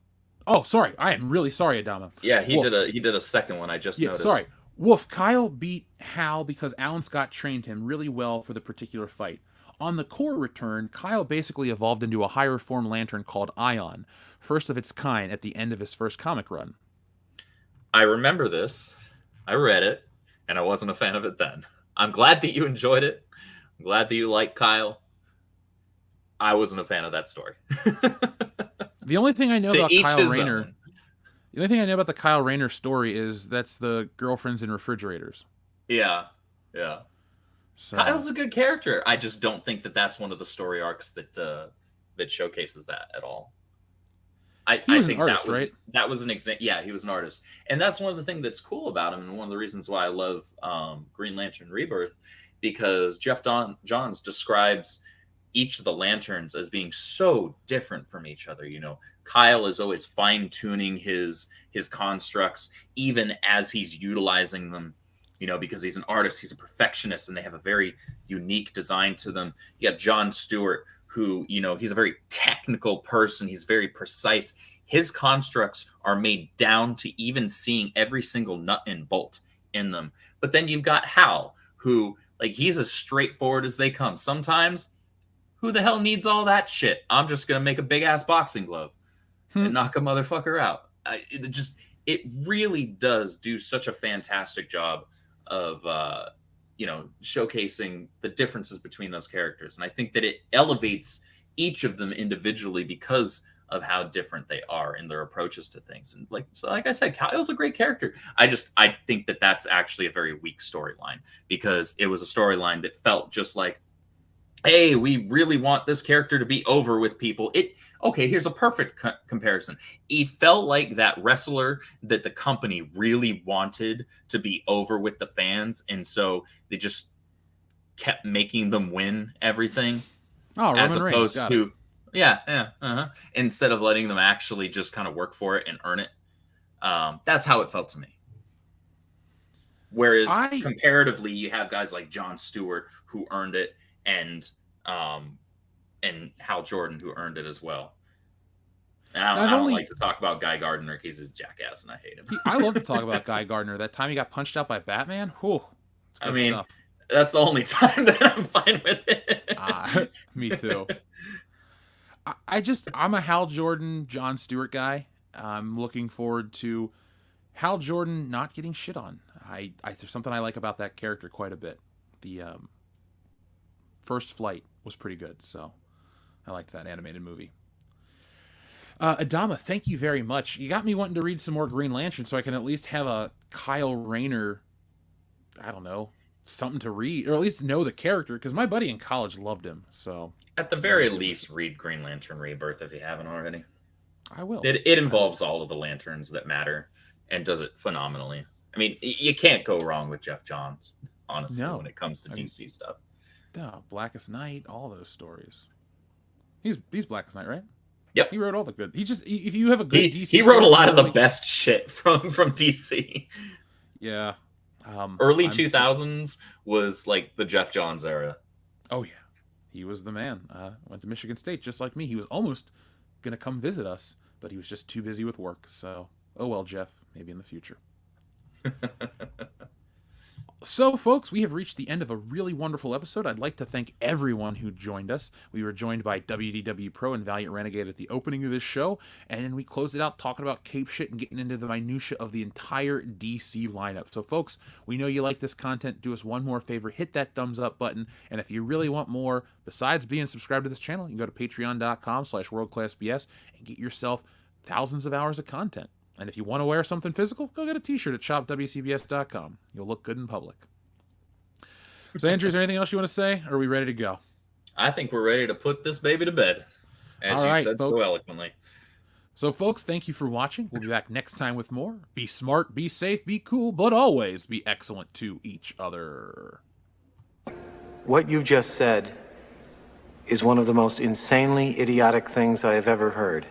Oh, sorry. I am really sorry, Adama. Yeah, he did a second one. I just noticed. Sorry. Wolf, Kyle beat Hal because Alan Scott trained him really well for the particular fight. On the core return, Kyle basically evolved into a higher form lantern called Ion, first of its kind at the end of his first comic run. I remember this. I read it, and I wasn't a fan of it then. I'm glad that you enjoyed it. I'm glad that you like Kyle. I wasn't a fan of that story. The only thing I know about Kyle Rayner, the only thing I know about the Kyle Rayner story is that's the girlfriends in refrigerators. Yeah. So. Kyle's a good character. I just don't think that that's one of the story arcs that showcases that at all. I think that was an example. Yeah, he was an artist, and that's one of the things that's cool about him, and one of the reasons why I love Green Lantern Rebirth, because Jeff Johns describes each of the lanterns as being so different from each other. You know, Kyle is always fine-tuning his constructs, even as he's utilizing them, you know, because he's an artist, he's a perfectionist, and they have a very unique design to them. You got John Stewart, who, you know, he's a very technical person. He's very precise. His constructs are made down to even seeing every single nut and bolt in them. But then you've got Hal, who, like, he's as straightforward as they come. Sometimes, who the hell needs all that shit? I'm just going to make a big-ass boxing glove and knock a motherfucker out. It really does do such a fantastic job of, showcasing the differences between those characters. And I think that it elevates each of them individually because of how different they are in their approaches to things. And like I said, Kyle's a great character. I think that that's actually a very weak storyline, because it was a storyline that felt just like, hey, we really want this character to be over with people. Here's a perfect comparison. He felt like that wrestler that the company really wanted to be over with the fans, and so they just kept making them win everything. Oh, as Roman opposed Reigns, to instead of letting them actually just kind of work for it and earn it. That's how it felt to me. Whereas comparatively, you have guys like Jon Stewart who earned it, and Hal Jordan who earned it as well. I don't like to talk about Guy Gardner because he's a jackass and I hate him. I love to talk about Guy Gardner. That time he got punched out by Batman. Whew, stuff. That's the only time that I'm fine with it. Me too. I'm a Hal Jordan, Jon Stewart guy. I'm looking forward to Hal Jordan not getting shit on. There's something I like about that character quite a bit. The First Flight was pretty good, so I liked that animated movie. Adama, thank you very much. You got me wanting to read some more Green Lantern so I can at least have a Kyle Rayner, I don't know, something to read, or at least know the character, because my buddy in college loved him. So at the very least, read Green Lantern Rebirth if you haven't already. I will. It involves all of the lanterns that matter and does it phenomenally. I mean, you can't go wrong with Jeff Johns, honestly, when it comes to DC stuff. No, Blackest Night, all those stories. He's Blackest Night, right? Yep. He wrote all the good. If you have a good DC, he wrote a lot of the best shit from DC. Yeah. Early 2000s was like the Jeff Johns era. Oh yeah, He was the man. Went to Michigan State just like me. He was almost going to come visit us, but he was just too busy with work. So, oh well, Jeff, maybe in the future. So, folks, we have reached the end of a really wonderful episode. I'd like to thank everyone who joined us. We were joined by WDWPro and Valiant Renegade at the opening of this show, and we closed it out talking about cape shit and getting into the minutia of the entire DC lineup. So, folks, we know you like this content. Do us one more favor. Hit that thumbs up button, and if you really want more, besides being subscribed to this channel, you can go to patreon.com/worldclassbs and get yourself thousands of hours of content. And if you want to wear something physical, go get a t-shirt at shopwcbs.com. You'll look good in public. So, Andrew, is there anything else you want to say, or are we ready to go? I think we're ready to put this baby to bed, as you said so eloquently. So, folks, thank you for watching. We'll be back next time with more. Be smart, be safe, be cool, but always be excellent to each other. What you just said is one of the most insanely idiotic things I have ever heard.